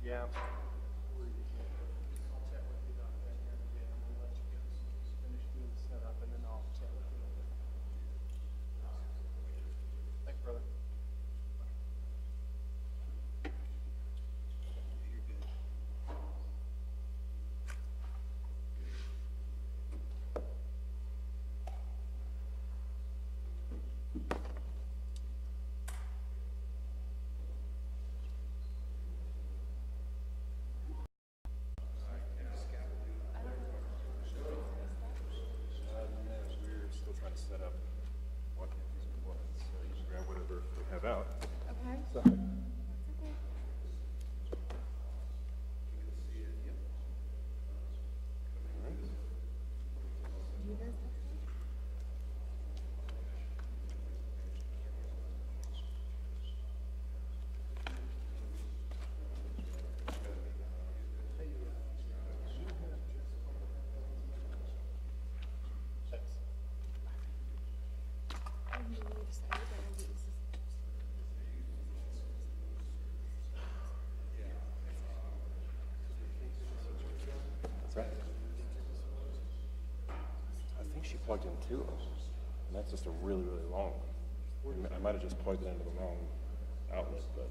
Yeah. I'll chat with you about that here in a bit. I'm gonna let you go finish doing the setup, and then I'll chat with you later. Thanks, brother. You're good. We're still trying to set up what so you can grab whatever we have out. Okay. So, That's okay. Do you guys have some? I need to say that I use this. That's right. I think she plugged in two of them, and that's just a really, really long one. I might have just plugged it into the wrong outlet, but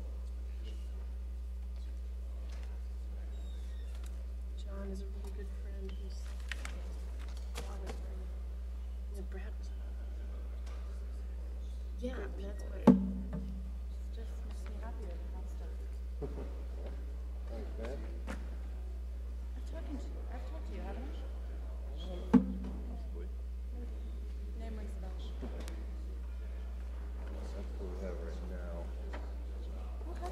John is a really good friend who's father's friend. And Brad was. Yeah, that's what just makes me happier to have stuff. thanks, man. I've talked to you, haven't I? Possibly. Name rings a bell. That's what we have right now. Okay.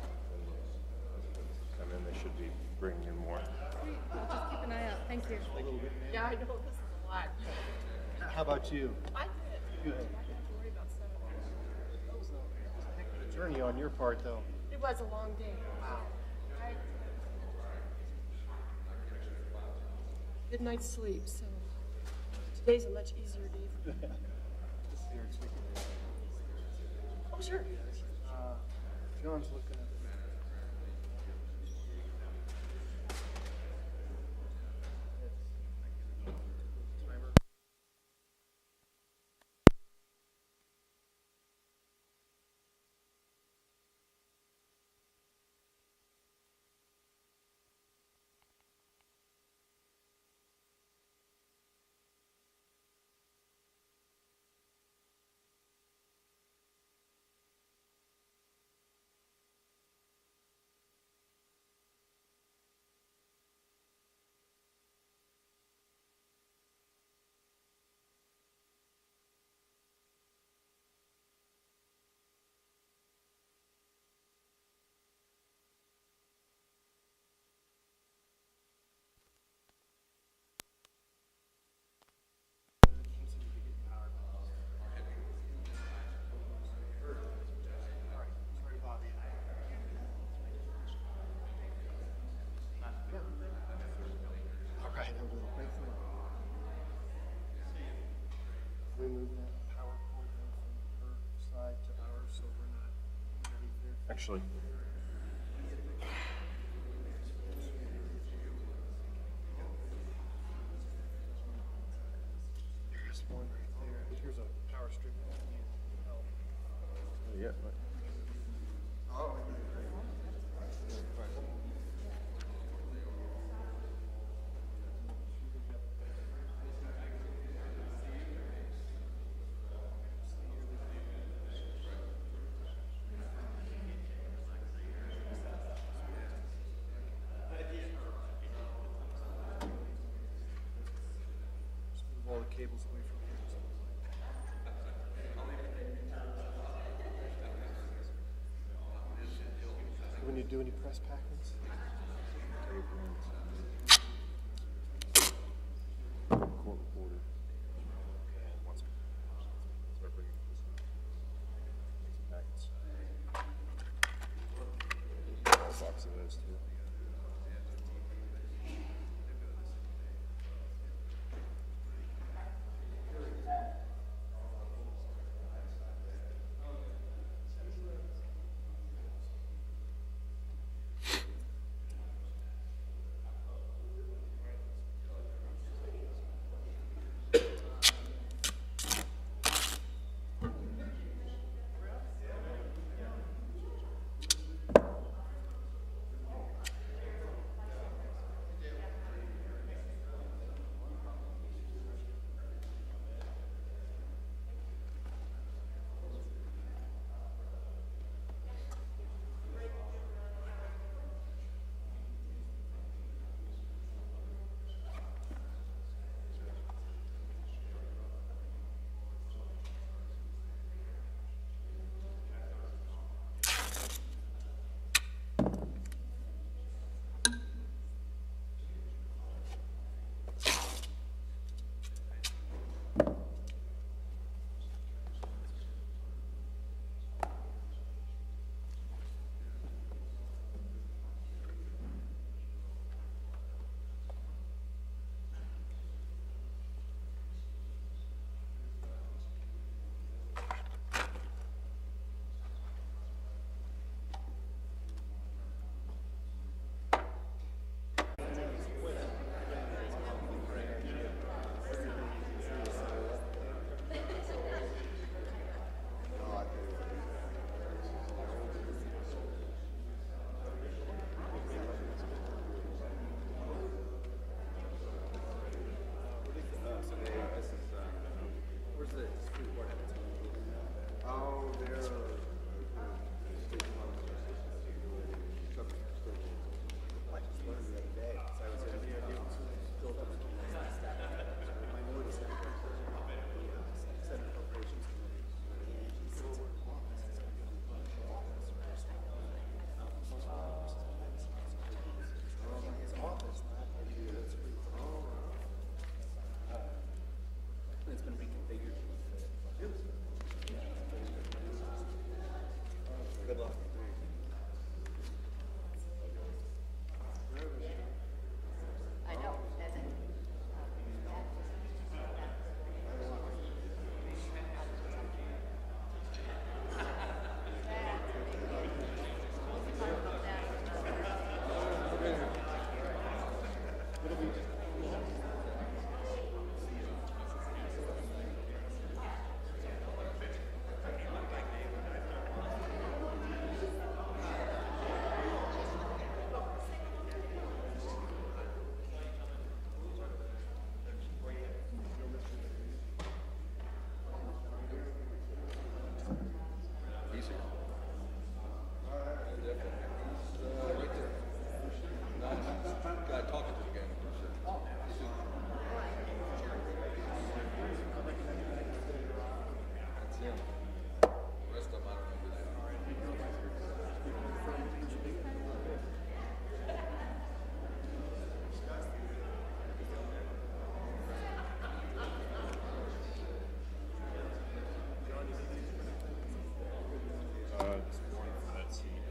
And then they should be bringing in more. Sweet. I'll just keep an eye out. Thank you. A little bit, man. Yeah, I know this is a lot. How about you? I did. Good. I didn't have to worry about setup. That was a heck of a journey on your part, though. It was a long day. Wow. Good night's sleep, so today's a much easier day for me. This is your chicken. Oh, sure. John's looking at it. Timer. Sorry, Bobby. All right, I'm going to thanks a lot. We move that power cord then from her side to ours, so we're not underneath there. Actually. There's one right there. Here's a power strip that you help. Yeah. Oh. Just move all the cables away from here. When you do any press packings? Court reporter. Once start bringing packets. Box of those too. Good luck. I know, that's it. Easy. Right there. Guy talking to the game. That's him. The rest of them, I don't know who they are. Just one for that seat.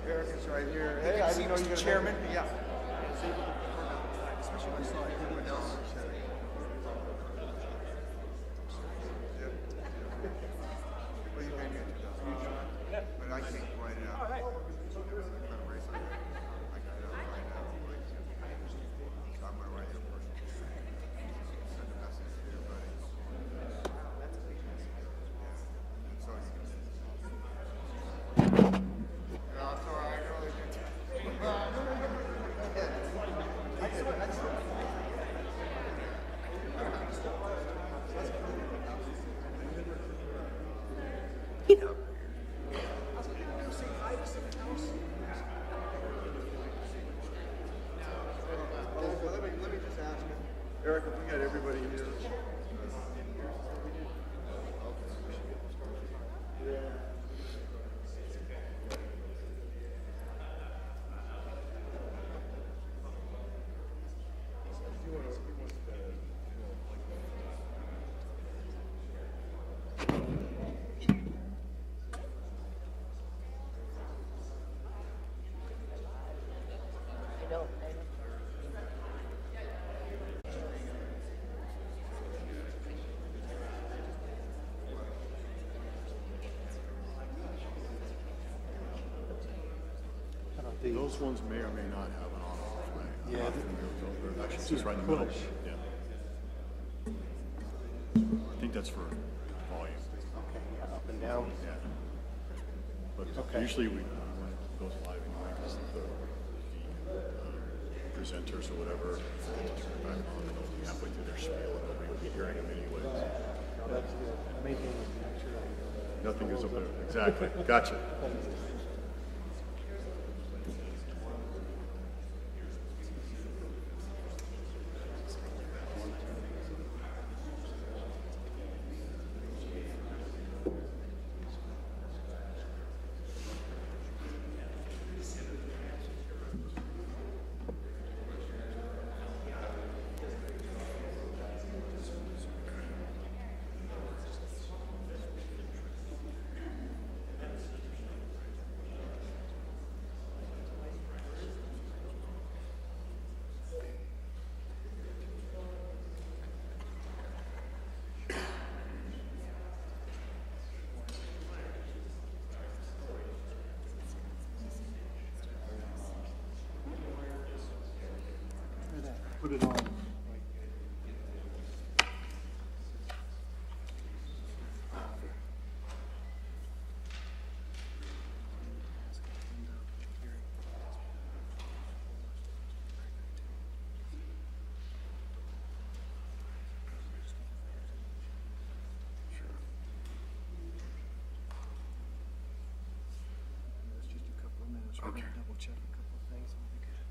Eric is right here. Hey, I didn't know you were Chairman. Yeah. Especially when I saw everyone else. Well, you made me into the future, but I can't write it out. All right. I got it out right now. So I'm gonna write it first. Send a message to everybody. So you can. No, it's all right. I really did. Let me just ask Those ones may or may not have an on-off way. I'm Yeah, not familiar with those. They're actually it's just right in the middle. push. Yeah. I think that's for volume. Okay, yeah, up and down. Yeah. But Okay. usually when it goes live anyway, because the presenters or whatever, they turn it back on, and they'll be halfway through their spiel, and nobody will be hearing them anyway. No, that's good. Main thing is to make sure that you know that. Nothing goes up there. Exactly. Gotcha. Put it on. Let's just do a couple of minutes. We're gonna double check a couple of things and we'll be good.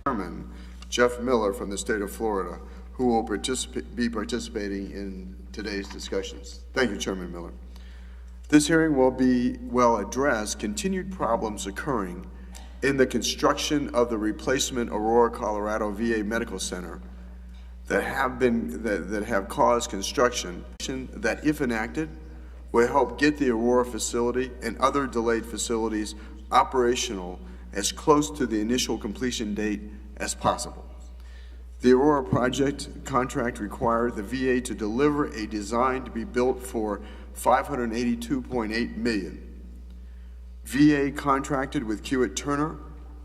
Chairman Jeff Miller from the state of Florida, who will be participating in today's discussions. Thank you, Chairman Miller. This hearing will address continued problems occurring in the construction of the replacement Aurora, Colorado VA Medical Center that have caused construction that, if enacted, will help get the Aurora facility and other delayed facilities operational as close to the initial completion date as possible. The Aurora project contract required the VA to deliver a design to be built for $582.8 million. VA contracted with Hewitt Turner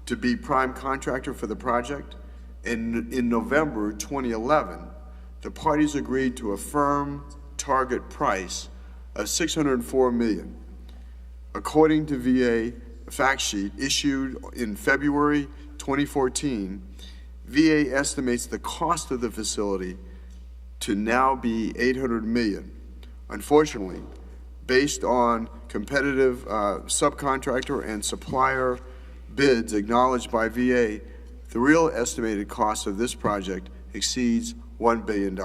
to be prime contractor for the project, and in November 2011, the parties agreed to a firm target price of $604 million. According to VA fact sheet issued in February 2014, VA estimates the cost of the facility to now be $800 million. Unfortunately, based on competitive subcontractor and supplier bids acknowledged by VA, the real estimated cost of this project exceeds $1 billion.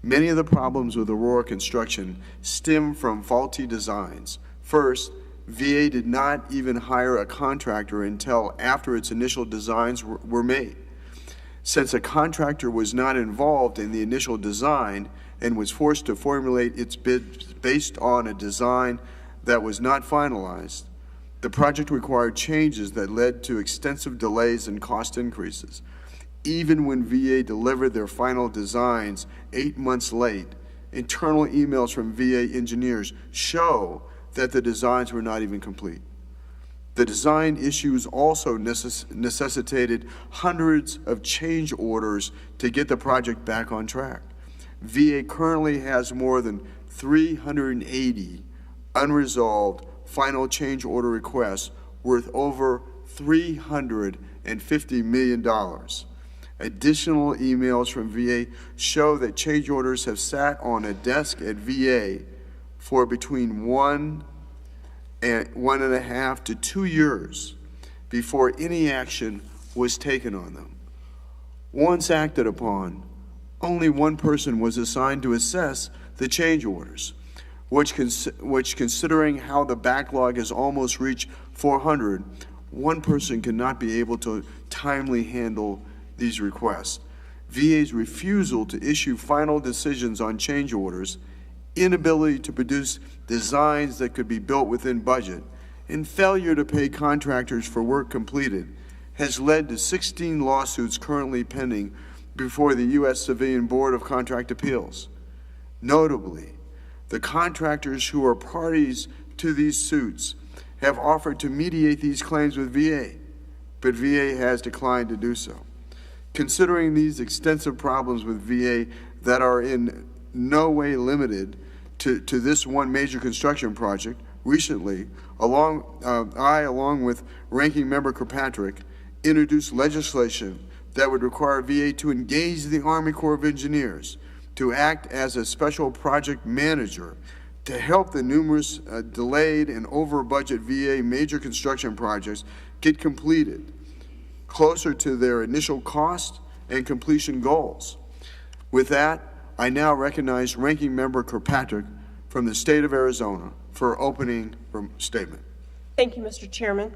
Many of the problems with Aurora construction stem from faulty designs. First, VA did not even hire a contractor until after its initial designs were made. Since a contractor was not involved in the initial design and was forced to formulate its bid based on a design that was not finalized, the project required changes that led to extensive delays and cost increases. even when VA delivered their final designs 8 months late. Internal emails from VA engineers show that the designs were not even complete. The design issues also necessitated hundreds of change orders to get the project back on track. VA currently has more than 380 unresolved final change order requests worth over $350 million. Additional emails from VA show that change orders have sat on a desk at VA for between 1.5 to 2 years before any action was taken on them. Once acted upon, only one person was assigned to assess the change orders, which considering how the backlog has almost reached 400, one person cannot be able to timely handle these requests. VA's refusal to issue final decisions on change orders, inability to produce designs that could be built within budget, and failure to pay contractors for work completed has led to 16 lawsuits currently pending before the U.S. Civilian Board of Contract Appeals. Notably, the contractors who are parties to these suits have offered to mediate these claims with VA, but VA has declined to do so. Considering these extensive problems with VA that are in no way limited to this one major construction project, recently, I, along with Ranking Member Kirkpatrick, introduced legislation that would require VA to engage the Army Corps of Engineers to act as a special project manager to help the numerous delayed and over-budget VA major construction projects get completed closer to their initial cost and completion goals. With that, I now recognize Ranking Member Kirkpatrick from the state of Arizona for opening statement. Thank you, Mr. Chairman.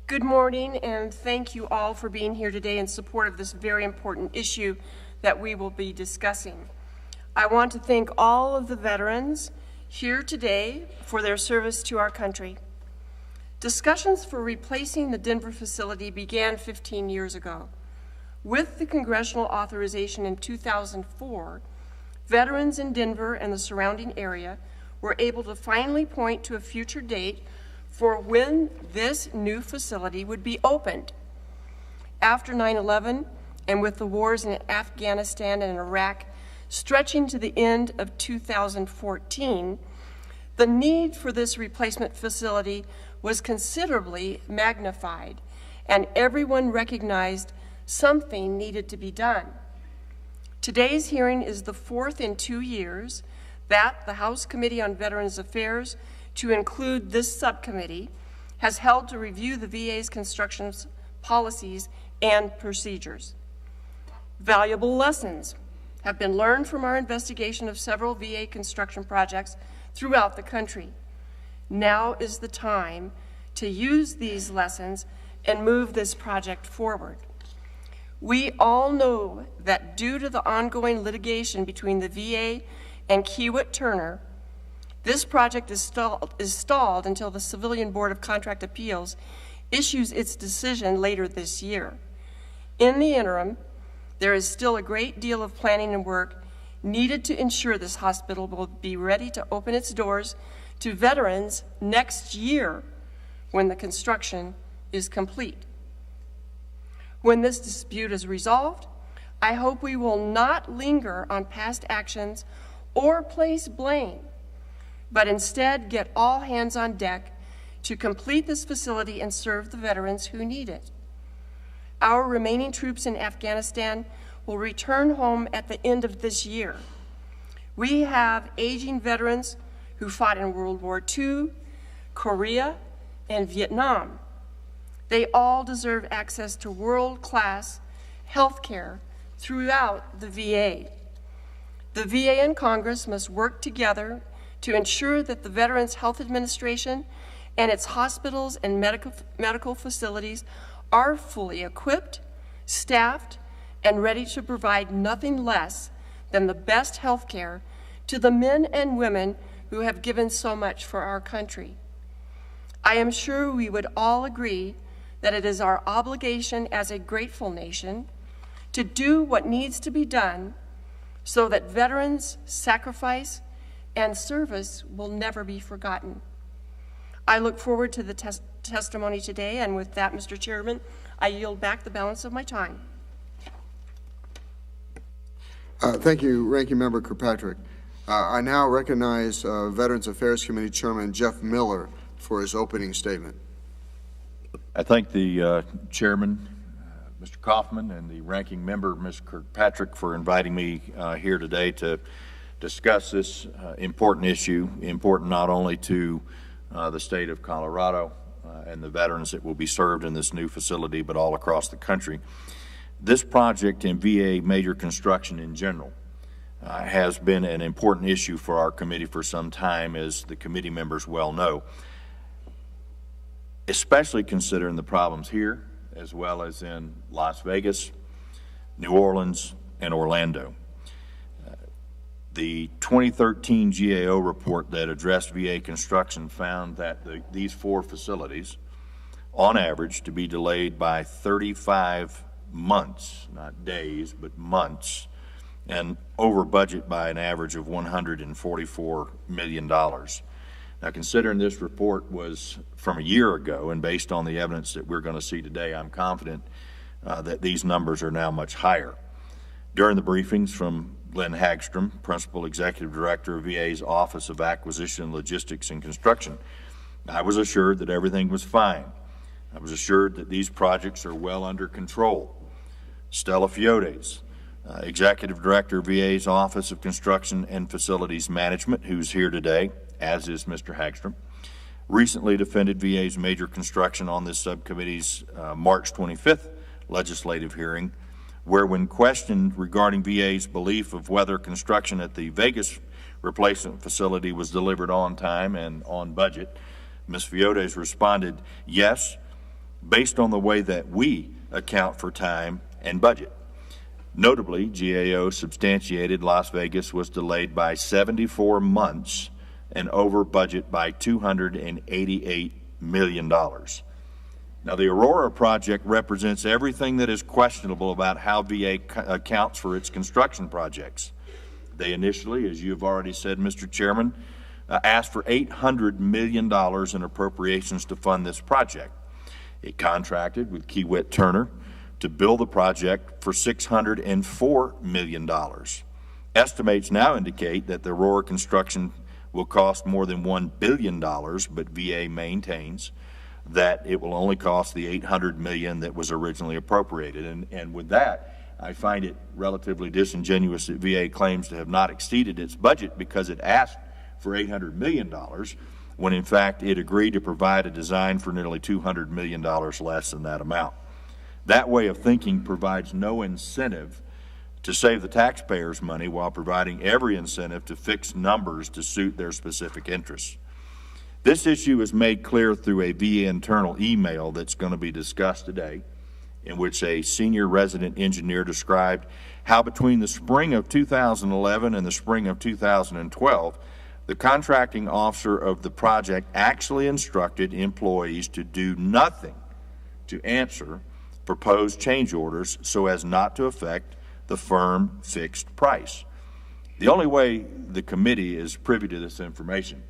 Good morning, and thank you all for being here today in support of this very important issue that we will be discussing. I want to thank all of the veterans here today for their service to our country. Discussions for replacing the Denver facility began 15 years ago. With the congressional authorization in 2004, veterans in Denver and the surrounding area were able to finally point to a future date for when this new facility would be opened. After 9/11, and with the wars in Afghanistan and Iraq stretching to the end of 2014, the need for this replacement facility was considerably magnified, and everyone recognized something needed to be done. Today's hearing is the fourth in 2 years that the House Committee on Veterans Affairs, to include this subcommittee, has held to review the VA's construction policies and procedures. Valuable lessons have been learned from our investigation of several VA construction projects throughout the country. Now is the time to use these lessons and move this project forward. We all know that due to the ongoing litigation between the VA and Kiewit-Turner, this project is stalled until the Civilian Board of Contract Appeals issues its decision later this year. In the interim, there is still a great deal of planning and work needed to ensure this hospital will be ready to open its doors to veterans next year when the construction is complete. When this dispute is resolved, I hope we will not linger on past actions or place blame, but instead get all hands on deck to complete this facility and serve the veterans who need it. Our remaining troops in Afghanistan will return home at the end of this year. We have aging veterans who fought in World War II, Korea, and Vietnam. They all deserve access to world-class health care throughout the VA. The VA and Congress must work together to ensure that the Veterans Health Administration and its hospitals and medical facilities are fully equipped, staffed, and ready to provide nothing less than the best health care to the men and women who have given so much for our country. I am sure we would all agree that it is our obligation as a grateful nation to do what needs to be done so that veterans' sacrifice and service will never be forgotten. I look forward to the testimony today, and with that, Mr. Chairman, I yield back the balance of my time. Thank you, Ranking Member Kirkpatrick. I now recognize Veterans Affairs Committee Chairman Jeff Miller for his opening statement. I thank the chairman, Mr. Kaufman, and the ranking member, Ms. Kirkpatrick, for inviting me here today to discuss this important issue, important not only to the state of Colorado and the veterans that will be served in this new facility, but all across the country. This project and VA major construction in general has been an important issue for our committee for some time, as the committee members well know, especially considering the problems here, as well as in Las Vegas, New Orleans, and Orlando. The 2013 GAO report that addressed VA construction found that these four facilities, on average, to be delayed by 35 months, not days, but months, and over budget by an average of $144 million. Now, considering this report was from a year ago, and based on the evidence that we're going to see today, I'm confident that these numbers are now much higher. During the briefings from Glenn Hagstrom, Principal Executive Director of VA's Office of Acquisition, Logistics, and Construction, I was assured that everything was fine. I was assured that these projects are well under control. Stella Fiodes, Executive Director of VA's Office of Construction and Facilities Management, who's here today, as is Mr. Hagstrom, recently defended VA's major construction on this subcommittee's March 25th legislative hearing, where when questioned regarding VA's belief of whether construction at the Vegas replacement facility was delivered on time and on budget, Ms. Fiodes responded, yes, based on the way that we account for time and budget. Notably, GAO substantiated Las Vegas was delayed by 74 months and over budget by $288 million. Now, the Aurora project represents everything that is questionable about how VA accounts for its construction projects. They initially, as you have already said, Mr. Chairman, asked for $800 million in appropriations to fund this project. It contracted with Kiewit Turner to build the project for $604 million. Estimates now indicate that the Aurora construction will cost more than $1 billion, but VA maintains that it will only cost the $800 million that was originally appropriated. And with that, I find it relatively disingenuous that VA claims to have not exceeded its budget because it asked for $800 million, when in fact it agreed to provide a design for nearly $200 million less than that amount. That way of thinking provides no incentive to save the taxpayers' money while providing every incentive to fix numbers to suit their specific interests. This issue is made clear through a VA internal email that's going to be discussed today, in which a senior resident engineer described how between the spring of 2011 and the spring of 2012, the contracting officer of the project actually instructed employees to do nothing to answer proposed change orders so as not to affect the firm fixed price. The only way the committee is privy to this information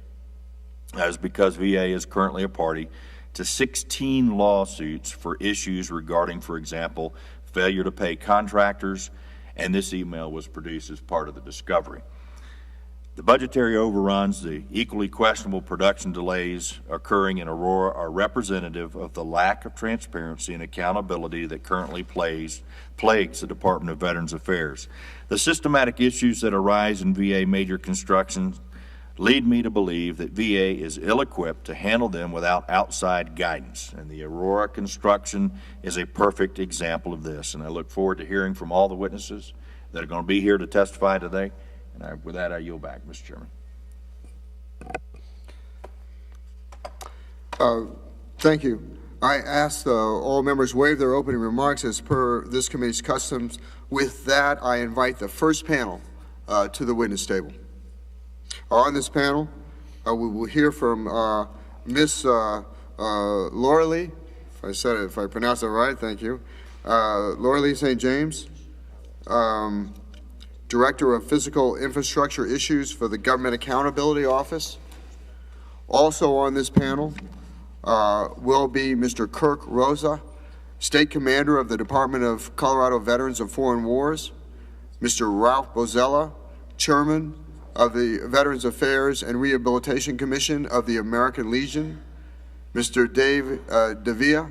is because VA is currently a party to 16 lawsuits for issues regarding, for example, failure to pay contractors, and this email was produced as part of the discovery. The budgetary overruns, the equally questionable production delays occurring in Aurora are representative of the lack of transparency and accountability that currently plagues the Department of Veterans Affairs. The systematic issues that arise in VA major construction lead me to believe that VA is ill-equipped to handle them without outside guidance, and the Aurora construction is a perfect example of this. And I look forward to hearing from all the witnesses that are going to be here to testify today. And with that, I yield back, Mr. Chairman. Thank you. I ask all members waive their opening remarks as per this committee's customs. With that, I invite the first panel to the witness table. On this panel, we will hear from Ms. Laura Lee if I pronounced it right, thank you. Laura Lee St. James, Director of Physical Infrastructure Issues for the Government Accountability Office. Also on this panel will be Mr. Kirk Rosa, State Commander of the Department of Colorado Veterans of Foreign Wars, Mr. Ralph Bozella, Chairman of the Veterans Affairs and Rehabilitation Commission of the American Legion, Mr. Dave Devia,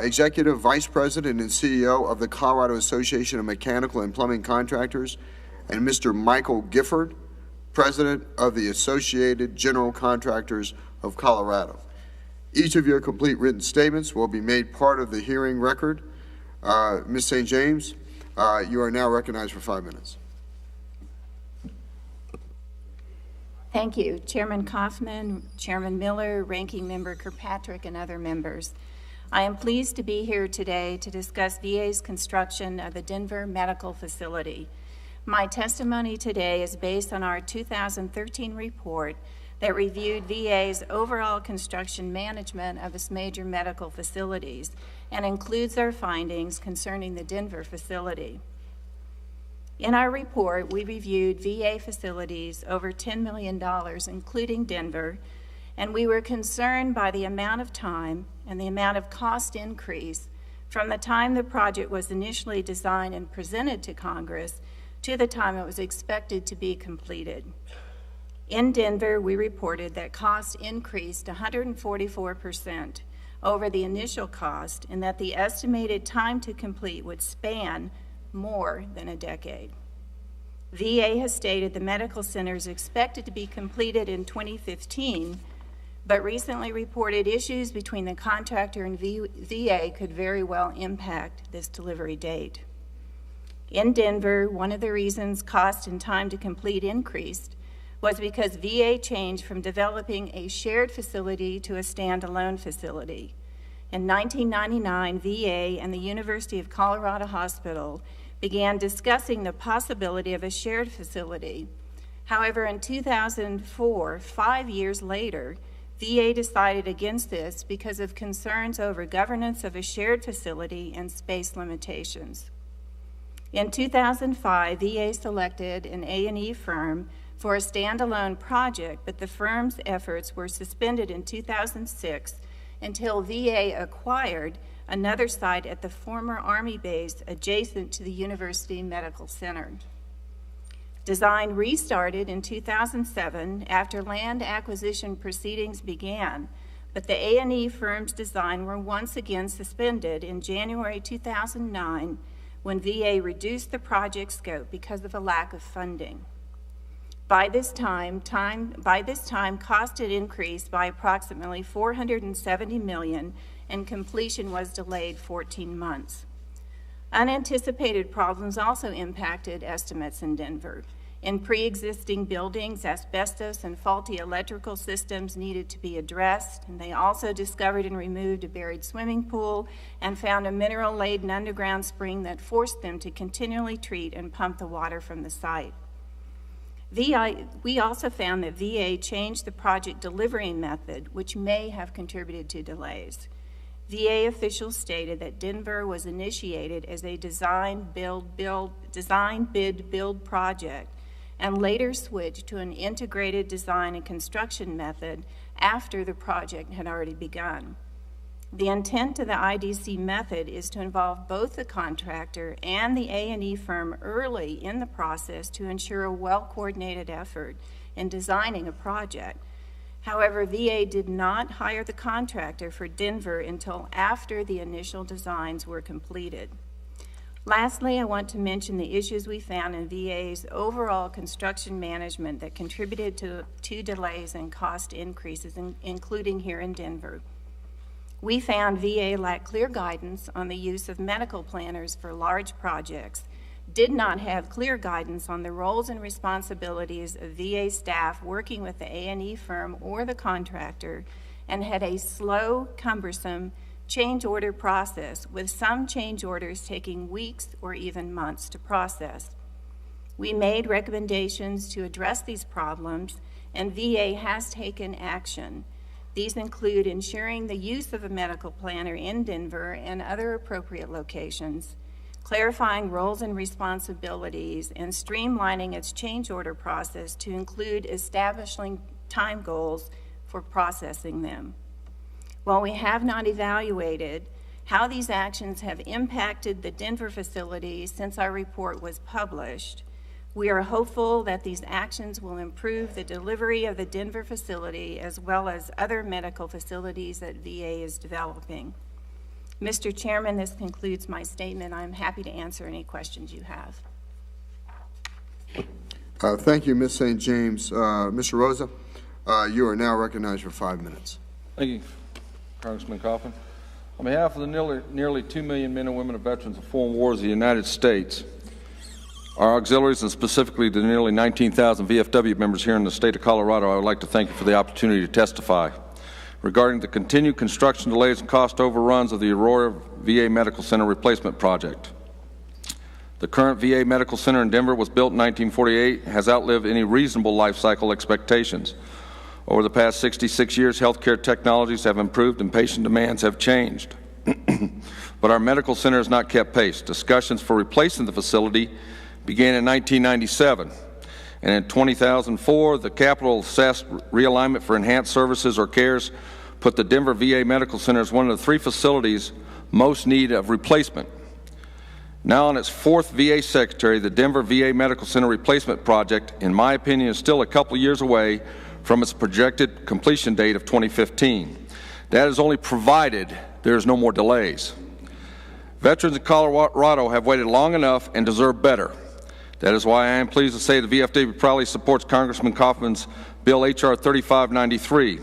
Executive Vice President and CEO of the Colorado Association of Mechanical and Plumbing Contractors, and Mr. Michael Gifford, President of the Associated General Contractors of Colorado. Each of your complete written statements will be made part of the hearing record. Ms. St. James, you are now recognized for 5 minutes. Thank you, Chairman Kaufman, Chairman Miller, Ranking Member Kirkpatrick, and other members. I am pleased to be here today to discuss VA's construction of the Denver Medical Facility. My testimony today is based on our 2013 report that reviewed VA's overall construction management of its major medical facilities and includes our findings concerning the Denver facility. In our report, we reviewed VA facilities over $10 million, including Denver, and we were concerned by the amount of time and the amount of cost increase from the time the project was initially designed and presented to Congress to the time it was expected to be completed. In Denver, we reported that costs increased 144% over the initial cost and that the estimated time to complete would span more than a decade. VA has stated the medical center is expected to be completed in 2015, but recently reported issues between the contractor and VA could very well impact this delivery date. In Denver, one of the reasons cost and time to complete increased was because VA changed from developing a shared facility to a standalone facility. In 1999, VA and the University of Colorado Hospital began discussing the possibility of a shared facility. However, in 2004, 5 years later, VA decided against this because of concerns over governance of a shared facility and space limitations. In 2005, VA selected an A&E firm for a standalone project, but the firm's efforts were suspended in 2006 until VA acquired another site at the former Army base adjacent to the University Medical Center. Design restarted in 2007 after land acquisition proceedings began, but the A&E firm's design were once again suspended in January 2009 when VA reduced the project scope because of a lack of funding. By this time, cost had increased by approximately $470 million, and completion was delayed 14 months. Unanticipated problems also impacted estimates in Denver. In pre-existing buildings, asbestos and faulty electrical systems needed to be addressed, and they also discovered and removed a buried swimming pool and found a mineral-laden underground spring that forced them to continually treat and pump the water from the site. We also found that VA changed the project delivery method, which may have contributed to delays. VA officials stated that Denver was initiated as a design, bid, build project, and later switched to an integrated design and construction method after the project had already begun. The intent of the IDC method is to involve both the contractor and the A&E firm early in the process to ensure a well-coordinated effort in designing a project. However, VA did not hire the contractor for Denver until after the initial designs were completed. Lastly, I want to mention the issues we found in VA's overall construction management that contributed to delays and cost increases, including here in Denver. We found VA lacked clear guidance on the use of medical planners for large projects, did not have clear guidance on the roles and responsibilities of VA staff working with the A&E firm or the contractor, and had a slow, cumbersome change order process, with some change orders taking weeks or even months to process. We made recommendations to address these problems, and VA has taken action. These include ensuring the use of a medical planner in Denver and other appropriate locations, clarifying roles and responsibilities, and streamlining its change order process to include establishing time goals for processing them. While we have not evaluated how these actions have impacted the Denver facility since our report was published, we are hopeful that these actions will improve the delivery of the Denver facility as well as other medical facilities that VA is developing. Mr. Chairman, this concludes my statement. I'm happy to answer any questions you have. Thank you, Ms. St. James. Mr. Rosa, you are now recognized for 5 minutes. Thank you, Congressman Coffin. On behalf of the nearly 2 million men and women of veterans of foreign wars of the United States, our auxiliaries, and specifically the nearly 19,000 VFW members here in the state of Colorado, I would like to thank you for the opportunity to testify regarding the continued construction delays and cost overruns of the Aurora VA Medical Center replacement project. The current VA Medical Center in Denver was built in 1948, has outlived any reasonable life cycle expectations. Over the past 66 years, healthcare technologies have improved and patient demands have changed. But our medical center has not kept pace. Discussions for replacing the facility began in 1997. And in 2004, the capital assessed realignment for enhanced services or CARES put the Denver VA Medical Center as one of the 3 facilities most need of replacement. Now on its 4th VA secretary, the Denver VA Medical Center replacement project, in my opinion, is still a couple of years away from its projected completion date of 2015. That is only provided there is no more delays. Veterans in Colorado have waited long enough and deserve better. That is why I am pleased to say the VFW proudly supports Congressman Kaufman's Bill H.R. 3593.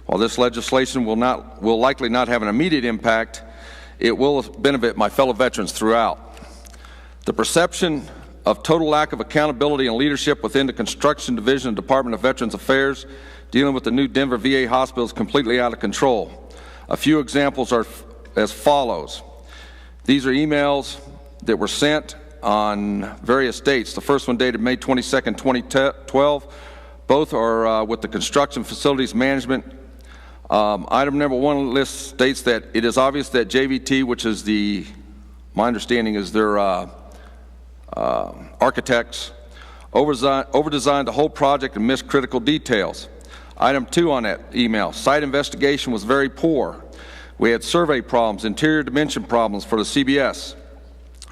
While this legislation will likely not have an immediate impact, it will benefit my fellow veterans throughout. The perception of total lack of accountability and leadership within the Construction Division of Department of Veterans Affairs dealing with the new Denver VA hospital is completely out of control. A few examples are as follows. These are emails that were sent on various dates. The first one dated May 22nd, 2012. Both are with the Construction Facilities Management. Item number 1 list states that it is obvious that JVT, which is my understanding is their architects, overdesigned the whole project and missed critical details. Item 2 on that email, site investigation was very poor. We had survey problems, interior dimension problems for the CBS,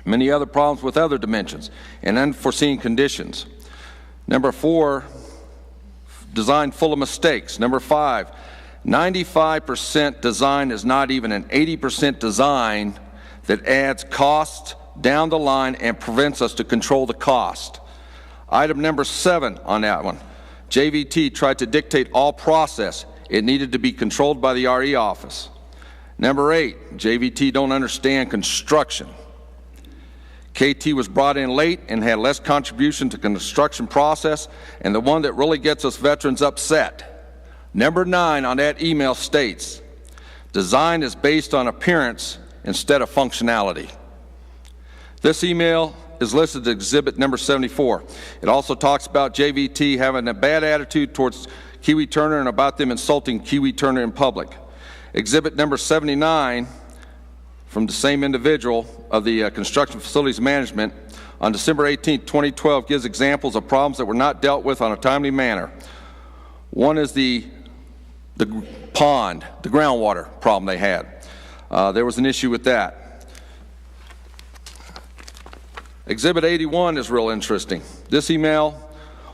many other problems with other dimensions, and unforeseen conditions. Number 4, design full of mistakes. Number 5, 95% design is not even an 80% design that adds cost down the line and prevents us to control the cost. Item number 7 on that one, JVT tried to dictate all process. It needed to be controlled by the RE office. Number 8, JVT don't understand construction. KT was brought in late and had less contribution to the construction process, and the one that really gets us veterans upset. Number 9 on that email states, design is based on appearance instead of functionality. This email is listed as exhibit number 74. It also talks about JVT having a bad attitude towards Kiwi Turner and about them insulting Kiwi Turner in public. Exhibit number 79 from the same individual of the Construction Facilities Management on December 18, 2012 gives examples of problems that were not dealt with on a timely manner. One is the pond, the groundwater problem they had. There was an issue with that. Exhibit 81 is real interesting. This email,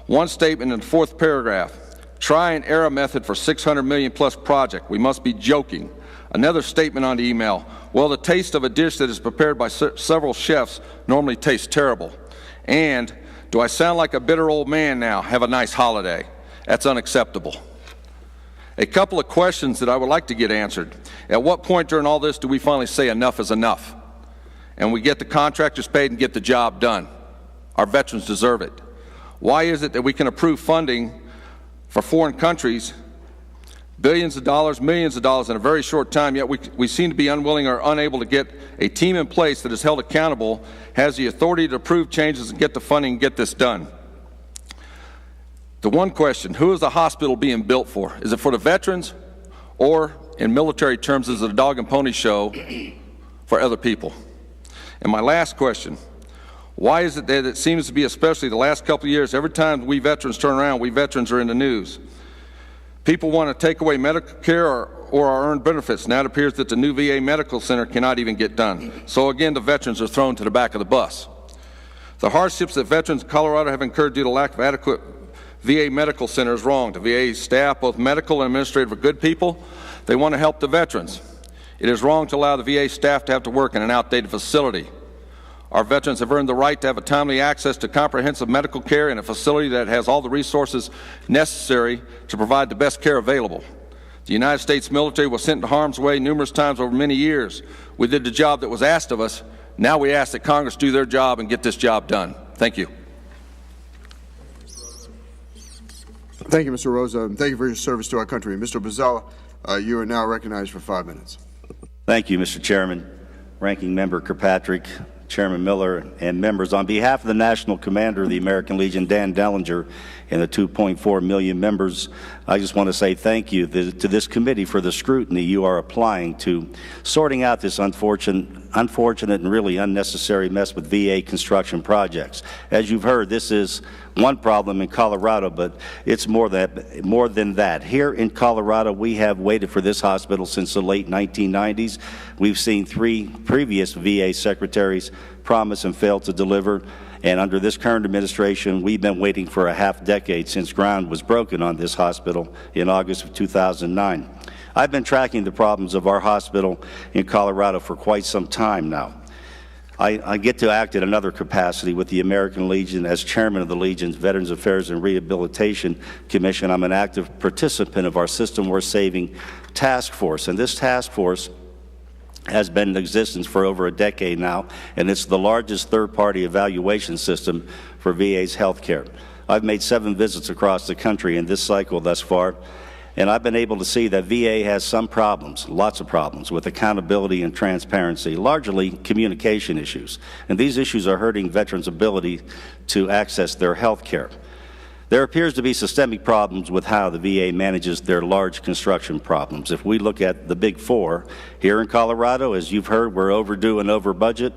one statement in the 4th paragraph, try and error method for 600 million plus project. We must be joking. Another statement on the email, well, the taste of a dish that is prepared by several chefs normally tastes terrible. And, do I sound like a bitter old man now? Have a nice holiday. That's unacceptable. A couple of questions that I would like to get answered. At what point during all this do we finally say enough is enough? And we get the contractors paid and get the job done. Our veterans deserve it. Why is it that we can approve funding for foreign countries, billions of dollars, millions of dollars in a very short time, yet we seem to be unwilling or unable to get a team in place that is held accountable, has the authority to approve changes and get the funding and get this done? The one question, who is the hospital being built for? Is it for the veterans or in military terms, is it a dog and pony show for other people? And my last question, why is it that it seems to be, especially the last couple of years, every time we veterans turn around, we veterans are in the news? People want to take away medical care or our earned benefits. Now it appears that the new VA medical center cannot even get done. So again, the veterans are thrown to the back of the bus. The hardships that veterans in Colorado have incurred due to lack of adequate VA medical center is wrong. The VA staff, both medical and administrative, are good people. They want to help the veterans. It is wrong to allow the VA staff to have to work in an outdated facility. Our veterans have earned the right to have a timely access to comprehensive medical care in a facility that has all the resources necessary to provide the best care available. The United States military was sent into harm's way numerous times over many years. We did the job that was asked of us. Now we ask that Congress do their job and get this job done. Thank you. Thank you, Mr. Rosa, and thank you for your service to our country. Mr. Bozzella, you are now recognized for 5 minutes. Thank you, Mr. Chairman. Ranking Member Kirkpatrick, Chairman Miller, and members, on behalf of the National Commander of the American Legion, Dan Dellinger, and the 2.4 million members, I just want to say thank you to this committee for the scrutiny you are applying to sorting out this unfortunate and really unnecessary mess with VA construction projects. As you've heard, this is one problem in Colorado, but it's more than that. Here in Colorado, we have waited for this hospital since the late 1990s. We've seen 3 previous VA secretaries promise and fail to deliver. And under this current administration, we've been waiting for a half-decade since ground was broken on this hospital in August of 2009. I've been tracking the problems of our hospital in Colorado for quite some time now. I get to act in another capacity with the American Legion as chairman of the Legion's Veterans Affairs and Rehabilitation Commission. I'm an active participant of our System Worth Saving Task Force, and this task force has been in existence for over a decade now, and it's the largest third-party evaluation system for VA's health care. I've made 7 visits across the country in this cycle thus far, and I've been able to see that VA has some problems, lots of problems, with accountability and transparency, largely communication issues. And these issues are hurting veterans' ability to access their health care. There appears to be systemic problems with how the VA manages their large construction problems. If we look at the big 4, here in Colorado, as you've heard, we're overdue and over budget.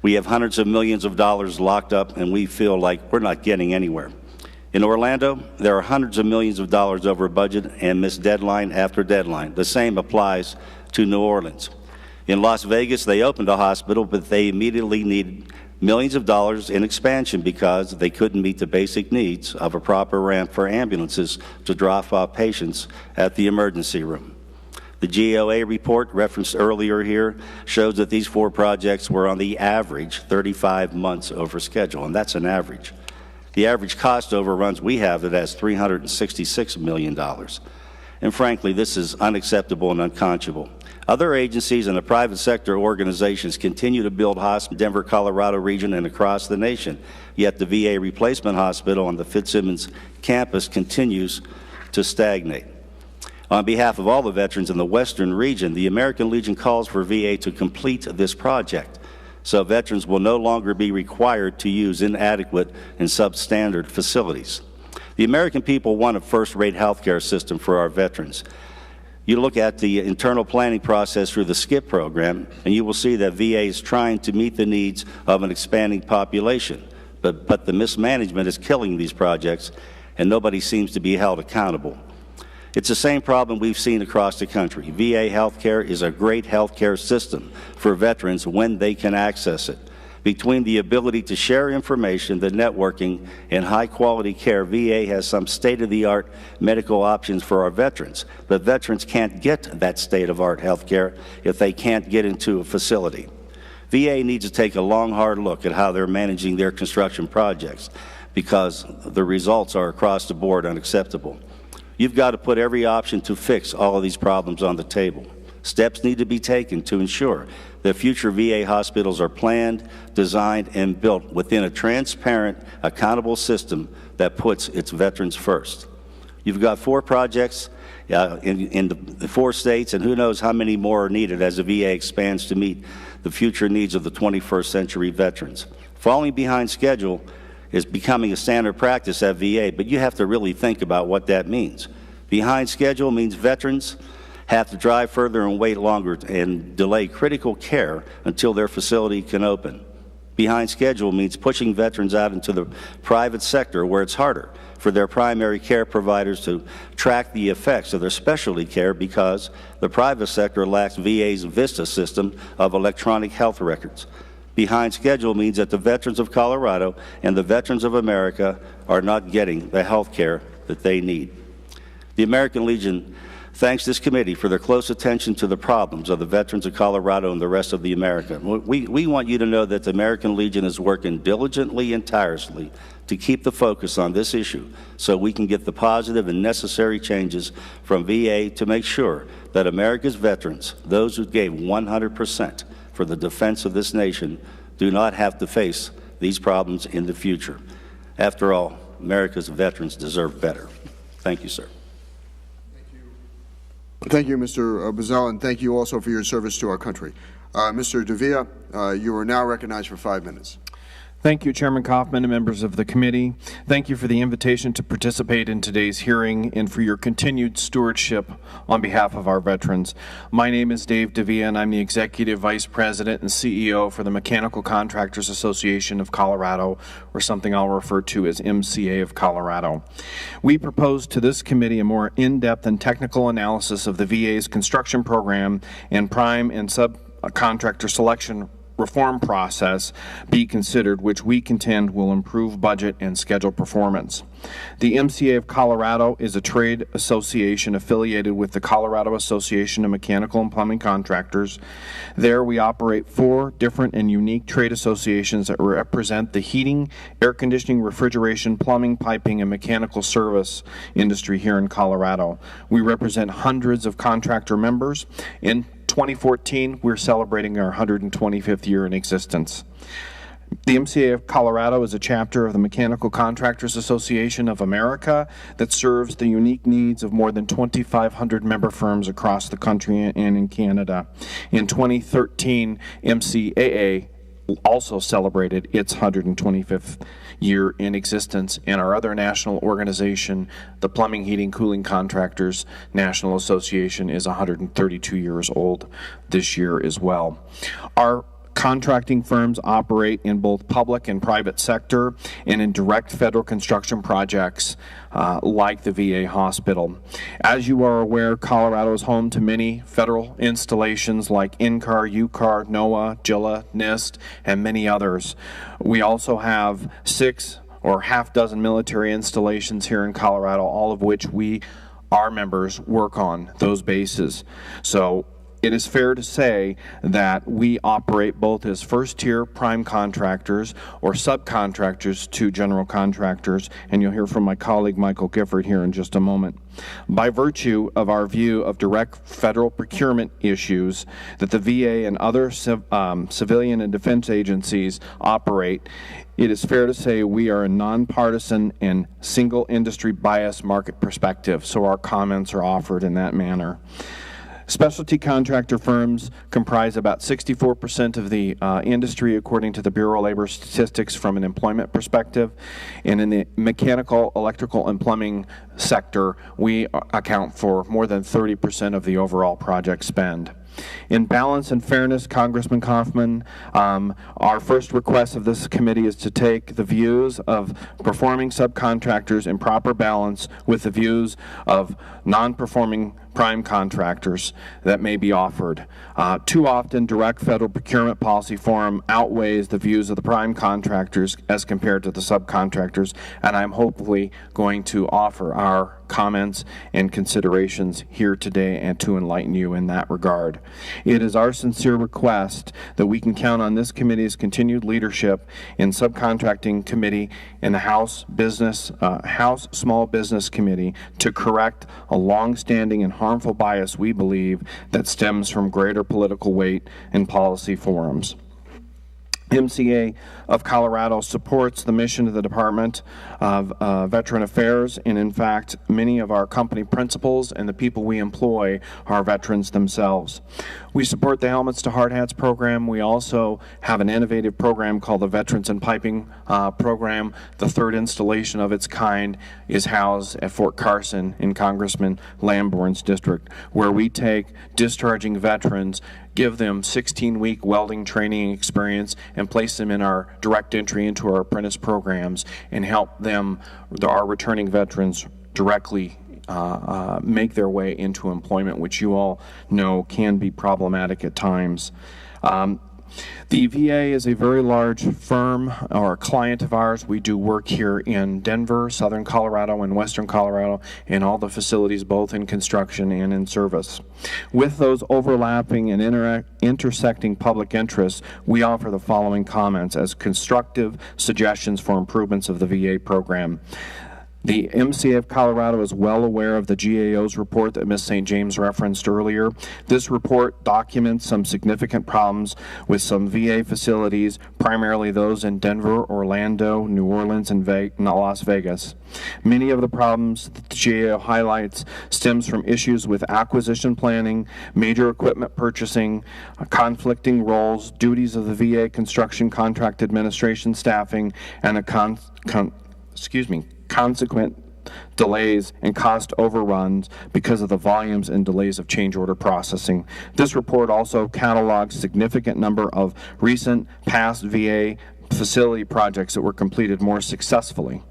We have hundreds of millions of dollars locked up, and we feel like we're not getting anywhere. In Orlando, there are hundreds of millions of dollars over budget and miss deadline after deadline. The same applies to New Orleans. In Las Vegas, they opened a hospital, but they immediately needed millions of dollars in expansion because they couldn't meet the basic needs of a proper ramp for ambulances to drop off patients at the emergency room. The GOA report referenced earlier here shows that these 4 projects were on the average 35 months over schedule, and that's an average. The average cost overruns we have it as $366 million. And frankly, this is unacceptable and unconscionable. Other agencies and the private sector organizations continue to build hospitals in the Denver, Colorado region and across the nation, yet the VA replacement hospital on the Fitzsimmons campus continues to stagnate. On behalf of all the veterans in the Western region, the American Legion calls for VA to complete this project so veterans will no longer be required to use inadequate and substandard facilities. The American people want a first-rate health care system for our veterans. You look at the internal planning process through the SKIP program, and you will see that VA is trying to meet the needs of an expanding population. But the mismanagement is killing these projects, and nobody seems to be held accountable. It's the same problem we've seen across the country. VA health care is a great health care system for veterans when they can access it. Between the ability to share information, the networking, and high-quality care, VA has some state-of-the-art medical options for our veterans. But veterans can't get that state-of-the-art health care if they can't get into a facility. VA needs to take a long, hard look at how they're managing their construction projects because the results are across the board unacceptable. You've got to put every option to fix all of these problems on the table. Steps need to be taken to ensure that future VA hospitals are planned, designed, and built within a transparent, accountable system that puts its veterans first. You've got 4 projects in the 4 states, and who knows how many more are needed as the VA expands to meet the future needs of the 21st century veterans. Falling behind schedule is becoming a standard practice at VA, but you have to really think about what that means. Behind schedule means veterans have to drive further and wait longer and delay critical care until their facility can open. Behind schedule means pushing veterans out into the private sector where it's harder for their primary care providers to track the effects of their specialty care because the private sector lacks VA's VISTA system of electronic health records. Behind schedule means that the veterans of Colorado and the veterans of America are not getting the health care that they need. The American Legion thanks this committee for their close attention to the problems of the veterans of Colorado and the rest of the America. We want you to know that the American Legion is working diligently and tirelessly to keep the focus on this issue so we can get the positive and necessary changes from VA to make sure that America's veterans, those who gave 100% for the defense of this nation, do not have to face these problems in the future. After all, America's veterans deserve better. Thank you, sir. Thank you, Mr. Bazell, and thank you also for your service to our country. Mr. Davia, you are now recognized for 5 minutes. Thank you, Chairman Kaufman and members of the committee. Thank you for the invitation to participate in today's hearing and for your continued stewardship on behalf of our veterans. My name is Dave Davia, and I'm the Executive Vice President and CEO for the Mechanical Contractors Association of Colorado, or something I'll refer to as MCA of Colorado. We propose to this committee a more in-depth and technical analysis of the VA's construction program and prime and subcontractor selection reform process be considered, which we contend will improve budget and schedule performance. The MCA of Colorado is a trade association affiliated with the Colorado Association of Mechanical and Plumbing Contractors. There we operate 4 different and unique trade associations that represent the heating, air conditioning, refrigeration, plumbing, piping, and mechanical service industry here in Colorado. We represent hundreds of contractor members. In 2014, we're celebrating our 125th year in existence. The MCA of Colorado is a chapter of the Mechanical Contractors Association of America that serves the unique needs of more than 2,500 member firms across the country and in Canada. In 2013, MCAA also celebrated its 125th year in existence, and our other national organization, the Plumbing, Heating, Cooling Contractors National Association, is 132 years old this year as well. Our contracting firms operate in both public and private sector and in direct federal construction projects like the VA hospital. As you are aware, Colorado is home to many federal installations like INCAR, UCAR, NOAA, GILA, NIST, and many others. We also have 6 or half dozen military installations here in Colorado, all of which our members work on those bases. So it is fair to say that we operate both as first-tier prime contractors or subcontractors to general contractors, and you'll hear from my colleague Michael Gifford here in just a moment. By virtue of our view of direct federal procurement issues that the VA and other civilian and defense agencies operate, it is fair to say we are a nonpartisan and single industry bias market perspective, so our comments are offered in that manner. Specialty contractor firms comprise about 64% of the industry, according to the Bureau of Labor Statistics from an employment perspective. And in the mechanical, electrical, and plumbing sector, we account for more than 30% of the overall project spend. In balance and fairness, Congressman Kaufman, our first request of this committee is to take the views of performing subcontractors in proper balance with the views of non-performing prime contractors that may be offered. Too often, direct federal procurement policy forum outweighs the views of the prime contractors as compared to the subcontractors, and I'm hopefully going to offer our comments and considerations here today and to enlighten you in that regard. It is our sincere request that we can count on this committee's continued leadership in subcontracting committee and the House Small Business Committee to correct a long-standing and harmful bias we believe that stems from greater political weight in policy forums. MCA of Colorado supports the mission of the Department of Veteran Affairs, and in fact, many of our company principals and the people we employ are veterans themselves. We support the Helmets to Hard Hats program. We also have an innovative program called the Veterans in Piping program. The third installation of its kind is housed at Fort Carson in Congressman Lamborn's district, where we take discharging veterans, give them 16-week welding training experience, and place them in our direct entry into our apprentice programs and help them, our returning veterans, directly make their way into employment, which you all know can be problematic at times. The VA is a very large firm or a client of ours. We do work here in Denver, Southern Colorado, and Western Colorado, and all the facilities both in construction and in service. With those overlapping and intersecting public interests, we offer the following comments as constructive suggestions for improvements of the VA program. The MCA of Colorado is well aware of the GAO's report that Ms. St. James referenced earlier. This report documents some significant problems with some VA facilities, primarily those in Denver, Orlando, New Orleans, and Las Vegas. Many of the problems that the GAO highlights stems from issues with acquisition planning, major equipment purchasing, conflicting roles, duties of the VA construction contract administration staffing, and consequent delays and cost overruns because of the volumes and delays of change order processing. This report also catalogs a significant number of recent past VA facility projects that were completed more successfully.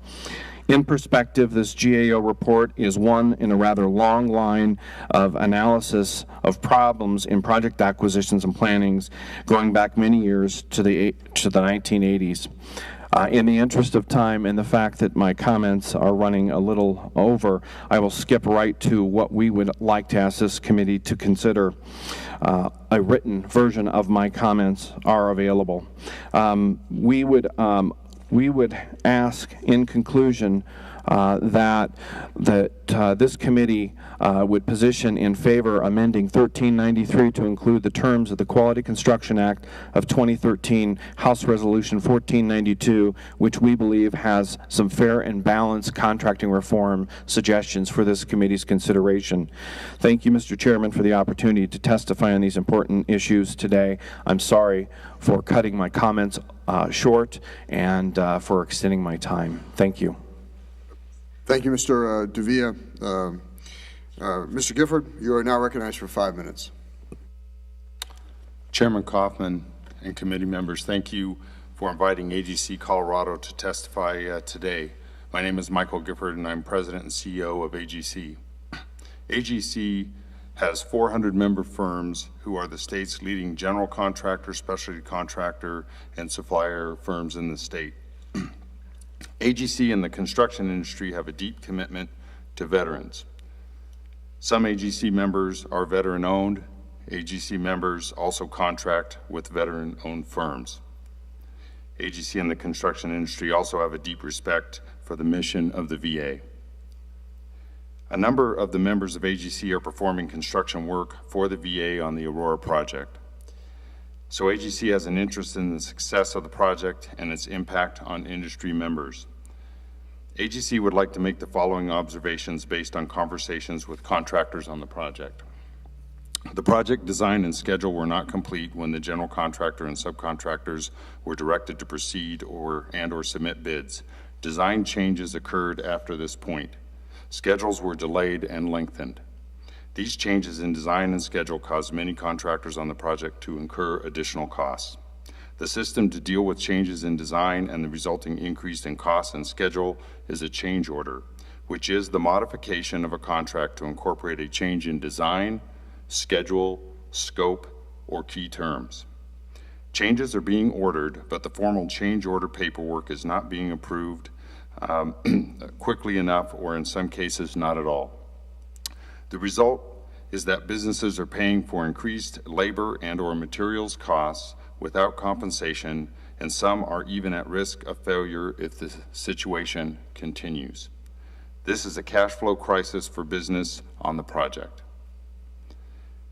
In perspective, this GAO report is one in a rather long line of analysis of problems in project acquisitions and plannings going back many years to the 1980s. In the interest of time and the fact that my comments are running a little over, I will skip right to what we would like to ask this committee to consider. A written version of my comments are available. We would ask, in conclusion, that this committee would position in favor amending 1393 to include the terms of the Quality Construction Act of 2013, House Resolution 1492, which we believe has some fair and balanced contracting reform suggestions for this committee's consideration. Thank you, Mr. Chairman, for the opportunity to testify on these important issues today. I'm sorry for cutting my comments short and for extending my time. Thank you. Thank you, Mr. Davia. Mr. Gifford, you are now recognized for 5 minutes. Chairman Kaufman and committee members, thank you for inviting AGC Colorado to testify today. My name is Michael Gifford, and I'm President and CEO of AGC. AGC has 400 member firms who are the state's leading general contractor, specialty contractor, and supplier firms in the state. AGC and the construction industry have a deep commitment to veterans. Some AGC members are veteran-owned. AGC members also contract with veteran-owned firms. AGC and the construction industry also have a deep respect for the mission of the VA. A number of the members of AGC are performing construction work for the VA on the Aurora project. So AGC has an interest in the success of the project and its impact on industry members. AGC would like to make the following observations based on conversations with contractors on the project. The project design and schedule were not complete when the general contractor and subcontractors were directed to proceed or submit bids. Design changes occurred after this point. Schedules were delayed and lengthened. These changes in design and schedule caused many contractors on the project to incur additional costs. The system to deal with changes in design and the resulting increase in costs and schedule is a change order, which is the modification of a contract to incorporate a change in design, schedule, scope, or key terms. Changes are being ordered, but the formal change order paperwork is not being approved quickly enough, or in some cases, not at all. The result is that businesses are paying for increased labor and/or materials costs without compensation, and some are even at risk of failure if the situation continues. This is a cash flow crisis for business on the project.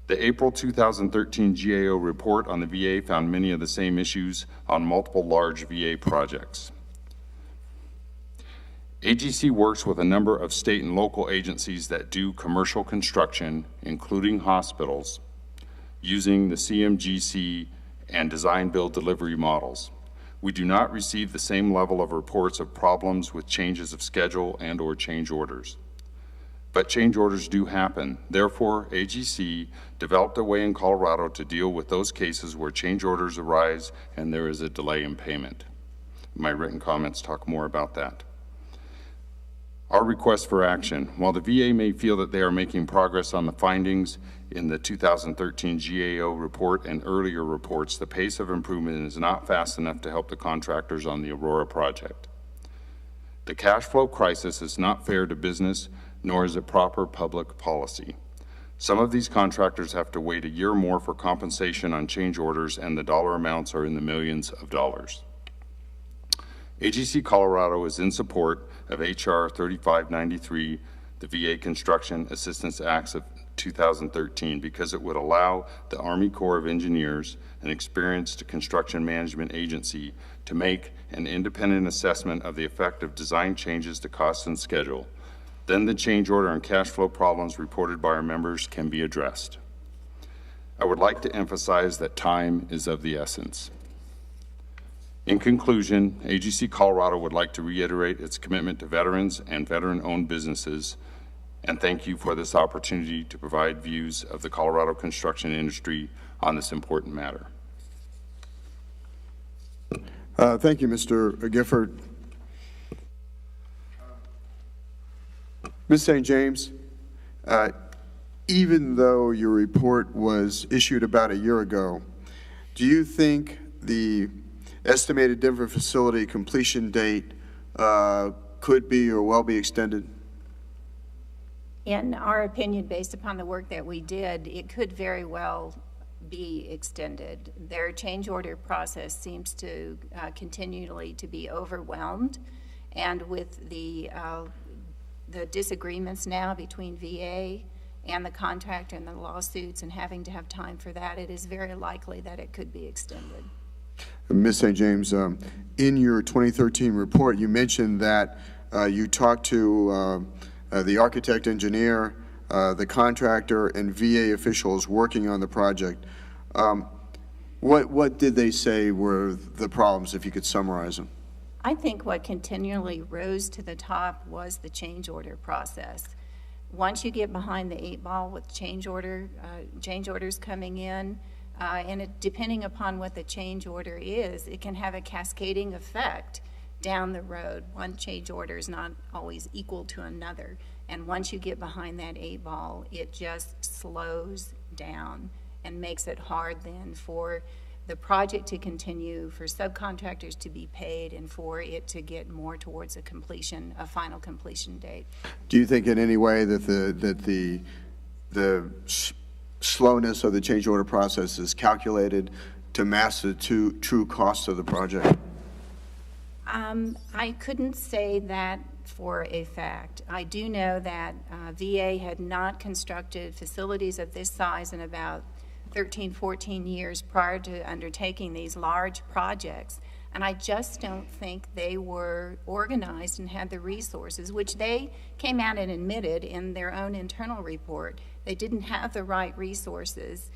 The April 2013 GAO report on the VA found many of the same issues on multiple large VA projects. AGC works with a number of state and local agencies that do commercial construction, including hospitals, using the CMGC and design-build delivery models. We do not receive the same level of reports of problems with changes of schedule and/or change orders. But change orders do happen. Therefore, AGC developed a way in Colorado to deal with those cases where change orders arise and there is a delay in payment. My written comments talk more about that. Our request for action. While the VA may feel that they are making progress on the findings in the 2013 GAO report and earlier reports, the pace of improvement is not fast enough to help the contractors on the Aurora project. The cash flow crisis is not fair to business, nor is it proper public policy. Some of these contractors have to wait a year more for compensation on change orders, and the dollar amounts are in the millions of dollars. AGC Colorado is in support of H.R. 3593, the VA Construction Assistance Acts of 2013, because it would allow the Army Corps of Engineers, an experienced construction management agency, to make an independent assessment of the effect of design changes to cost and schedule. Then the change order and cash flow problems reported by our members can be addressed. I would like to emphasize that time is of the essence. In conclusion, AGC Colorado would like to reiterate its commitment to veterans and veteran-owned businesses, and thank you for this opportunity to provide views of the Colorado construction industry on this important matter. Thank you, Mr. Gifford. Ms. St. James, even though your report was issued about a year ago, do you think the estimated Denver facility completion date could be or will be extended? In our opinion, based upon the work that we did, it could very well be extended. Their change order process seems to continually to be overwhelmed, and with the disagreements now between VA and the contractor and the lawsuits and having to have time for that, it is very likely that it could be extended. Ms. St. James, in your 2013 report, you mentioned that you talked to the architect engineer, the contractor, and VA officials working on the project. What did they say were the problems, if you could summarize them? I think what continually rose to the top was the change order process. Once you get behind the 8 ball with change orders coming in, and depending upon what the change order is, it can have a cascading effect down the road. One change order is not always equal to another, and once you get behind that 8 ball, it just slows down and makes it hard then for the project to continue, for subcontractors to be paid, and for it to get more towards a final completion date. Do you think in any way that the slowness of the change order process is calculated to match the true costs of the project? I couldn't say that for a fact. I do know that VA had not constructed facilities of this size in about 13, 14 years prior to undertaking these large projects, and I just don't think they were organized and had the resources, which they came out and admitted in their own internal report. They didn't have the right resources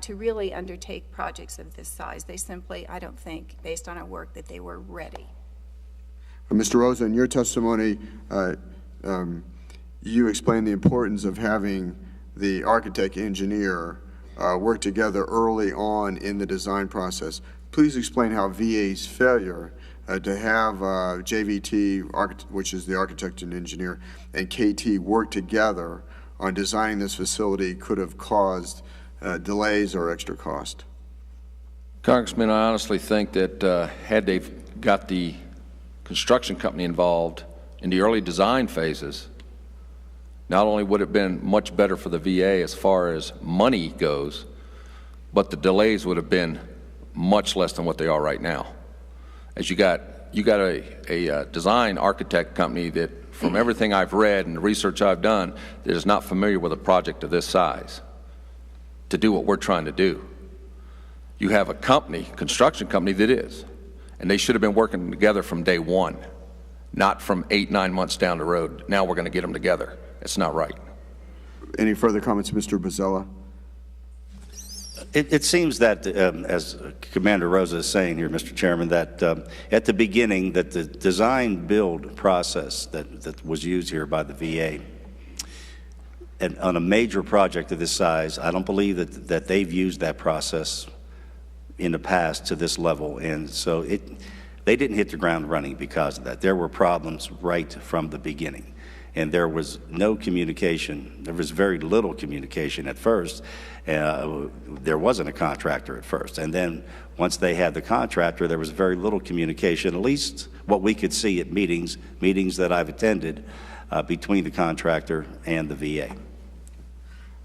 to really undertake projects of this size. They simply, I don't think, based on our work, that they were ready. Mr. Rosa, in your testimony, you explained the importance of having the architect engineer work together early on in the design process. Please explain how VA's failure to have JVT, which is the architect and engineer, and KT work together on designing this facility could have caused delays or extra cost. Congressman, I honestly think that had they got the construction company involved in the early design phases, not only would it have been much better for the VA as far as money goes, but the delays would have been much less than what they are right now. As you got a design architect company that, from everything I've read and the research I've done, that is not familiar with a project of this size to do what we're trying to do. You have a company, construction company, that is, and they should have been working together from day one, not from 8, 9 months down the road. Now we're going to get them together. It's not right. Any further comments, Mr. Bozzella? It seems that, as Commander Rosa is saying here, Mr. Chairman, that at the beginning, that the design-build process that was used here by the VA, and on a major project of this size, I don't believe that they've used that process in the past to this level, and so they didn't hit the ground running because of that. There were problems right from the beginning, and there was no communication. There was very little communication at first. There wasn't a contractor at first, and then once they had the contractor, there was very little communication, at least what we could see at meetings that I've attended between the contractor and the VA.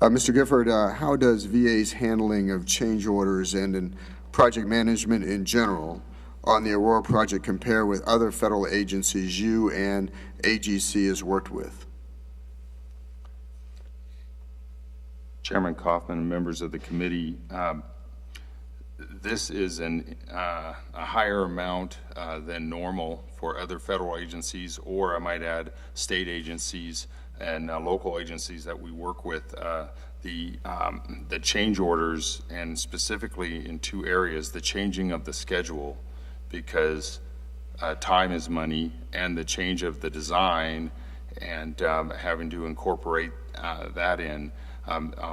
Mr. Gifford, how does VA's handling of change orders and in project management in general on the Aurora project compare with other federal agencies you and AGC has worked with? Chairman Kaufman and members of the committee, this is a higher amount than normal for other federal agencies, or I might add state agencies and local agencies that we work with. The change orders, and specifically in two areas, the changing of the schedule, because time is money, and the change of the design, and having to incorporate that in.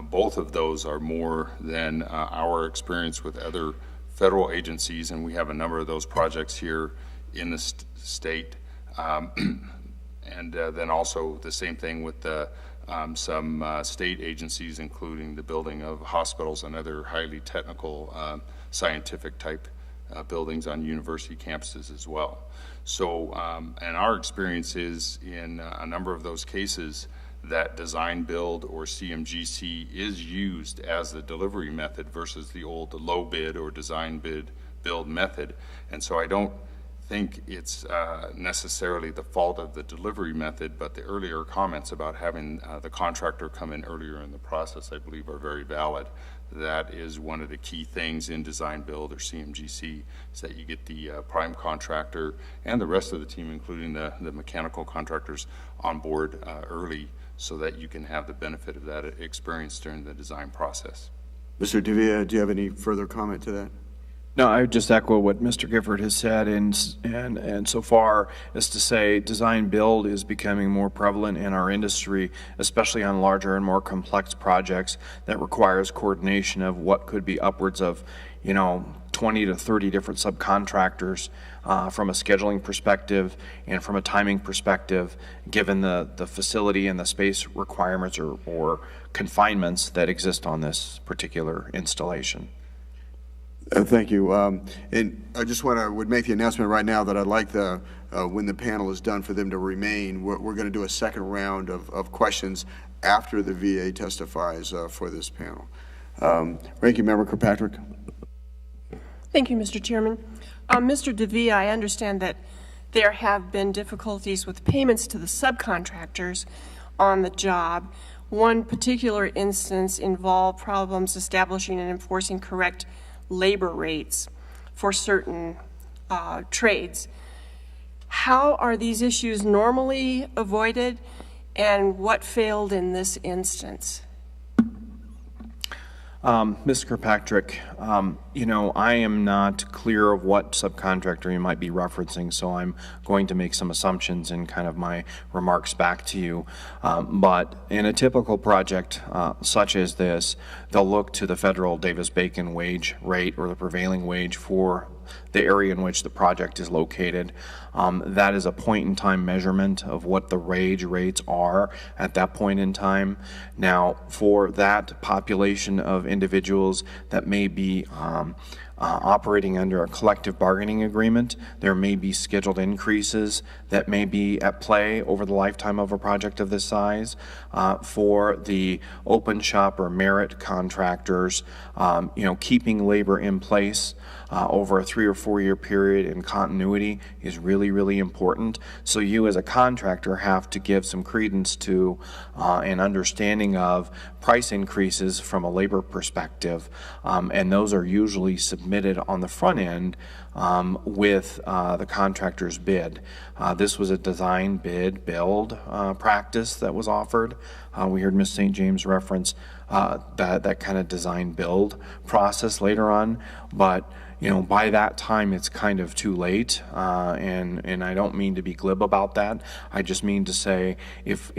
Both of those are more than our experience with other federal agencies, and we have a number of those projects here in the state. And then also the same thing with some state agencies, including the building of hospitals and other highly technical scientific type buildings on university campuses as well. So, and our experience is in a number of those cases that design build or CMGC is used as the delivery method versus the old low bid or design bid build method. And so I don't think it's necessarily the fault of the delivery method, but the earlier comments about having the contractor come in earlier in the process, I believe, are very valid. That is one of the key things in design build or CMGC, is that you get the prime contractor and the rest of the team, including the mechanical contractors, on board early, so that you can have the benefit of that experience during the design process. Mr. Davia, do you have any further comment to that? No, I would just echo what Mr. Gifford has said, and so far as to say design build is becoming more prevalent in our industry, especially on larger and more complex projects that requires coordination of what could be upwards of, 20 to 30 different subcontractors from a scheduling perspective and from a timing perspective, given the facility and the space requirements or confinements that exist on this particular installation. Thank you. And I just would make the announcement right now that I'd like when the panel is done for them to remain. We're going to do a second round of questions after the VA testifies for this panel. Ranking Member Kirkpatrick. Thank you, Mr. Chairman. Mr. DeVia, I understand that there have been difficulties with payments to the subcontractors on the job. One particular instance involved problems establishing and enforcing correct labor rates for certain trades. How are these issues normally avoided, and what failed in this instance? Ms. Kirkpatrick, I am not clear of what subcontractor you might be referencing, so I'm going to make some assumptions in kind of my remarks back to you. But in a typical project such as this, they'll look to the federal Davis-Bacon wage rate or the prevailing wage for the area in which the project is located. That is a point-in-time measurement of what the wage rates are at that point in time. Now, for that population of individuals that may be operating under a collective bargaining agreement, there may be scheduled increases that may be at play over the lifetime of a project of this size. For the open shop or merit contractors, keeping labor in place over a 3 or 4 year period in continuity is really, really important. So you as a contractor have to give some credence to an understanding of price increases from a labor perspective, and those are usually submitted on the front end with the contractor's bid. This was a design bid build practice that was offered. We heard Ms. St. James reference that kind of design build process later on. But by that time, it's kind of too late, and I don't mean to be glib about that. I just mean to say if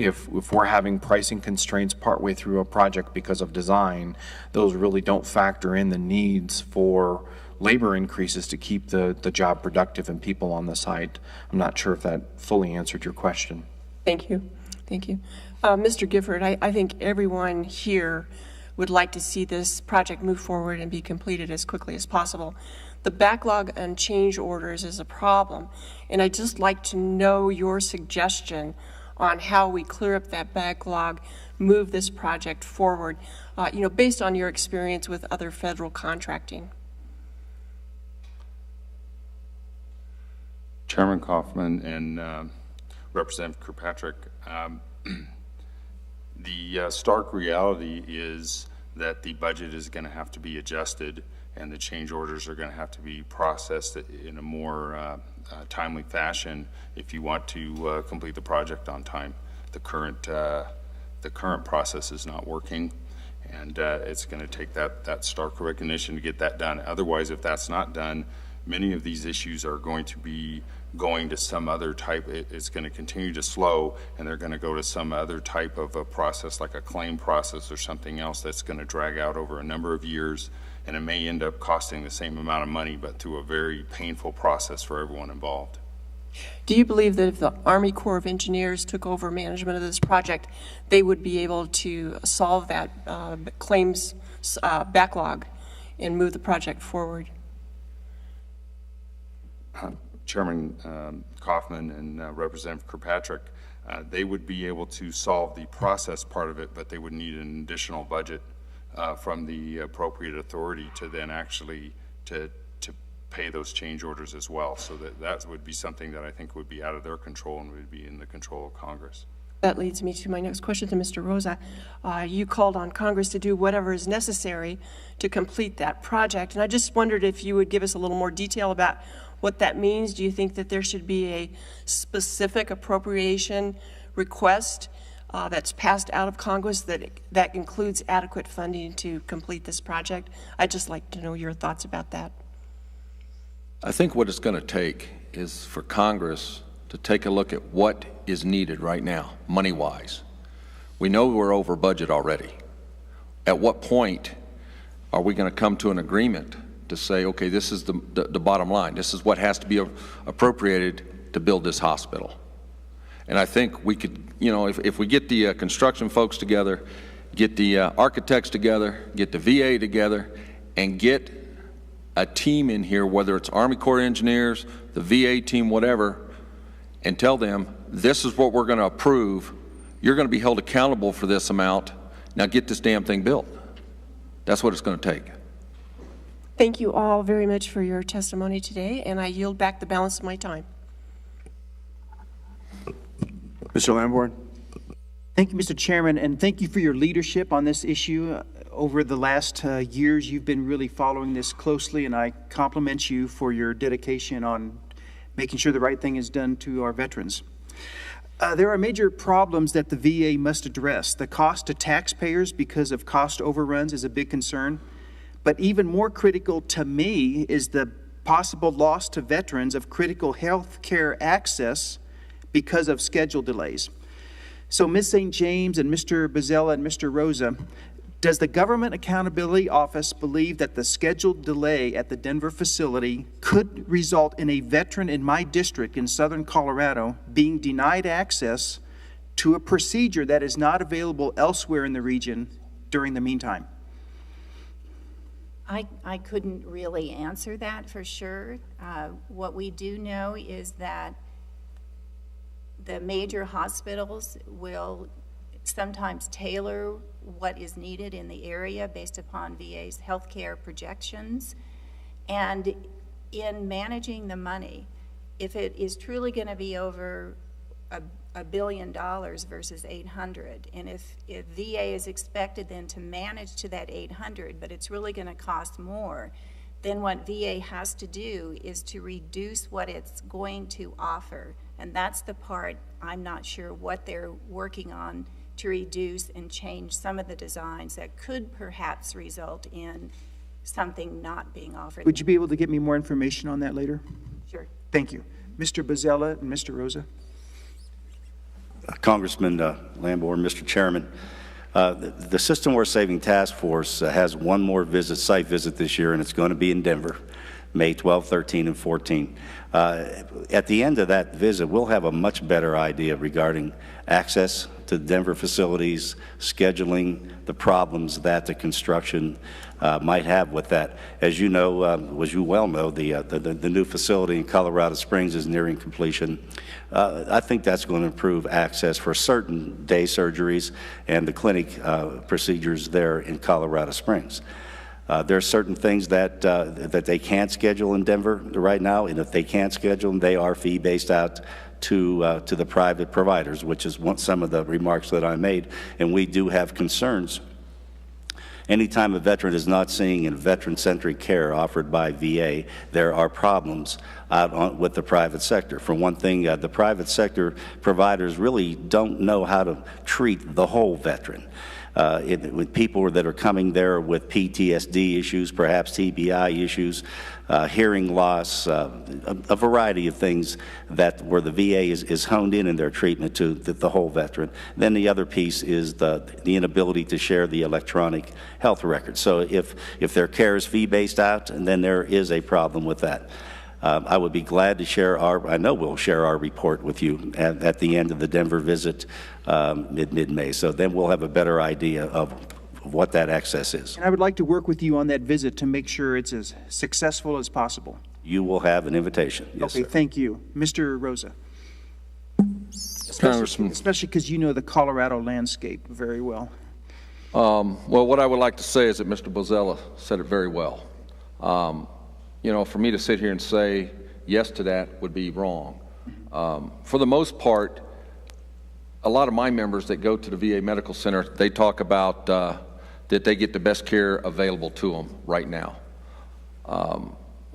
we're having pricing constraints partway through a project because of design, those really don't factor in the needs for labor increases to keep the job productive and people on the site. I'm not sure if that fully answered your question. Thank you. Thank you. Mr. Gifford, I think everyone here would like to see this project move forward and be completed as quickly as possible. The backlog and change orders is a problem, and I'd just like to know your suggestion on how we clear up that backlog, move this project forward, based on your experience with other federal contracting. Chairman Kaufman and Representative Kirkpatrick, the stark reality is that the budget is going to have to be adjusted and the change orders are going to have to be processed in a more timely fashion if you want to complete the project on time. The current process is not working, and it's going to take that stark recognition to get that done. Otherwise, if that's not done, many of these issues are going to be going to some other type. It's going to continue to slow, and they're going to go to some other type of a process, like a claim process or something else that's going to drag out over a number of years, and it may end up costing the same amount of money, but through a very painful process for everyone involved. Do you believe that if the Army Corps of Engineers took over management of this project, they would be able to solve that claims backlog and move the project forward? Chairman Kaufman and Representative Kirkpatrick, they would be able to solve the process part of it, but they would need an additional budget from the appropriate authority to then actually to pay those change orders as well. So that would be something that I think would be out of their control and would be in the control of Congress. That leads me to my next question to Mr. Rosa. You called on Congress to do whatever is necessary to complete that project, and I just wondered if you would give us a little more detail about what that means. Do you think that there should be a specific appropriation request that's passed out of Congress that includes adequate funding to complete this project? I'd just like to know your thoughts about that. I think what it's going to take is for Congress to take a look at what is needed right now, money-wise. We know we're over budget already. At what point are we going to come to an agreement to say, okay, this is the bottom line. This is what has to be appropriated to build this hospital. And I think we could, if we get the construction folks together, get the architects together, get the VA together, and get a team in here, whether it's Army Corps of Engineers, the VA team, whatever, and tell them, this is what we're going to approve. You're going to be held accountable for this amount. Now get this damn thing built. That's what it's going to take. Thank you all very much for your testimony today, and I yield back the balance of my time. Mr. Lamborn. Thank you, Mr. Chairman, and thank you for your leadership on this issue. Over the last years, you've been really following this closely, and I compliment you for your dedication on making sure the right thing is done to our veterans. There are major problems that the VA must address. The cost to taxpayers because of cost overruns is a big concern. But even more critical to me is the possible loss to veterans of critical health care access because of schedule delays. So Ms. St. James and Mr. Bozzella and Mr. Rosa, does the Government Accountability Office believe that the scheduled delay at the Denver facility could result in a veteran in my district in southern Colorado being denied access to a procedure that is not available elsewhere in the region during the meantime? I couldn't really answer that for sure. What we do know is that the major hospitals will sometimes tailor what is needed in the area based upon VA's healthcare projections. And in managing the money, if it is truly going to be over $1 billion versus 800, and if VA is expected then to manage to that 800, but it's really going to cost more, then what VA has to do is to reduce what it's going to offer. And that's the part I'm not sure what they're working on to reduce and change some of the designs that could perhaps result in something not being offered. Would you be able to get me more information on that later? Sure. Thank you. Mr. Bozzella and Mr. Rosa. Congressman Lamborn, Mr. Chairman, the System Wear Saving Task Force has one more site visit this year, and it's going to be in Denver, May 12, 13, and 14. At the end of that visit, we'll have a much better idea regarding access to Denver facilities, scheduling, the problems that the construction might have with that. As you know, as you well know, the new facility in Colorado Springs is nearing completion. I think that's going to improve access for certain day surgeries and the clinic procedures there in Colorado Springs. There are certain things that they can't schedule in Denver right now, and if they can't schedule them, they are fee-based out to the private providers, which is some of the remarks that I made. And we do have concerns. Anytime a veteran is not seeing a veteran-centric care offered by VA, there are problems with the private sector. For one thing, the private sector providers really don't know how to treat the whole veteran. With people that are coming there with PTSD issues, perhaps TBI issues, hearing loss, a variety of things where the VA is honed in their treatment to the whole veteran. Then the other piece is the inability to share the electronic health record. So if their care is fee-based out, and then there is a problem with that. I would be glad to share I know we'll share our report with you at the end of the Denver visit mid-May. So then we'll have a better idea of what that access is. And I would like to work with you on that visit to make sure it's as successful as possible. You will have an invitation. Yes, okay, sir. thank you. Mr. Rosa. Congressman. Especially because you know the Colorado landscape very well. Well, what I would like to say is that Mr. Bozzella said it very well. You know, for me to sit here and say yes to that would be wrong. For the most part, a lot of my members that go to the VA Medical Center, they talk about that they get the best care available to them right now.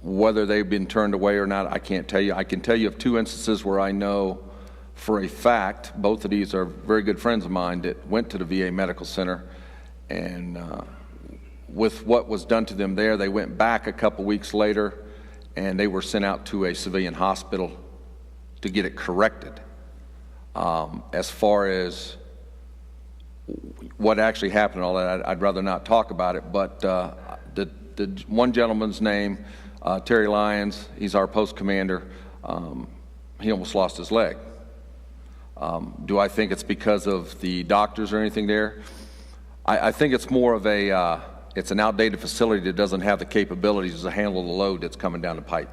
Whether they've been turned away or not, I can't tell you. I can tell you of 2 instances where I know for a fact, both of these are very good friends of mine that went to the VA Medical Center, and with what was done to them there, they went back a couple weeks later and they were sent out to a civilian hospital to get it corrected. As far as what actually happened and all that, I'd rather not talk about it, but the one gentleman's name, Terry Lyons, he's our post commander, he almost lost his leg. Do I think it's because of the doctors or anything there? I think it's more of it's an outdated facility that doesn't have the capabilities to handle the load that's coming down the pipe.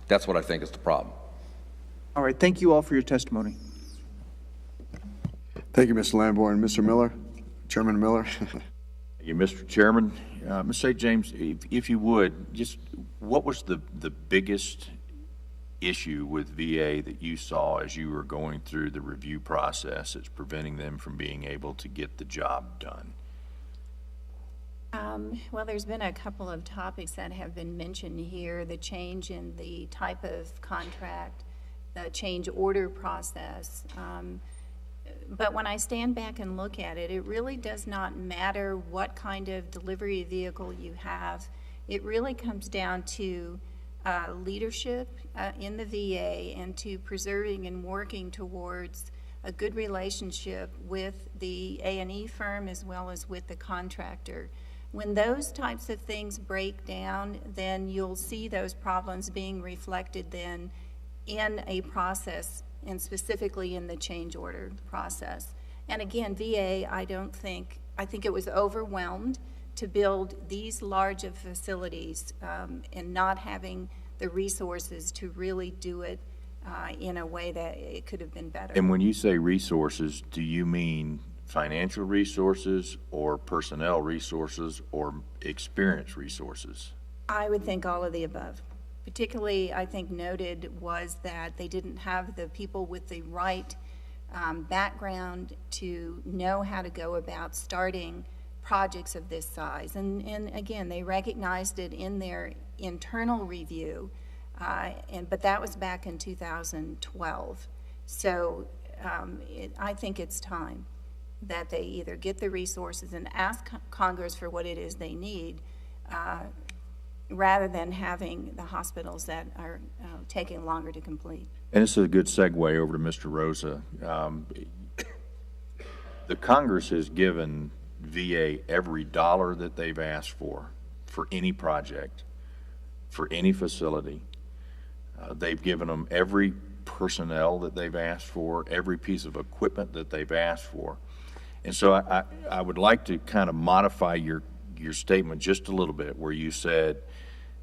That's what I think is the problem. All right, thank you all for your testimony. Thank you, Mr. Lamborn. Mr. Miller, Chairman Miller. Thank you, Mr. Chairman. Ms. St. James, if you would, just what was the biggest issue with VA that you saw as you were going through the review process that's preventing them from being able to get the job done? Well, there's been a couple of topics that have been mentioned here, the change in the type of contract, the change order process. But when I stand back and look at it, it really does not matter what kind of delivery vehicle you have. It really comes down to leadership in the VA and to preserving and working towards a good relationship with the A&E firm as well as with the contractor. When those types of things break down, then you'll see those problems being reflected then in a process, and specifically in the change order process. And again, VA, I think it was overwhelmed to build these large of facilities and not having the resources to really do it in a way that it could have been better. And when you say resources, do you mean financial resources or personnel resources or experience resources? I would think all of the above. Particularly, I think noted was that they didn't have the people with the right background to know how to go about starting projects of this size. And again, they recognized it in their internal review, but that was back in 2012. So I think it's time. that they either get the resources and ask Congress for what it is they need, rather than having the hospitals that are taking longer to complete. And this is a good segue over to Mr. Rosa. The Congress has given VA every dollar that they've asked for any project, for any facility. They've given them every personnel that they've asked for, every piece of equipment that they've asked for. And so I would like to kind of modify your statement just a little bit, where you said,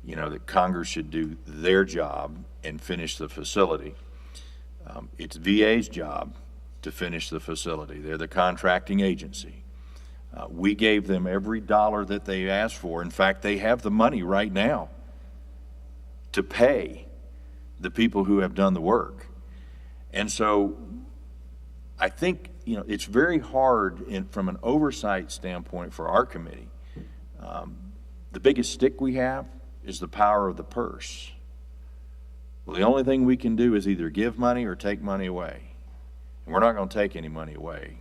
you know, that Congress should do their job and finish the facility. It's VA's job to finish the facility. They're the contracting agency. We gave them every dollar that they asked for. In fact, they have the money right now to pay the people who have done the work. And so I think, you know, it's very hard from an oversight standpoint for our committee. The biggest stick we have is the power of the purse. Well, the only thing we can do is either give money or take money away. And we're not going to take any money away.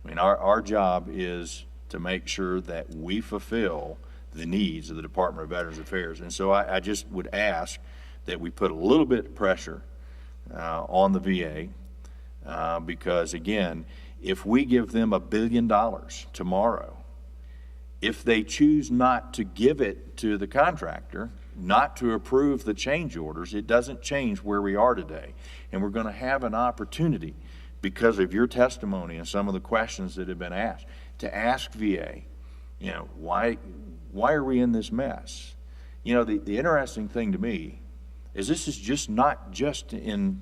I mean, our job is to make sure that we fulfill the needs of the Department of Veterans Affairs. And so I just would ask that we put a little bit of pressure on the VA, because, again, if we give them $1 billion tomorrow, if they choose not to give it to the contractor, not to approve the change orders, it doesn't change where we are today. And we're going to have an opportunity, because of your testimony and some of the questions that have been asked, to ask VA, you know, why are we in this mess? You know, the interesting thing to me is this is just not just in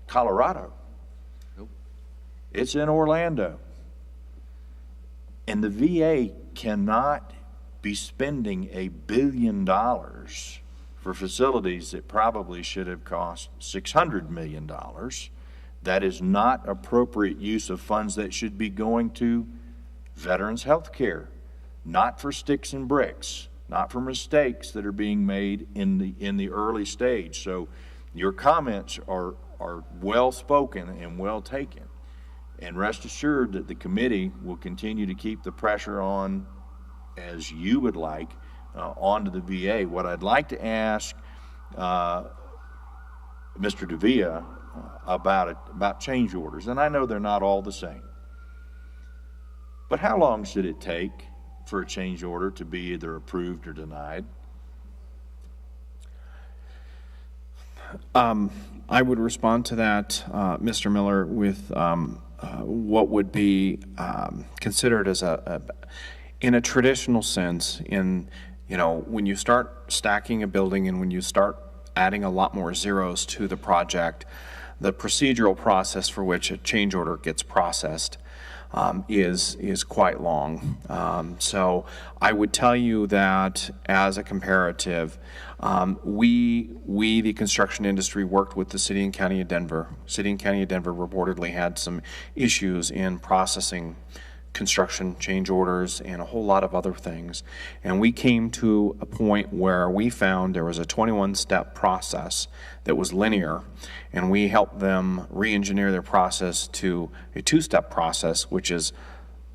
Colorado. Nope. It's in Orlando. And the VA cannot be spending $1 billion for facilities that probably should have cost $600 million. That is not appropriate use of funds that should be going to veterans health care, not for sticks and bricks, not for mistakes that are being made in the early stage. So your comments are well spoken and well taken. And rest assured that the committee will continue to keep the pressure on, as you would like, onto the VA. What I'd like to ask Mr. Davia about change orders, and I know they're not all the same, but how long should it take for a change order to be either approved or denied? I would respond to that, Mr. Miller, with what would be considered as in a traditional sense, in, you know, when you start stacking a building and when you start adding a lot more zeros to the project, the procedural process for which a change order gets processed is quite long. So I would tell you that as a comparative, we, the construction industry, worked with the City and County of Denver. City and County of Denver reportedly had some issues in processing construction change orders and a whole lot of other things. And we came to a point where we found there was a 21-step process that was linear, and we helped them re-engineer their process to a 2-step process, which is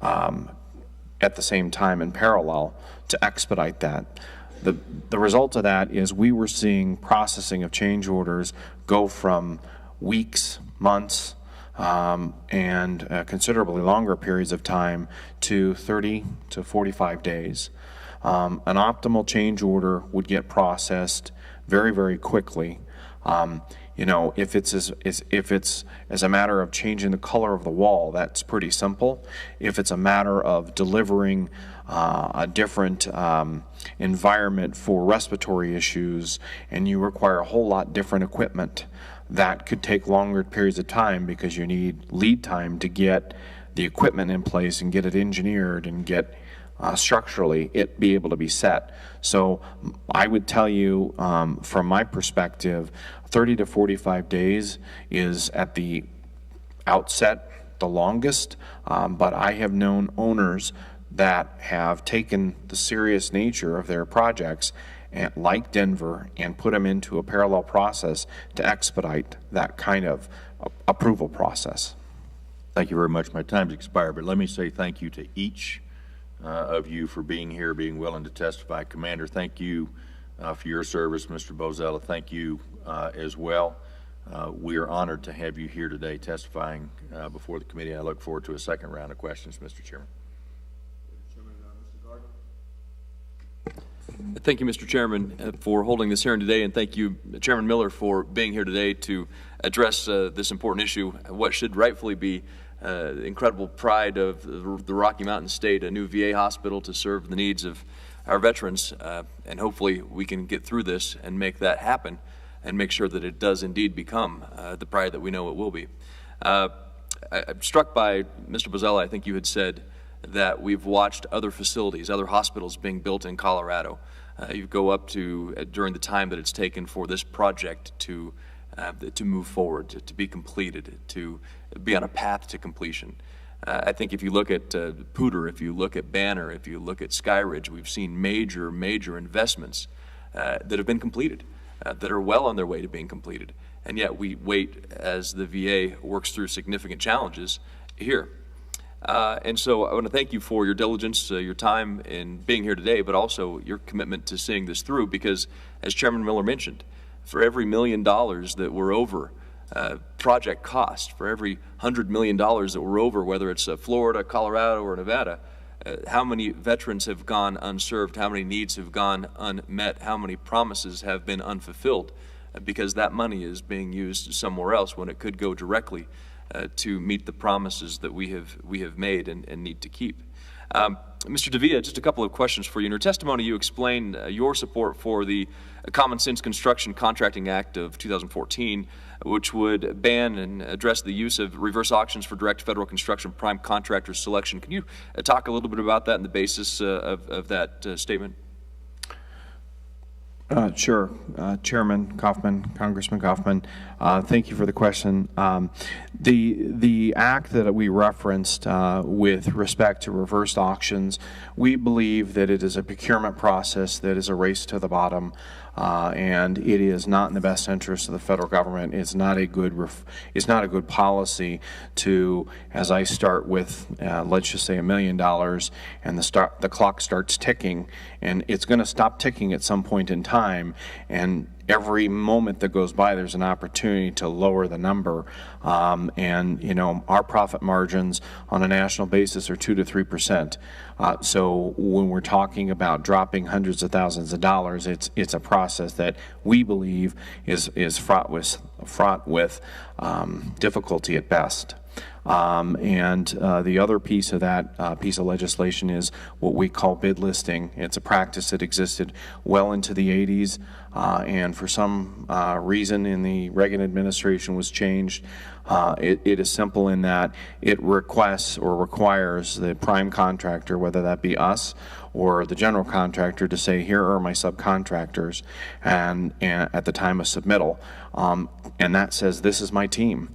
at the same time in parallel, to expedite that. The result of that is we were seeing processing of change orders go from weeks, months, and considerably longer periods of time to 30 to 45 days. An optimal change order would get processed very, very quickly. You know, if it's as a matter of changing the color of the wall, that's pretty simple. If it's a matter of delivering a different environment for respiratory issues, and you require a whole lot different equipment, that could take longer periods of time because you need lead time to get the equipment in place and get it engineered and get structurally it be able to be set. So I would tell you from my perspective, 30 to 45 days is at the outset the longest, but I have known owners that have taken the serious nature of their projects, and, like Denver, and put them into a parallel process to expedite that kind of approval process. Thank you very much. My time's expired, but let me say thank you to each of you for being here, being willing to testify. Commander, thank you for your service. Mr. Bozella, thank you as well. We are honored to have you here today testifying before the committee. I look forward to a second round of questions, Mr. Chairman. Thank you, Mr. Chairman, for holding this hearing today, and thank you, Chairman Miller, for being here today to address this important issue, what should rightfully be incredible pride of the Rocky Mountain State, a new VA hospital to serve the needs of our veterans, and hopefully we can get through this and make that happen and make sure that it does indeed become the pride that we know it will be. I'm struck by, Mr. Bozella, I think you had said that we've watched other facilities, other hospitals being built in Colorado. You go up to, during the time that it's taken for this project to move forward, to be completed, to be on a path to completion. I think if you look at Poudre, if you look at Banner, if you look at Skyridge, we've seen major, major investments that have been completed, that are well on their way to being completed. And yet we wait as the VA works through significant challenges here. And so I want to thank you for your diligence, your time in being here today, but also your commitment to seeing this through, because as Chairman Miller mentioned, for every $1 million that we're over project cost, for every $100 million that we're over, whether it's Florida, Colorado, or Nevada, how many veterans have gone unserved, how many needs have gone unmet, how many promises have been unfulfilled, because that money is being used somewhere else when it could go directly to meet the promises that we have made and need to keep. Mr. Davia, just a couple of questions for you. In your testimony, you explained your support for the Common Sense Construction Contracting Act of 2014, which would ban and address the use of reverse auctions for direct federal construction prime contractor selection. Can you talk a little bit about that and the basis of that statement? Sure. Chairman Kaufman, Congressman Kaufman, thank you for the question. The act that we referenced with respect to reversed auctions, we believe that it is a procurement process that is a race to the bottom, and it is not in the best interest of the federal government. It's not a good policy to, as I start with, let's just say $1 million, and the clock starts ticking, and it's going to stop ticking at some point in time, and every moment that goes by, there's an opportunity to lower the number. And, you know, our profit margins on a national basis are 2 to 3%. So when we're talking about dropping hundreds of thousands of dollars, it's a process that we believe is fraught with difficulty at best. And the other piece of that piece of legislation is what we call bid listing. It's a practice that existed well into the 80s, and for some reason in the Reagan administration was changed. It is simple in that it requests or requires the prime contractor, whether that be us or the general contractor, to say, here are my subcontractors, and at the time of submittal, and that says, this is my team.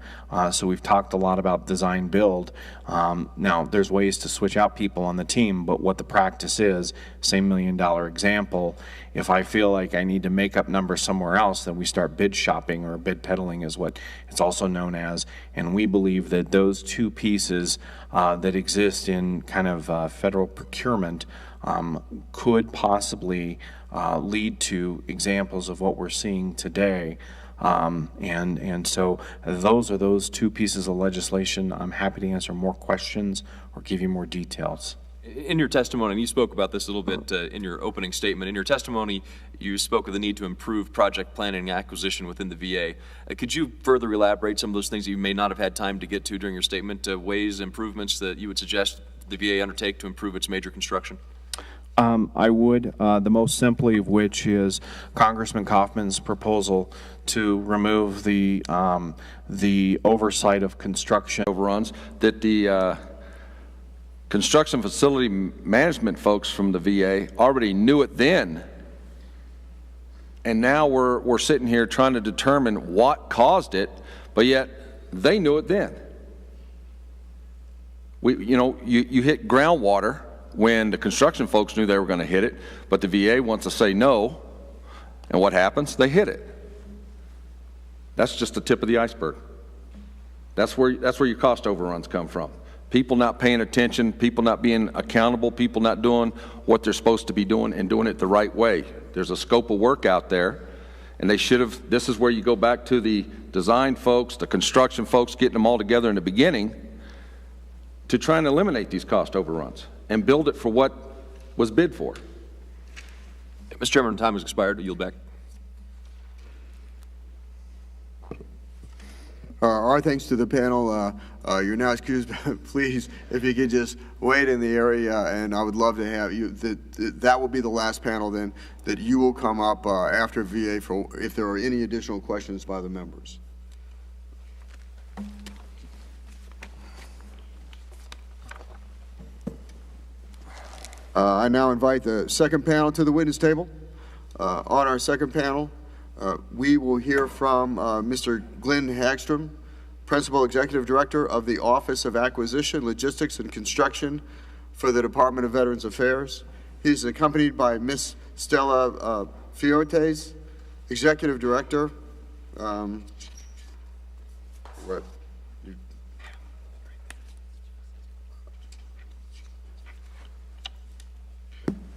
So we've talked a lot about design build. Now there's ways to switch out people on the team, but what the practice is, same $1 million example, if I feel like I need to make up numbers somewhere else, then we start bid shopping, or bid peddling is what it's also known as. And we believe that those two pieces that exist in kind of federal procurement could possibly lead to examples of what we're seeing today. And so those are those two pieces of legislation. I'm happy to answer more questions or give you more details. In your testimony, and you spoke about this a little bit in your opening statement, in your testimony you spoke of the need to improve project planning and acquisition within the VA. Could you further elaborate some of those things that you may not have had time to get to during your statement, ways, improvements that you would suggest the VA undertake to improve its major construction? I would, the most simply of which is Congressman Kaufman's proposal to remove the oversight of construction Overruns, that the construction facility management folks from the VA already knew it then, and now we're sitting here trying to determine what caused it, but yet they knew it then. You hit groundwater when the construction folks knew they were going to hit it, but the VA wants to say no, and what happens? They hit it. That's just the tip of the iceberg. That's where your cost overruns come from. People not paying attention, people not being accountable, people not doing what they're supposed to be doing and doing it the right way. There's a scope of work out there, and they should have, this is where you go back to the design folks, the construction folks, getting them all together in the beginning to try and eliminate these cost overruns and build it for what was bid for. Mr. Chairman, time has expired. I yield back. Our thanks to the panel. You're now excused. Please, if you could just wait in the area, and I would love to have you. That will be the last panel then, that you will come up after VA for if there are any additional questions by the members. I now invite the second panel to the witness table. On our second panel, we will hear from Mr. Glenn Hagstrom, Principal Executive Director of the Office of Acquisition, Logistics, and Construction for the Department of Veterans Affairs. He's accompanied by Ms. Stella Fiotes, Executive Director.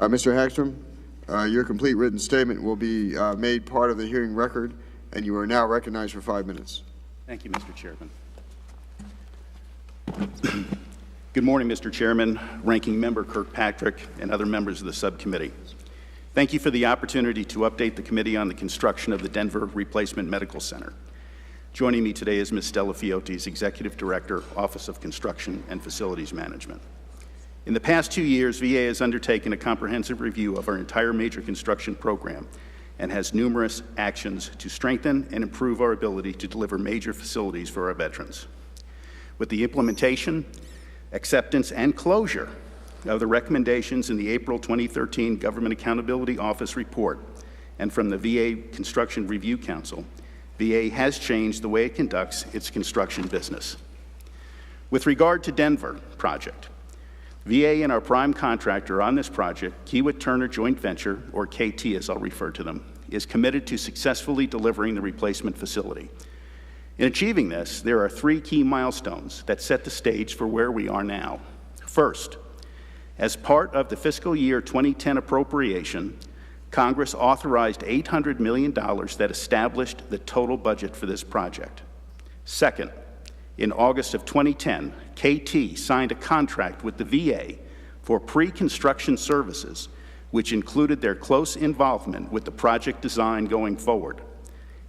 Mr. Hagstrom, your complete written statement will be made part of the hearing record, and you are now recognized for 5 minutes. Thank you, Mr. Chairman. Good morning, Mr. Chairman, Ranking Member Kirkpatrick, and other members of the subcommittee. Thank you for the opportunity to update the committee on the construction of the Denver Replacement Medical Center. Joining me today is Ms. Stella Fiotes, Executive Director, Office of Construction and Facilities Management. In the past 2 years, VA has undertaken a comprehensive review of our entire major construction program and has numerous actions to strengthen and improve our ability to deliver major facilities for our veterans. With the implementation, acceptance, and closure of the recommendations in the April 2013 Government Accountability Office report and from the VA Construction Review Council, VA has changed the way it conducts its construction business. With regard to Denver project, VA and our prime contractor on this project, Kiewit Turner Joint Venture, or KT as I'll refer to them, is committed to successfully delivering the replacement facility. In achieving this, there are 3 key milestones that set the stage for where we are now. First, as part of the fiscal year 2010 appropriation, Congress authorized $800 million that established the total budget for this project. Second, in August of 2010, KT signed a contract with the VA for pre-construction services, which included their close involvement with the project design going forward.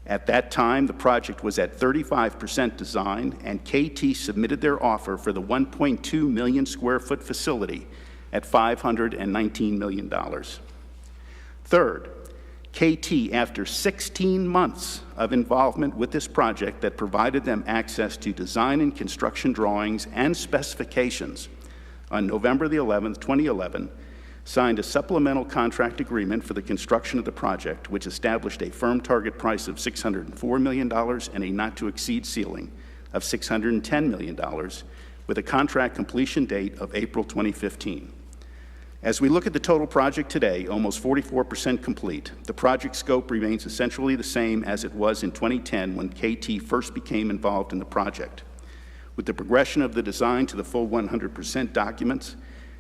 At that time, the project was at 35% design, and KT submitted their offer for the 1.2 million square foot facility at $519 million. Third, KT, after 16 months of involvement with this project that provided them access to design and construction drawings and specifications, on November the 11th, 2011, signed a supplemental contract agreement for the construction of the project, which established a firm target price of $604 million and a not-to-exceed ceiling of $610 million, with a contract completion date of April 2015. As we look at the total project today, almost 44% complete, the project scope remains essentially the same as it was in 2010 when KT first became involved in the project. With the progression of the design to the full 100% documents,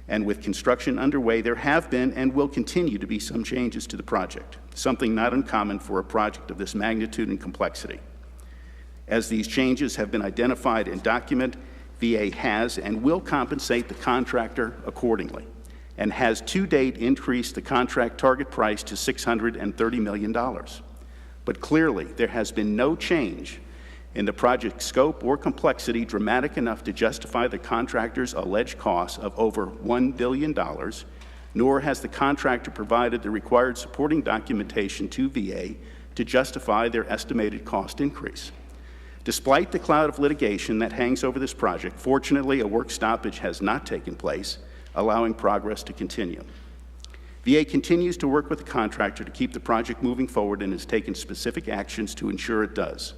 and with construction underway, there have been and will continue to be some changes to the project, something not uncommon for a project of this magnitude and complexity. As these changes have been identified and documented, VA has and will compensate the contractor accordingly, and has to date increased the contract target price to $630 million. But clearly, there has been no change in the project scope or complexity dramatic enough to justify the contractor's alleged costs of over $1 billion, nor has the contractor provided the required supporting documentation to VA to justify their estimated cost increase. Despite the cloud of litigation that hangs over this project, fortunately, a work stoppage has not taken place, allowing progress to continue. VA continues to work with the contractor to keep the project moving forward and has taken specific actions to ensure it does.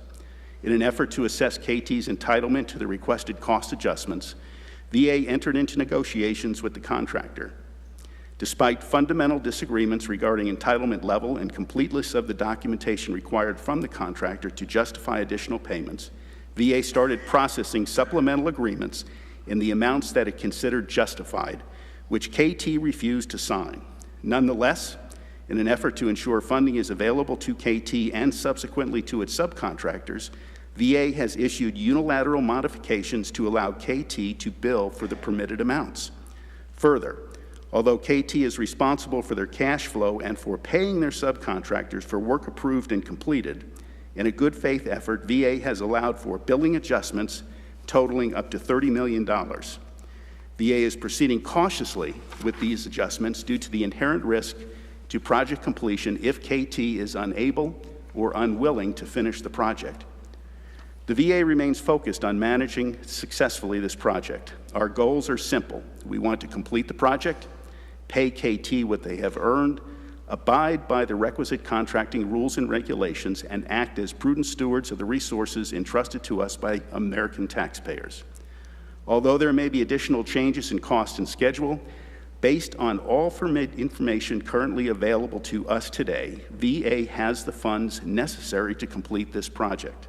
In an effort to assess KT's entitlement to the requested cost adjustments, VA entered into negotiations with the contractor. Despite fundamental disagreements regarding entitlement level and completeness of the documentation required from the contractor to justify additional payments, VA started processing supplemental agreements in the amounts that it considered justified, which KT refused to sign. Nonetheless, in an effort to ensure funding is available to KT and subsequently to its subcontractors, VA has issued unilateral modifications to allow KT to bill for the permitted amounts. Further, although KT is responsible for their cash flow and for paying their subcontractors for work approved and completed, in a good faith effort, VA has allowed for billing adjustments totaling up to $30 million. VA is proceeding cautiously with these adjustments due to the inherent risk to project completion if KT is unable or unwilling to finish the project. The VA remains focused on managing successfully this project. Our goals are simple. We want to complete the project, pay KT what they have earned, abide by the requisite contracting rules and regulations, and act as prudent stewards of the resources entrusted to us by American taxpayers. Although there may be additional changes in cost and schedule, based on all information currently available to us today, VA has the funds necessary to complete this project.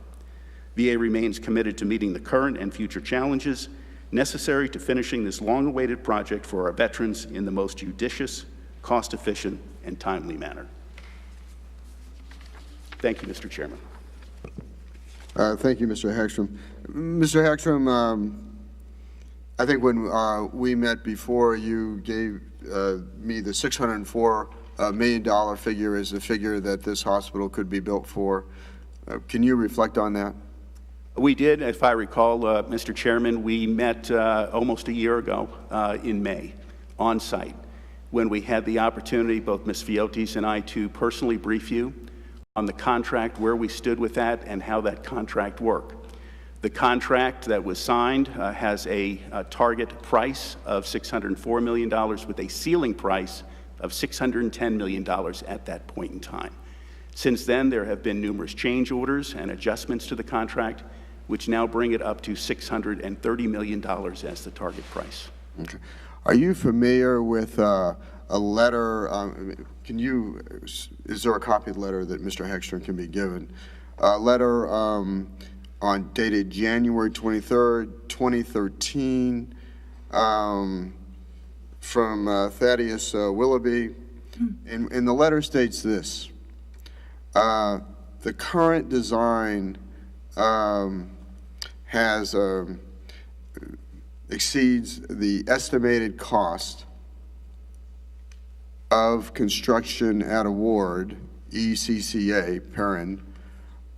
VA remains committed to meeting the current and future challenges necessary to finishing this long-awaited project for our veterans in the most judicious, cost-efficient, and timely manner. Thank you, Mr. Chairman. Thank you, Mr. Hagstrom. Mr. Hagstrom, I think when we met before, you gave me the $604 million figure as the figure that this hospital could be built for. Can you reflect on that? We did, if I recall, Mr. Chairman. We met almost a year ago in May on site when we had the opportunity, both Ms. Fiotis and I, to personally brief you on the contract, where we stood with that, and how that contract worked. The contract that was signed has a target price of $604 million with a ceiling price of $610 million at that point in time. Since then, there have been numerous change orders and adjustments to the contract, which now bring it up to $630 million as the target price. Okay. Are you familiar with a letter? Is there a copy of the letter that Mr. Hagstrom can be given? A letter dated January 23rd, 2013, from Thaddeus Willoughby. And the letter states this: the current design exceeds the estimated cost of construction at award, ECCA, parent,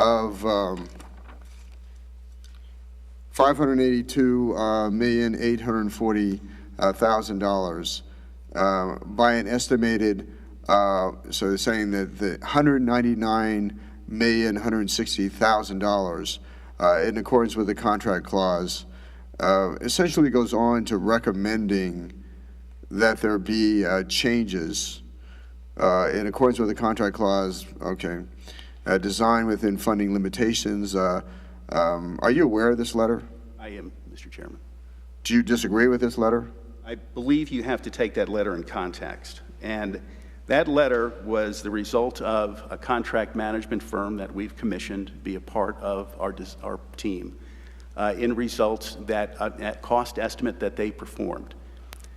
of $582,840,000 by an estimated, so they're saying that the $199,160,000 in accordance with the contract clause, essentially goes on to recommending that there be changes in accordance with the contract clause. Okay, design within funding limitations. Are you aware of this letter? I am, Mr. Chairman. Do you disagree with this letter? I believe you have to take that letter in context. And that letter was the result of a contract management firm that we've commissioned to be a part of our team in results that cost estimate that they performed.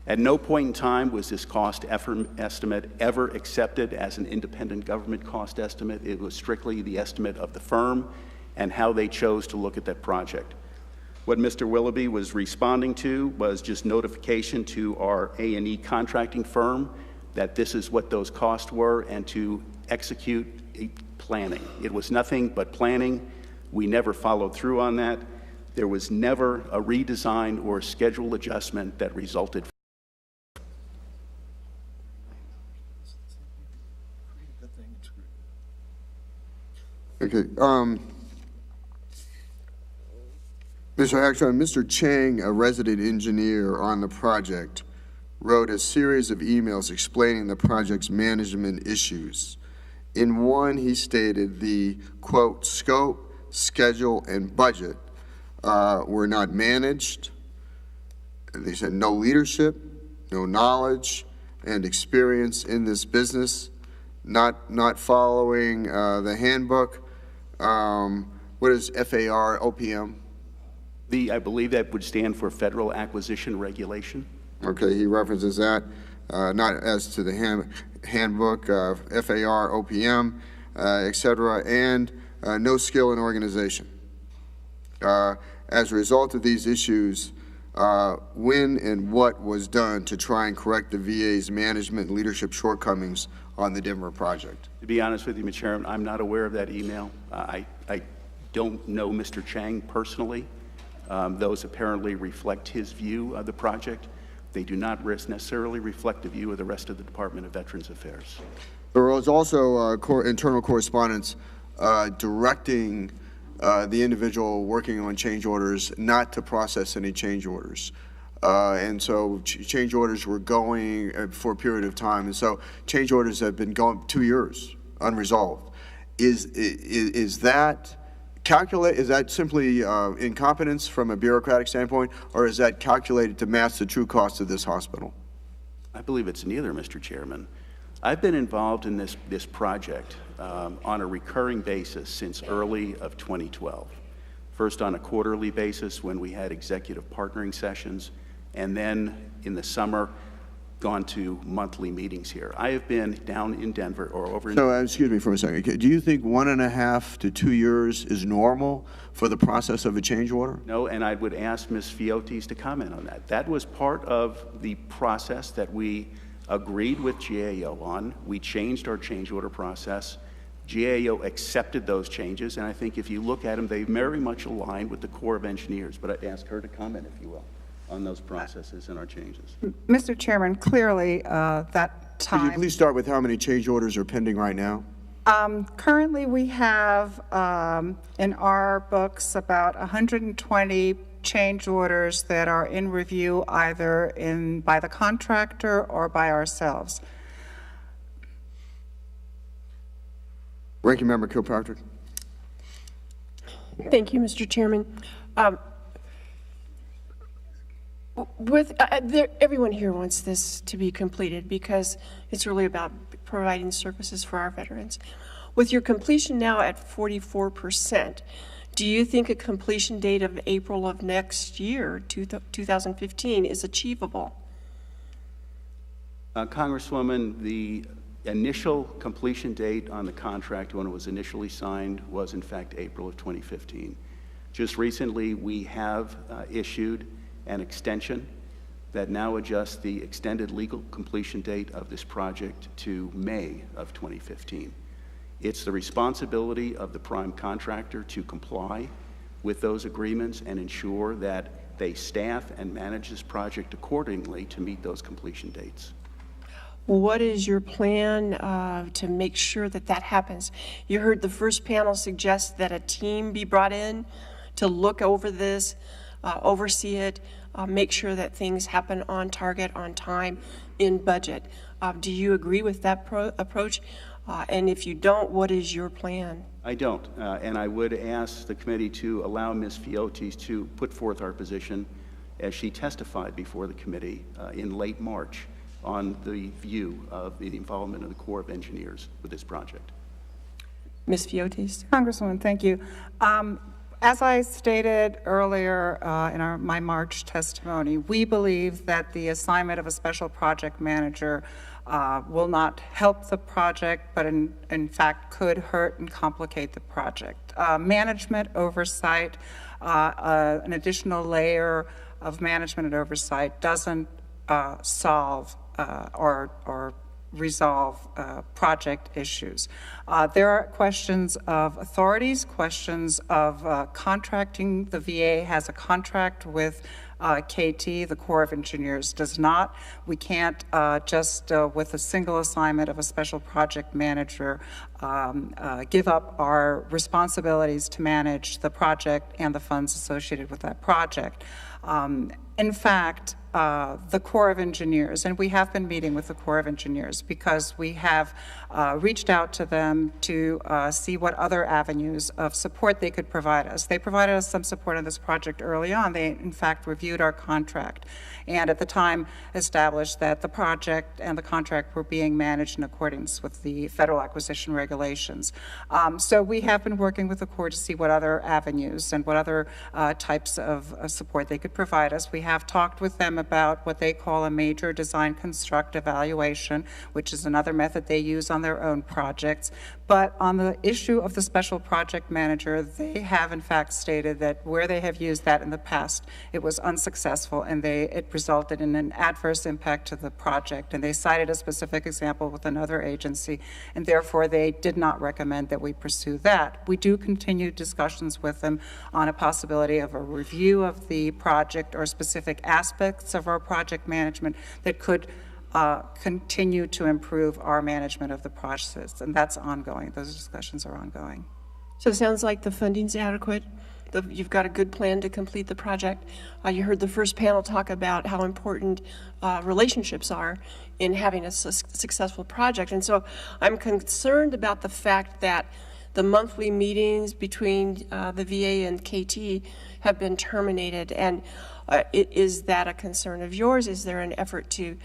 At no point in time was this cost estimate ever accepted as an independent government cost estimate. It was strictly the estimate of the firm and how they chose to look at that project. What Mr. Willoughby was responding to was just notification to our A&E contracting firm that this is what those costs were, and to execute planning. It was nothing but planning. We never followed through on that. There was never a redesign or a schedule adjustment that resulted. Okay. Mr. Hagstrom, Mr. Chang, a resident engineer on the project, wrote a series of emails explaining the project's management issues. In one, he stated the, quote, scope, schedule, and budget were not managed. They said no leadership, no knowledge and experience in this business, not following the handbook, What is FAR OPM? I believe that would stand for Federal Acquisition Regulation. Okay, he references that, not as to the handbook, FAR, OPM, et cetera, and no skill in organization. As a result of these issues, when and what was done to try and correct the VA's management and leadership shortcomings on the Denver project? To be honest with you, Mr. Chairman, I'm not aware of that email. I don't know Mr. Chang personally. Those apparently reflect his view of the project. They do not necessarily reflect the view of the rest of the Department of Veterans Affairs. There was also internal correspondence directing the individual working on change orders not to process any change orders. And so change orders were going for a period of time. And so change orders have been going 2 years unresolved. Is that is that simply incompetence from a bureaucratic standpoint, or is that calculated to match the true cost of this hospital? I believe it's neither, Mr. Chairman. I've been involved in this project on a recurring basis since early of 2012. First on a quarterly basis when we had executive partnering sessions, and then in the summer gone to monthly meetings here. I have been down in Denver or over in... So, excuse me for a second. Do you think 1.5 to 2 years is normal for the process of a change order? No, and I would ask Ms. Fiotes to comment on that. That was part of the process that we agreed with GAO on. We changed our change order process. GAO accepted those changes, and I think if you look at them, they very much align with the Corps of Engineers. But I'd ask her to comment, if you will, on those processes and our changes. Mr. Chairman, clearly that time... Could you please start with how many change orders are pending right now? Currently, we have in our books about 120 change orders that are in review either by the contractor or by ourselves. Ranking Member Kilpatrick. Thank you, Mr. Chairman. Everyone here wants this to be completed because it's really about providing services for our veterans. With your completion now at 44%, do you think a completion date of April of next year, 2015, is achievable? Congresswoman, the initial completion date on the contract when it was initially signed was in fact April of 2015. Just recently we have issued an extension that now adjusts the extended legal completion date of this project to May of 2015. It's the responsibility of the prime contractor to comply with those agreements and ensure that they staff and manage this project accordingly to meet those completion dates. What is your plan to make sure that that happens? You heard the first panel suggest that a team be brought in to look over this, oversee it, make sure that things happen on target, on time, in budget. Do you agree with that approach? And if you don't, what is your plan? I don't, and I would ask the committee to allow Ms. Fiotes to put forth our position as she testified before the committee in late March on the view of the involvement of the Corps of Engineers with this project. Ms. Fiotes? Congresswoman, thank you. As I stated earlier in my March testimony, we believe that the assignment of a special project manager will not help the project, but in fact could hurt and complicate the project. Management oversight, an additional layer of management and oversight doesn't solve or resolve project issues. There are questions of authorities, questions of contracting. The VA has a contract with KT, the Corps of Engineers does not. We can't just with a single assignment of a special project manager give up our responsibilities to manage the project and the funds associated with that project. In fact, the Corps of Engineers, and we have been meeting with the Corps of Engineers because we have reached out to them to see what other avenues of support they could provide us. They provided us some support on this project early on. They, in fact, reviewed our contract and at the time established that the project and the contract were being managed in accordance with the federal acquisition regulations. So we have been working with the Corps to see what other avenues and what other types of support they could provide us. We have talked with them about what they call a major design construct evaluation, which is another method they use on their own projects. But on the issue of the special project manager, they have in fact stated that where they have used that in the past, it was unsuccessful and it resulted in an adverse impact to the project. And they cited a specific example with another agency, and therefore they did not recommend that we pursue that. We do continue discussions with them on a possibility of a review of the project or specific aspects of our project management that could continue to improve our management of the process, and that's ongoing. Those discussions are ongoing. So it sounds like the funding's adequate. You've got a good plan to complete the project. You heard the first panel talk about how important relationships are in having a successful project. And so I'm concerned about the fact that the monthly meetings between the VA and KT have been terminated. And is that a concern of yours? Is there an effort to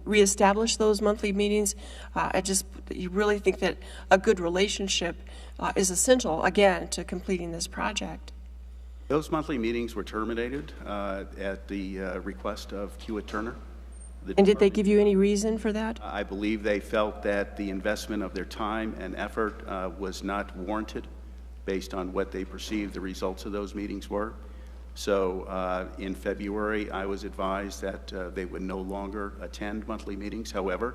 reestablish those monthly meetings? You really think that a good relationship is essential, again, to completing this project? Those monthly meetings were terminated at the request of Hewitt Turner. And did they give you any reason for that? I believe they felt that the investment of their time and effort was not warranted based on what they perceived the results of those meetings were. So in February, I was advised that they would no longer attend monthly meetings. However,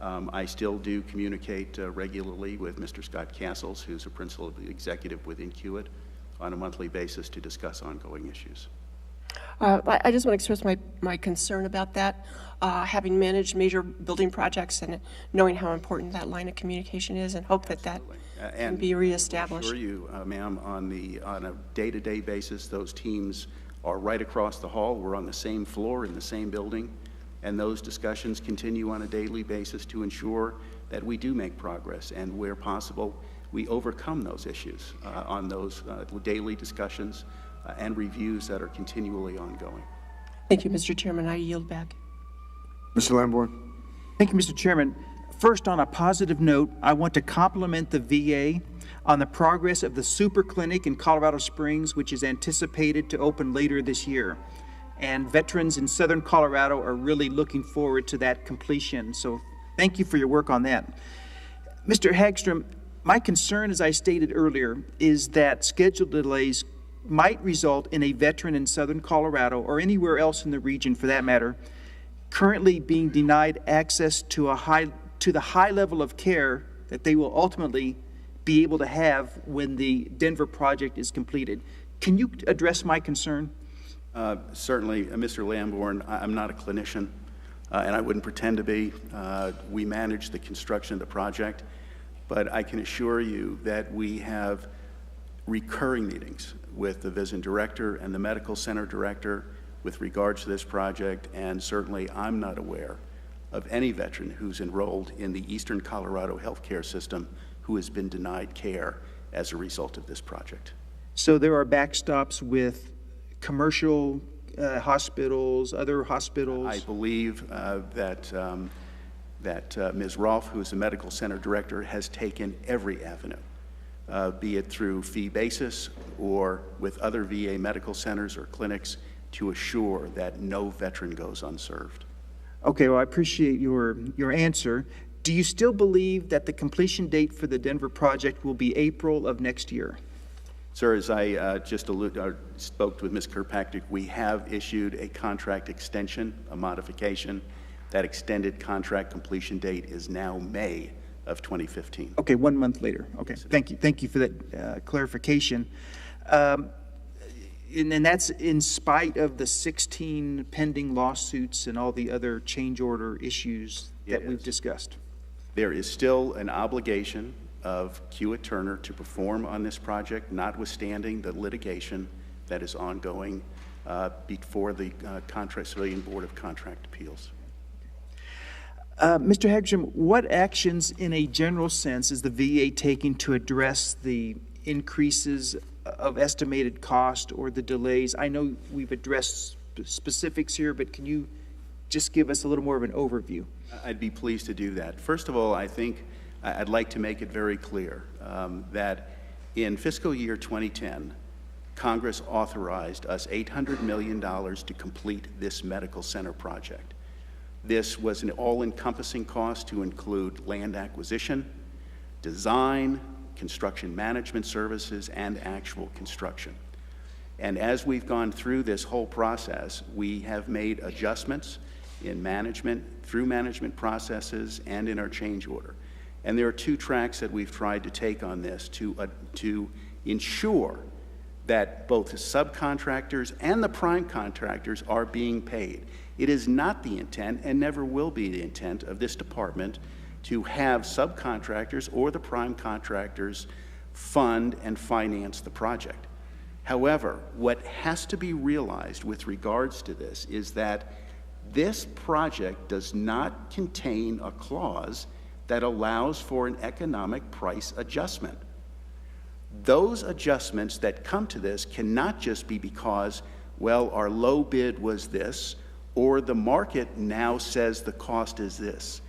I still do communicate regularly with Mr. Scott Castles, who's a principal executive within Hewitt, on a monthly basis to discuss ongoing issues. I just want to express my concern about that, having managed major building projects and knowing how important that line of communication is, and hope that can be reestablished. I assure you, ma'am, on a day-to-day basis, those teams are right across the hall. We're on the same floor in the same building, and those discussions continue on a daily basis to ensure that we do make progress, and where possible, we overcome those issues on those daily discussions and reviews that are continually ongoing. Thank you, Mr. Chairman. I yield back. Mr. Lamborn. Thank you, Mr. Chairman. First, on a positive note, I want to compliment the VA on the progress of the super clinic in Colorado Springs, which is anticipated to open later this year. And veterans in southern Colorado are really looking forward to that completion. So thank you for your work on that. Mr. Hagstrom, my concern, as I stated earlier, is that schedule delays might result in a veteran in southern Colorado, or anywhere else in the region for that matter, currently being denied access to the high level of care that they will ultimately be able to have when the Denver project is completed. Can you address my concern? Certainly, Mr. Lamborn, I'm not a clinician, and I wouldn't pretend to be. We manage the construction of the project, but I can assure you that we have recurring meetings with the visiting director and the medical center director with regards to this project, and certainly I'm not aware of any veteran who's enrolled in the Eastern Colorado healthcare system who has been denied care as a result of this project. So there are backstops with commercial hospitals, other hospitals? I believe that Ms. Rolfe, who is the medical center director, has taken every avenue, be it through fee basis or with other VA medical centers or clinics, to assure that no veteran goes unserved. Okay, well, I appreciate your answer. Do you still believe that the completion date for the Denver project will be April of next year? Sir, as I just spoke with Ms. Kirkpatrick, we have issued a contract extension, a modification. That extended contract completion date is now May of 2015. Okay, 1 month later. Okay, thank you for that clarification. And that's in spite of the 16 pending lawsuits and all the other change order issues that we've discussed. There is still an obligation of Hewitt Turner to perform on this project, notwithstanding the litigation that is ongoing before the Civilian Board of Contract Appeals. Mr. Hagstrom, what actions in a general sense is the VA taking to address the increases of estimated cost or the delays? I know we've addressed specifics here, but can you just give us a little more of an overview? I'd be pleased to do that. First of all, I think I'd like to make it very clear that in fiscal year 2010, Congress authorized us $800 million to complete this medical center project. This was an all-encompassing cost to include land acquisition, design, construction management services, and actual construction. And as we've gone through this whole process, we have made adjustments in management, through management processes, and in our change order. And there are two tracks that we've tried to take on this to ensure that both the subcontractors and the prime contractors are being paid. It is not the intent, and never will be the intent, of this department to have subcontractors or the prime contractors fund and finance the project. However, what has to be realized with regards to this is that this project does not contain a clause that allows for an economic price adjustment. Those adjustments that come to this cannot just be because, well, our low bid was this, or the market now says the cost is this.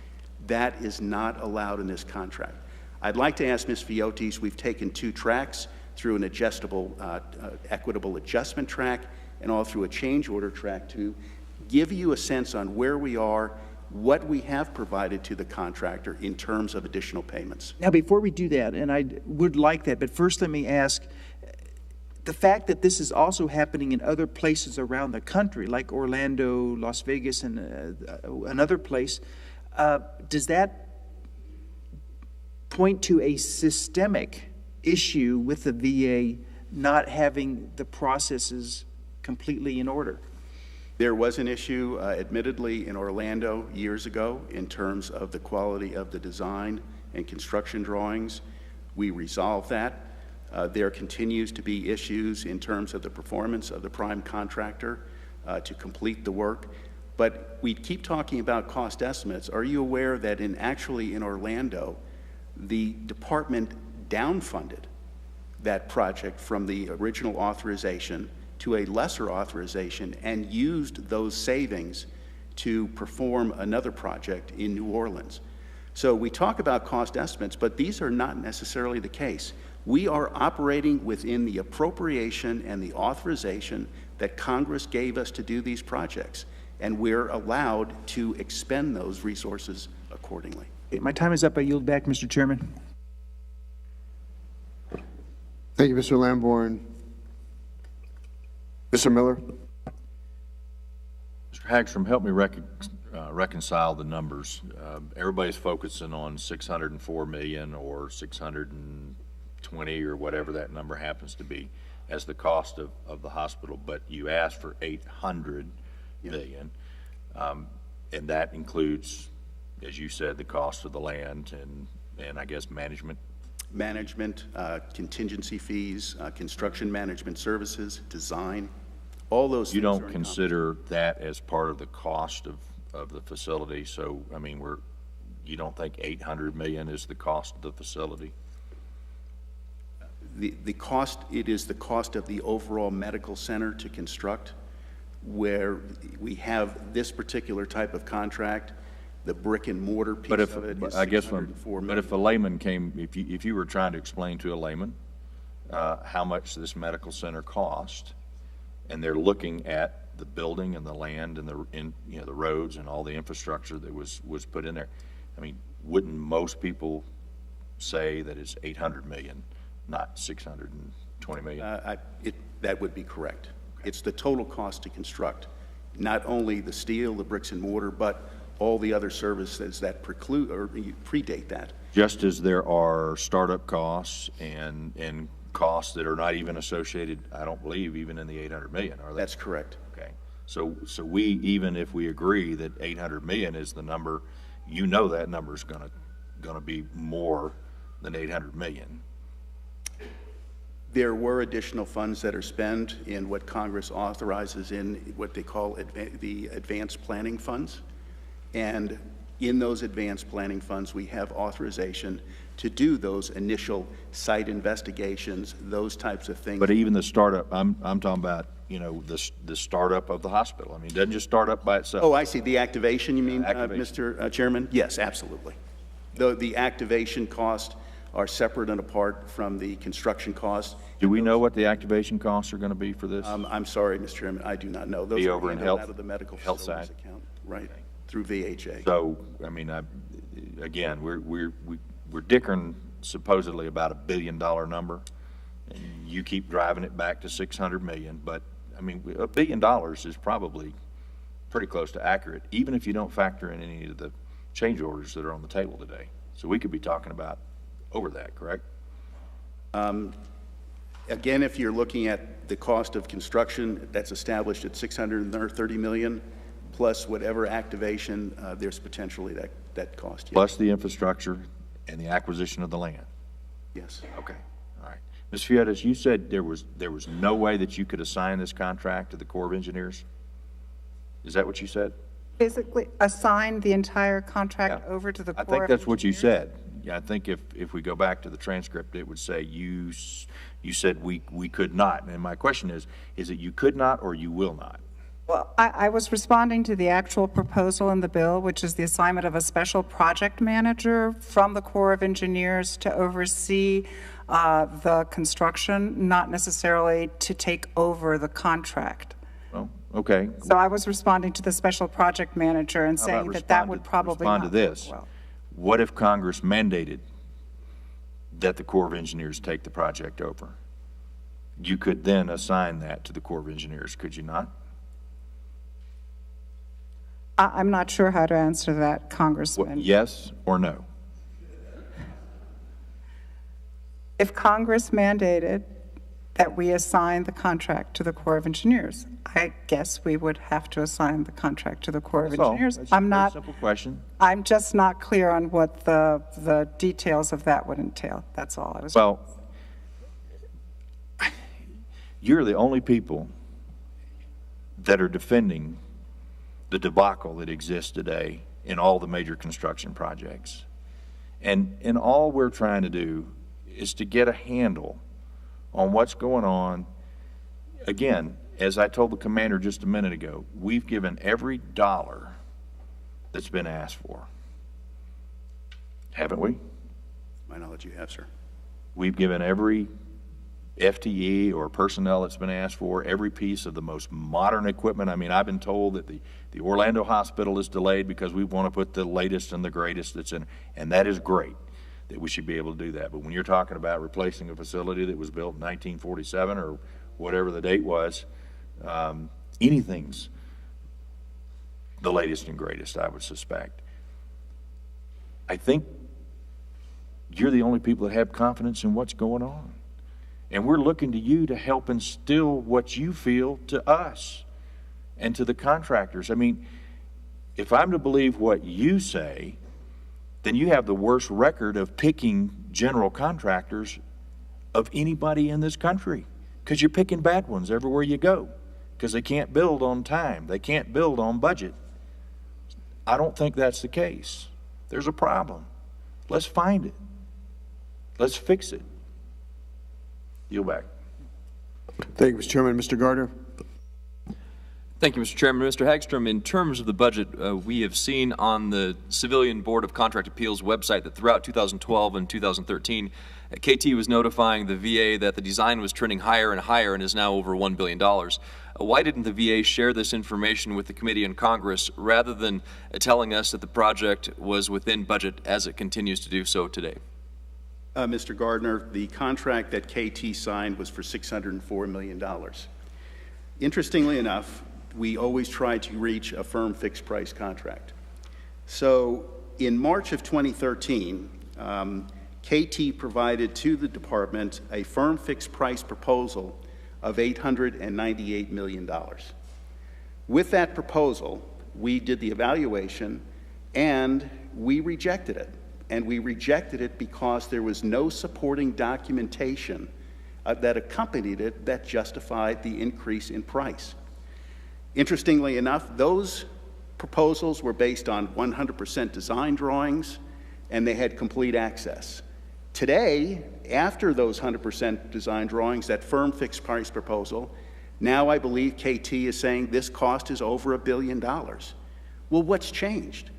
That is not allowed in this contract. I'd like to ask Ms. Fiotis, we've taken two tracks through an adjustable, equitable adjustment track and all through a change order track to give you a sense on where we are, what we have provided to the contractor in terms of additional payments. Now, before we do that, and I would like that, but first let me ask, the fact that this is also happening in other places around the country, like Orlando, Las Vegas, and another place, does that point to a systemic issue with the VA not having the processes completely in order? There was an issue, admittedly, in Orlando years ago in terms of the quality of the design and construction drawings. We resolved that. There continues to be issues in terms of the performance of the prime contractor to complete the work. But we keep talking about cost estimates. Are you aware that actually in Orlando, the department downfunded that project from the original authorization to a lesser authorization and used those savings to perform another project in New Orleans? So we talk about cost estimates, but these are not necessarily the case. We are operating within the appropriation and the authorization that Congress gave us to do these projects, and we're allowed to expend those resources accordingly. My time is up. I yield back, Mr. Chairman. Thank you, Mr. Lamborn. Mr. Miller? Mr. Hagstrom, help me reconcile the numbers. Everybody's focusing on $604 million or 620 or whatever that number happens to be as the cost of the hospital, but you asked for $800 million, and that includes, as you said, the cost of the land and I guess management, contingency fees, construction management services, design, all those things. You don't consider that as part of the cost of the facility, so, I mean, you don't think $800 million is the cost of the facility? The cost, it is the cost of the overall medical center to construct, where we have this particular type of contract, the brick and mortar piece of it is $604 million. But if a layman came, if you were trying to explain to a layman how much this medical center cost, and they're looking at the building and the land and the roads and all the infrastructure that was put in there, I mean, wouldn't most people say that it's $800 million, not $620 million? That would be correct. Okay. It's the total cost to construct, not only the steel, the bricks and mortar, but all the other services that preclude or predate that. Just as there are startup costs and costs that are not even associated, I don't believe, even in the $800 million, are they? That's correct. Okay. So we, even if we agree that $800 million is the number, you know that number is gonna be more than $800 million. There were additional funds that are spent in what Congress authorizes in what they call the advanced planning funds. And in those advanced planning funds, we have authorization to do those initial site investigations, those types of things. But even the startup, I'm talking about, you know, the startup of the hospital. I mean, it doesn't just start up by itself. Oh, I see. The activation, you mean, activation. Mr. Chairman? Yes, absolutely. The activation costs are separate and apart from the construction costs. Do we know what the activation costs are going to be for this? I'm sorry, Mr. Chairman, I do not know. Those Be are over in handled health- out of the medical health facilities side? account, right, through VHA. So, I mean, again, we're dickering supposedly about $1 billion number, and you keep driving it back to 600 million. But I mean, $1 billion is probably pretty close to accurate, even if you don't factor in any of the change orders that are on the table today. So we could be talking about over that, correct? Again, if you're looking at the cost of construction, that's established at 630 million, plus whatever activation, there's potentially that cost. Yes. Plus the infrastructure and the acquisition of the land. Yes. Okay, all right. Ms. Fietes, you said there was no way that you could assign this contract to the Corps of Engineers? Is that what you said? Basically, assign the entire contract over to the Corps I of think that's what you Engineers. said. Yeah, I think if we go back to the transcript, it would say you said we could not. And my question is it you could not or you will not? Well, I was responding to the actual proposal in the bill, which is the assignment of a special project manager from the Corps of Engineers to oversee the construction, not necessarily to take over the contract. Well, okay. So I was responding to the special project manager and How about saying that would probably not respond to this? work well. What if Congress mandated that the Corps of Engineers take the project over? You could then assign that to the Corps of Engineers, could you not? I'm not sure how to answer that, Congressman. Yes or no? If Congress mandated that we assign the contract to the Corps of Engineers, I guess we would have to assign the contract to the Corps of That's all. Engineers. That's I'm a not. simple question. I'm just not clear on what the details of that would entail. That's all I was. Well, you're the only people that are defending the debacle that exists today in all the major construction projects. And all we're trying to do is to get a handle on what's going on. Again, as I told the commander just a minute ago, we've given every dollar that's been asked for. Haven't we? My knowledge you have, sir. We've given every FTE or personnel that's been asked for, every piece of the most modern equipment. I mean, I've been told that the Orlando hospital is delayed because we want to put the latest and the greatest that's in, and that is great that we should be able to do that. But when you're talking about replacing a facility that was built in 1947 or whatever the date was, anything's the latest and greatest, I would suspect. I think you're the only people that have confidence in what's going on. And we're looking to you to help instill what you feel to us and to the contractors. I mean, if I'm to believe what you say, then you have the worst record of picking general contractors of anybody in this country, because you're picking bad ones everywhere you go, because they can't build on time. They can't build on budget. I don't think that's the case. There's a problem. Let's find it. Let's fix it. Yield back. Thank you, Mr. Chairman. Mr. Gardner. Thank you, Mr. Chairman. Mr. Hagstrom, in terms of the budget, we have seen on the Civilian Board of Contract Appeals website that throughout 2012 and 2013, KT was notifying the VA that the design was trending higher and higher and is now over $1 billion. Why didn't the VA share this information with the committee and Congress rather than telling us that the project was within budget as it continues to do so today? Mr. Gardner, the contract that KT signed was for $604 million. Interestingly enough, we always try to reach a firm fixed price contract. So in March of 2013, KT provided to the department a firm fixed price proposal of $898 million. With that proposal, we did the evaluation and we rejected it. And we rejected it because there was no supporting documentation that accompanied it that justified the increase in price. Interestingly enough, those proposals were based on 100% design drawings, and they had complete access. Today, after those 100% design drawings, that firm fixed price proposal, now I believe KT is saying this cost is over $1 billion. Well, what's changed?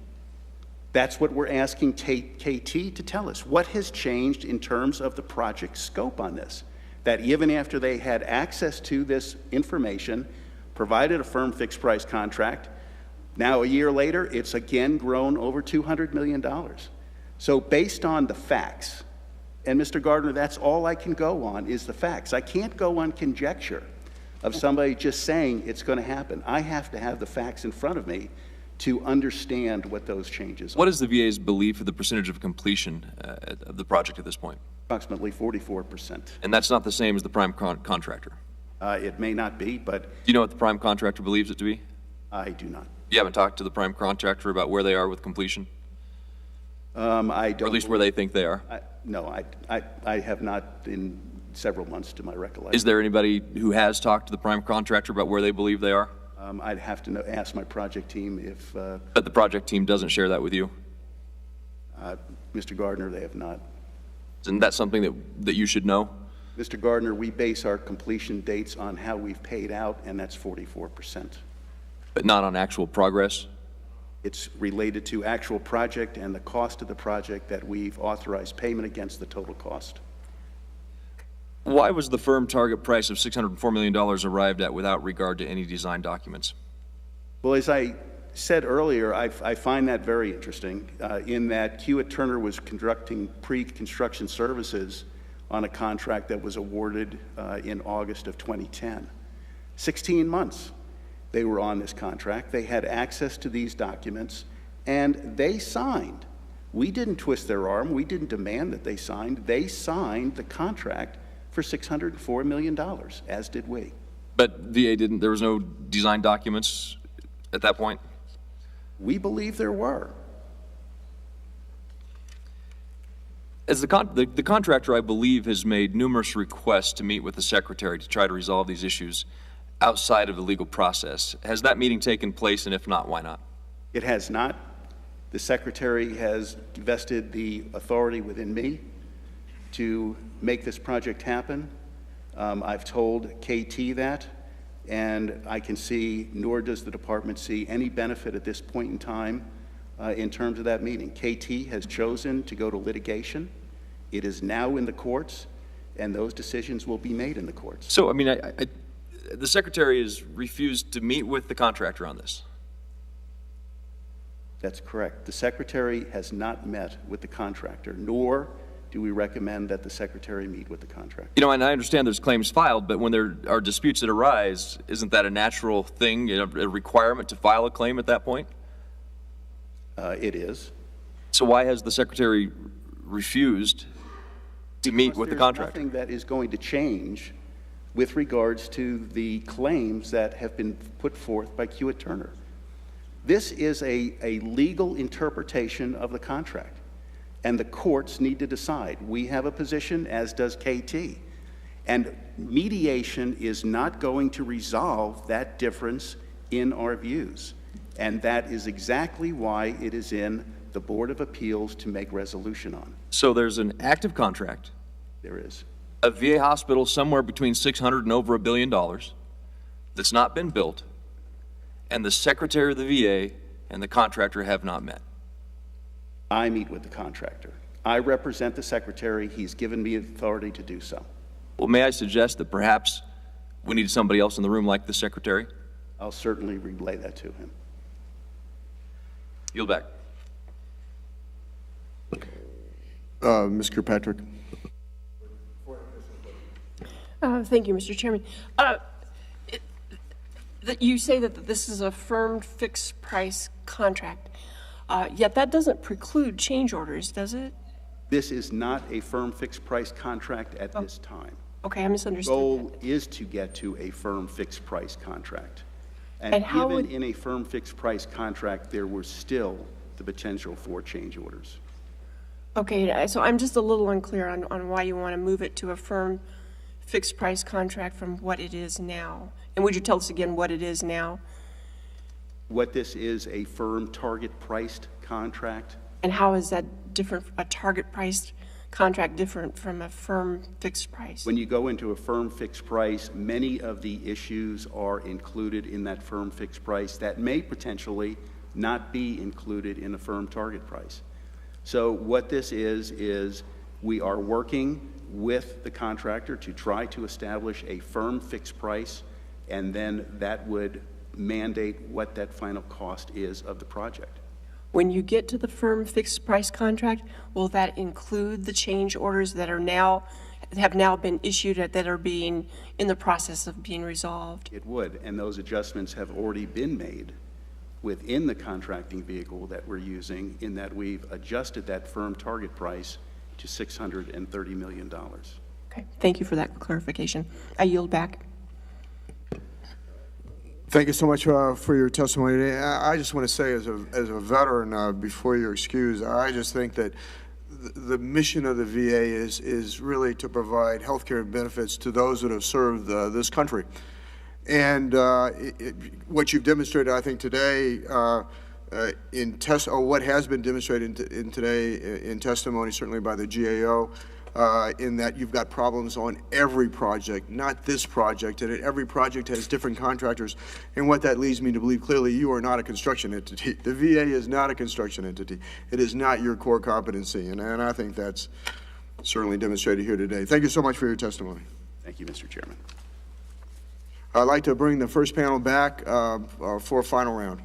That's what we're asking KT to tell us. What has changed in terms of the project scope on this? That even after they had access to this information, provided a firm fixed price contract, now a year later, it's again grown over $200 million. So based on the facts, and Mr. Gardner, that's all I can go on is the facts. I can't go on conjecture of somebody just saying it's going to happen. I have to have the facts in front of me to understand what those changes are. What is the VA's belief of the percentage of completion of the project at this point? Approximately 44%. And that's not the same as the prime contractor? It may not be, but... Do you know what the prime contractor believes it to be? I do not. You haven't talked to the prime contractor about where they are with completion? I don't... Or at least where they think they are? No, I have not in several months to my recollection. Is there anybody who has talked to the prime contractor about where they believe they are? I'd have to ask my project team if... But the project team doesn't share that with you? Mr. Gardner, they have not. Isn't that something that you should know? Mr. Gardner, we base our completion dates on how we've paid out, and that's 44%. But not on actual progress? It's related to actual project and the cost of the project that we've authorized payment against the total cost. Why was the firm target price of $604 million arrived at without regard to any design documents? Well, as I said earlier, I find that very interesting in that Hewitt-Turner was conducting pre-construction services on a contract that was awarded in August of 2010. 16 months they were on this contract. They had access to these documents, and they signed. We didn't twist their arm. We didn't demand that they signed. They signed the contract for $604 million, as did we. But VA didn't, there was no design documents at that point? We believe there were. As the contractor, I believe, has made numerous requests to meet with the Secretary to try to resolve these issues outside of the legal process. Has that meeting taken place, and if not, why not? It has not. The Secretary has vested the authority within me to make this project happen. I've told KT that, and I can see, nor does the department see any benefit at this point in time in terms of that meeting. KT has chosen to go to litigation. It is now in the courts, and those decisions will be made in the courts. So, I mean, the Secretary has refused to meet with the contractor on this. That's correct. The Secretary has not met with the contractor, nor do we recommend that the Secretary meet with the contractor. You know, and I understand there's claims filed, but when there are disputes that arise, isn't that a natural thing, a requirement to file a claim at that point? It is. So why has the Secretary refused to meet with the contractor? There's nothing that is going to change with regards to the claims that have been put forth by Hewitt-Turner. This is a legal interpretation of the contract, and the courts need to decide. We have a position, as does KT, and mediation is not going to resolve that difference in our views, and that is exactly why it is in the Board of Appeals to make resolution on. So there's an active contract. There is. A VA hospital somewhere between $600 and over $1 billion that's not been built, and the Secretary of the VA and the contractor have not met. I meet with the contractor. I represent the Secretary. He's given me authority to do so. Well, may I suggest that perhaps we need somebody else in the room like the Secretary? I'll certainly relay that to him. Yield back. Ms. Kirkpatrick. Thank you, Mr. Chairman. You say that this is a firm fixed price contract, yet that doesn't preclude change orders, does it? This is not a firm fixed price contract at this time. Okay, I misunderstood. The goal is to get to a firm fixed price contract. And how even would... in a firm fixed price contract, there was still the potential for change orders. Okay, so I'm just a little unclear on why you want to move it to a firm fixed price contract from what it is now? And would you tell us again what it is now? What this is, a firm target priced contract. And how is that different, a target priced contract different from a firm fixed price? When you go into a firm fixed price, many of the issues are included in that firm fixed price that may potentially not be included in a firm target price. So what this is we are working with the contractor to try to establish a firm fixed price, and then that would mandate what that final cost is of the project. When you get to the firm fixed price contract, will that include the change orders that have now been issued, that are being in the process of being resolved? It would, and those adjustments have already been made within the contracting vehicle that we're using, in that we've adjusted that firm target price to $630 million. Okay, thank you for that clarification. I yield back. Thank you so much for your testimony today. I just want to say, as a veteran, before you're excused, I just think that the mission of the VA is really to provide health care benefits to those that have served this country. And what you've demonstrated, I think, today what has been demonstrated today in testimony, certainly by the GAO, in that you've got problems on every project, not this project, and every project has different contractors. And what that leads me to believe clearly, you are not a construction entity. The VA is not a construction entity. It is not your core competency, and I think that's certainly demonstrated here today. Thank you so much for your testimony. Thank you, Mr. Chairman. I'd like to bring the first panel back for a final round.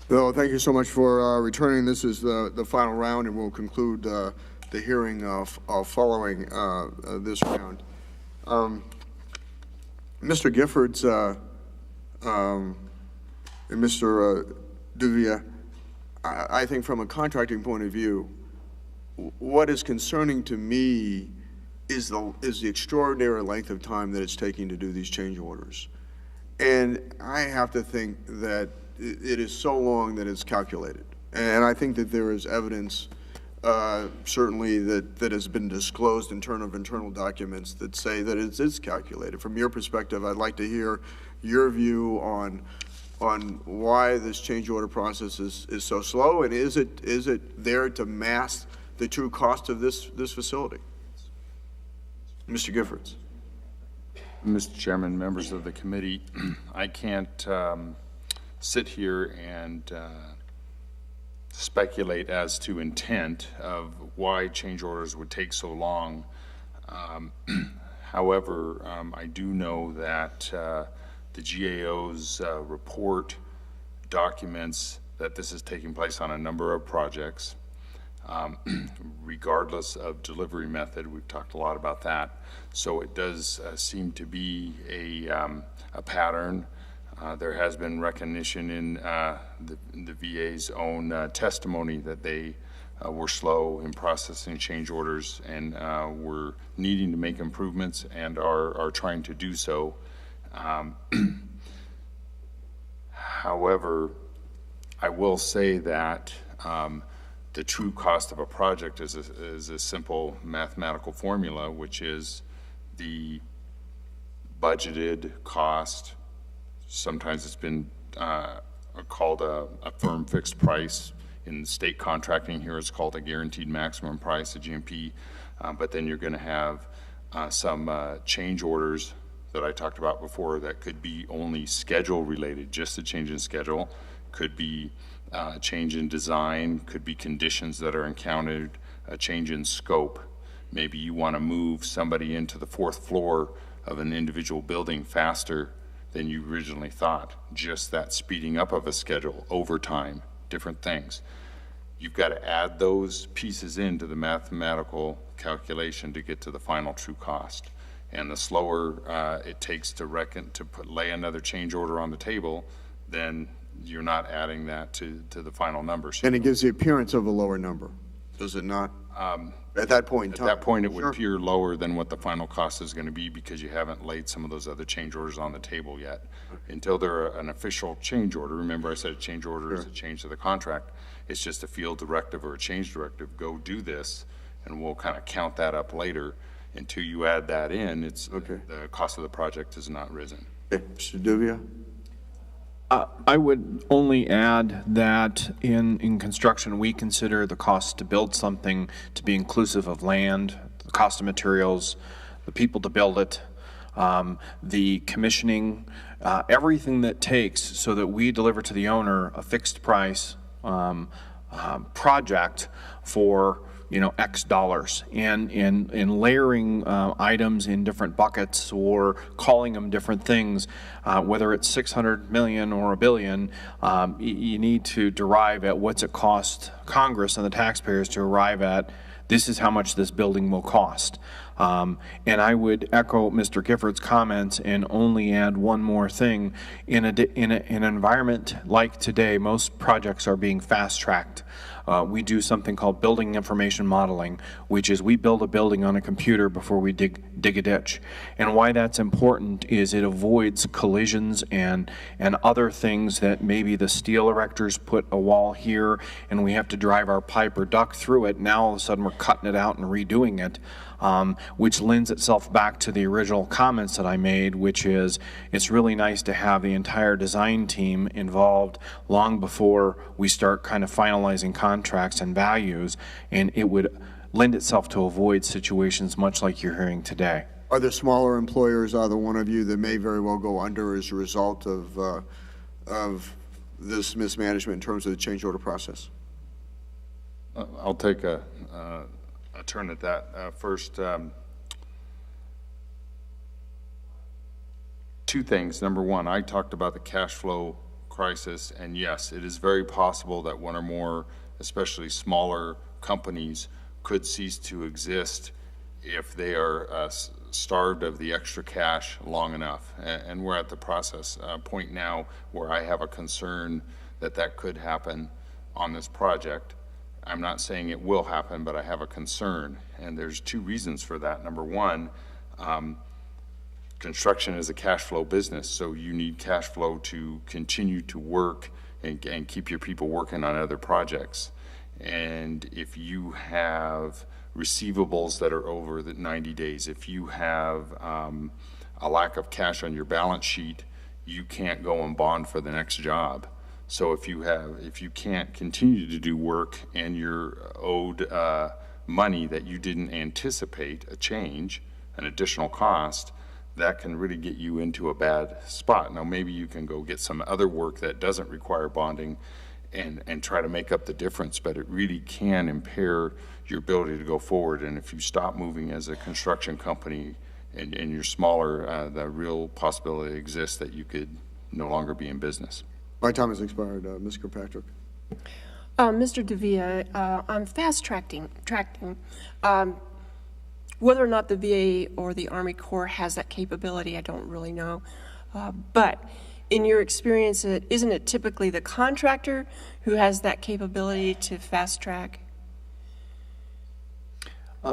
So thank you so much for returning. This is the final round, and we'll conclude the hearing following this round. Mr. Giffords and Mr. Duvia, I think from a contracting point of view, what is concerning to me is the extraordinary length of time that it's taking to do these change orders. And I have to think that it is so long that it's calculated. And I think that there is evidence, certainly, that has been disclosed in terms of internal documents that say that it is calculated. From your perspective, I'd like to hear your view on why this change order process is so slow, and is it there to mask the true cost of this facility? Mr. Giffords. Mr. Chairman, members of the committee, I can't sit here and speculate as to intent of why change orders would take so long. However, I do know that the GAO's report documents that this is taking place on a number of projects, regardless of delivery method. We've talked a lot about that. So it does seem to be a pattern. There has been recognition in the VA's own testimony that they were slow in processing change orders and were needing to make improvements and are trying to do so. However, I will say that the true cost of a project is a simple mathematical formula, which is the budgeted cost. Sometimes it's been called a firm fixed price. In state contracting here, it's called a guaranteed maximum price, a GMP. But then you're going to have some change orders that I talked about before that could be only schedule related, just a change in schedule, could be a change in design, could be conditions that are encountered, a change in scope. Maybe you want to move somebody into the 4th floor of an individual building faster than you originally thought. Just that speeding up of a schedule over time different things. You've got to add those pieces into the mathematical calculation to get to the final true cost. And the slower it takes to lay another change order on the table, then you're not adding that to the final number. So And it gives the appearance of a lower number, does it not? At that point in time? At that point, it would Sure. appear lower than what the final cost is going to be because you haven't laid some of those other change orders on the table yet. Until they're an official change order, remember I said a change order is a change to the contract. It's just a field directive or a change directive. Go do this, and we'll kind of count that up later. Until you add that in, the cost of the project has not risen. Okay. Mr. Duvia? I would only add that in construction, we consider the cost to build something to be inclusive of land, the cost of materials, the people to build it, the commissioning, everything that takes so that we deliver to the owner a fixed price project for X dollars, and layering items in different buckets or calling them different things, whether it's 600 million or $1 billion, you need to derive at what's it cost Congress and the taxpayers to arrive at this is how much this building will cost. And I would echo Mr. Gifford's comments and only add one more thing. In an environment like today, most projects are being fast-tracked. We do something called building information modeling, which is we build a building on a computer before we dig a ditch. And why that's important is it avoids collisions and other things that maybe the steel erectors put a wall here and we have to drive our pipe or duct through it. Now all of a sudden we're cutting it out and redoing it. Which lends itself back to the original comments that I made, which is it's really nice to have the entire design team involved long before we start kind of finalizing contracts and values, and it would lend itself to avoid situations much like you're hearing today. Are there smaller employers, either one of you, that may very well go under as a result of this mismanagement in terms of the change order process? I'll take a turn at that. First, two things. Number one, I talked about the cash flow crisis, and yes, it is very possible that one or more, especially smaller companies, could cease to exist if they are starved of the extra cash long enough. And we're at the process point now where I have a concern that that could happen on this project. I'm not saying it will happen, but I have a concern, and there's two reasons for that. Number one, construction is a cash flow business, so you need cash flow to continue to work and keep your people working on other projects. And if you have receivables that are over the 90 days, if you have a lack of cash on your balance sheet, you can't go and bond for the next job. So if you can't continue to do work and you're owed money that you didn't anticipate, a change, an additional cost, that can really get you into a bad spot. Now maybe you can go get some other work that doesn't require bonding and try to make up the difference, but it really can impair your ability to go forward. And if you stop moving as a construction company and you're smaller, the real possibility exists that you could no longer be in business. My time has expired, Ms. Kirkpatrick. Mr. Davia, on fast-tracking, whether or not the VA or the Army Corps has that capability, I don't really know. But in your experience, isn't it typically the contractor who has that capability to fast-track?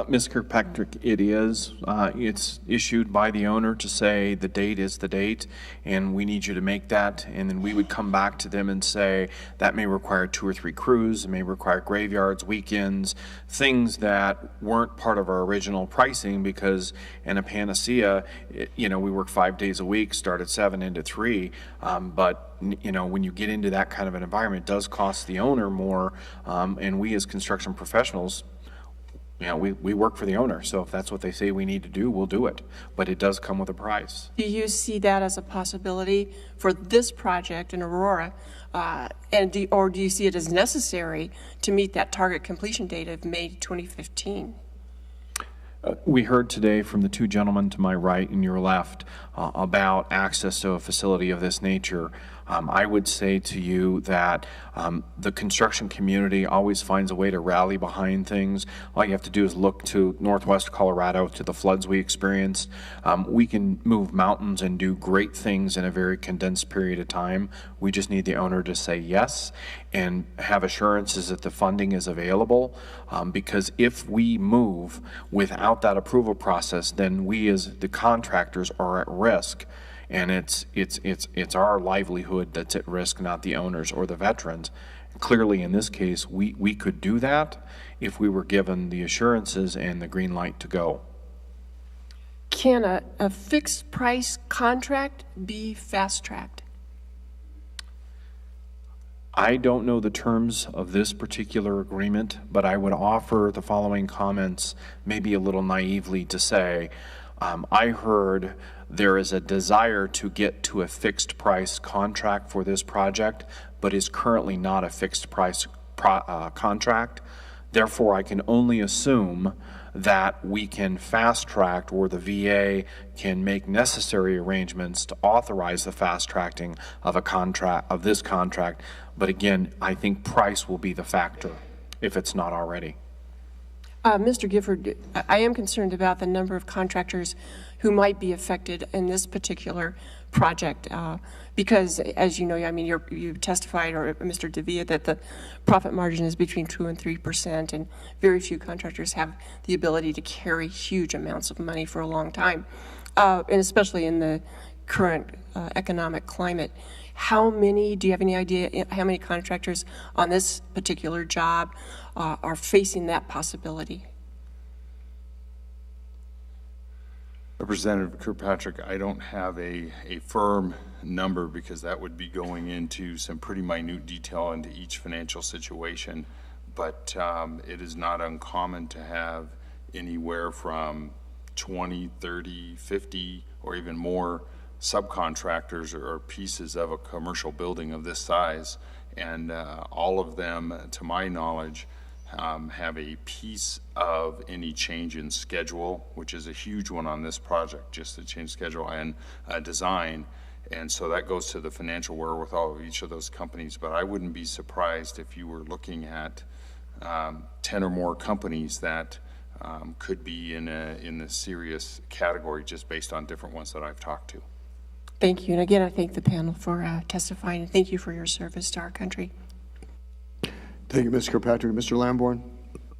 Ms. Kirkpatrick, it is. It's issued by the owner to say the date is the date, and we need you to make that, and then we would come back to them and say that may require 2 or 3 crews, it may require graveyards, weekends, things that weren't part of our original pricing because in a panacea, we work 5 days a week, start at 7, into 3, but when you get into that kind of an environment, it does cost the owner more, and we as construction professionals, we work for the owner, so if that's what they say we need to do, we'll do it. But it does come with a price. Do you see that as a possibility for this project in Aurora, or do you see it as necessary to meet that target completion date of May 2015? We heard today from the 2 gentlemen to my right and your left about access to a facility of this nature. I would say to you that the construction community always finds a way to rally behind things. All you have to do is look to Northwest Colorado, to the floods we experienced. We can move mountains and do great things in a very condensed period of time. We just need the owner to say yes and have assurances that the funding is available, because if we move without that approval process, then we as the contractors are at risk, and it's our livelihood that's at risk, not the owners or the veterans. Clearly, in this case, we could do that if we were given the assurances and the green light to go. Can a fixed price contract be fast-tracked? I don't know the terms of this particular agreement, but I would offer the following comments, maybe a little naively, to say, I heard there is a desire to get to a fixed price contract for this project, but is currently not a fixed price contract. Therefore, I can only assume that we can fast track, or the VA can make necessary arrangements to authorize the fast tracking of a contract, of this contract. But again, I think price will be the factor if it's not already. Mr. Gifford, I am concerned about the number of contractors who might be affected in this particular project, because, as you know, I mean, you testified, or Mr. Davia, that the profit margin is between 2% and 3%, and very few contractors have the ability to carry huge amounts of money for a long time, and especially in the current economic climate. Do you have any idea how many contractors on this particular job are facing that possibility? Representative Kirkpatrick, I don't have a firm number, because that would be going into some pretty minute detail into each financial situation, but it is not uncommon to have anywhere from 20, 30, 50, or even more subcontractors or pieces of a commercial building of this size, and all of them, to my knowledge, have a piece of any change in schedule, which is a huge one on this project, just the change schedule and design. And so that goes to the financial wherewithal of each of those companies. But I wouldn't be surprised if you were looking at 10 or more companies that could be in the serious category, just based on different ones that I've talked to. Thank you. And again, I thank the panel for testifying, and thank you for your service to our country. Thank you, Mr. Kirkpatrick. Mr. Lamborn.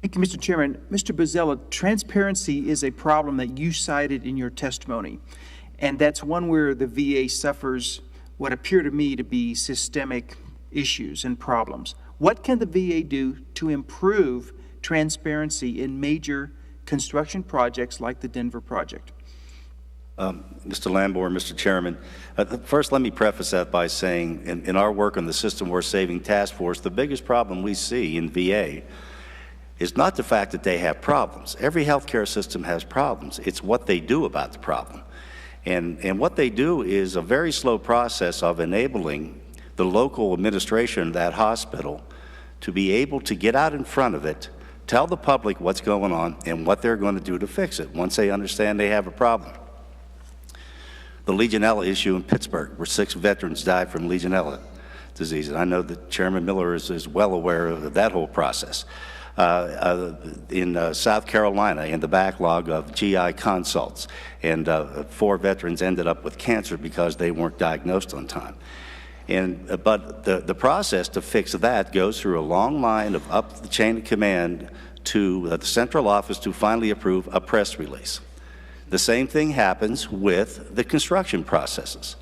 Thank you, Mr. Chairman. Mr. Bozzella, transparency is a problem that you cited in your testimony, and that's one where the VA suffers what appear to me to be systemic issues and problems. What can the VA do to improve transparency in major construction projects like the Denver project? Mr. Lamborn, Mr. Chairman, first let me preface that by saying in our work on the System Worth Saving Task Force, the biggest problem we see in VA is not the fact that they have problems. Every healthcare system has problems. It's what they do about the problem. And what they do is a very slow process of enabling the local administration of that hospital to be able to get out in front of it, tell the public what's going on and what they're going to do to fix it once they understand they have a problem. The Legionella issue in Pittsburgh, where 6 veterans died from Legionella disease. And I know that Chairman Miller is well aware of that whole process. In South Carolina, in the backlog of GI consults, and 4 veterans ended up with cancer because they weren't diagnosed on time. But the process to fix that goes through a long line of up the chain of command to the central office to finally approve a press release. The same thing happens with the construction processes.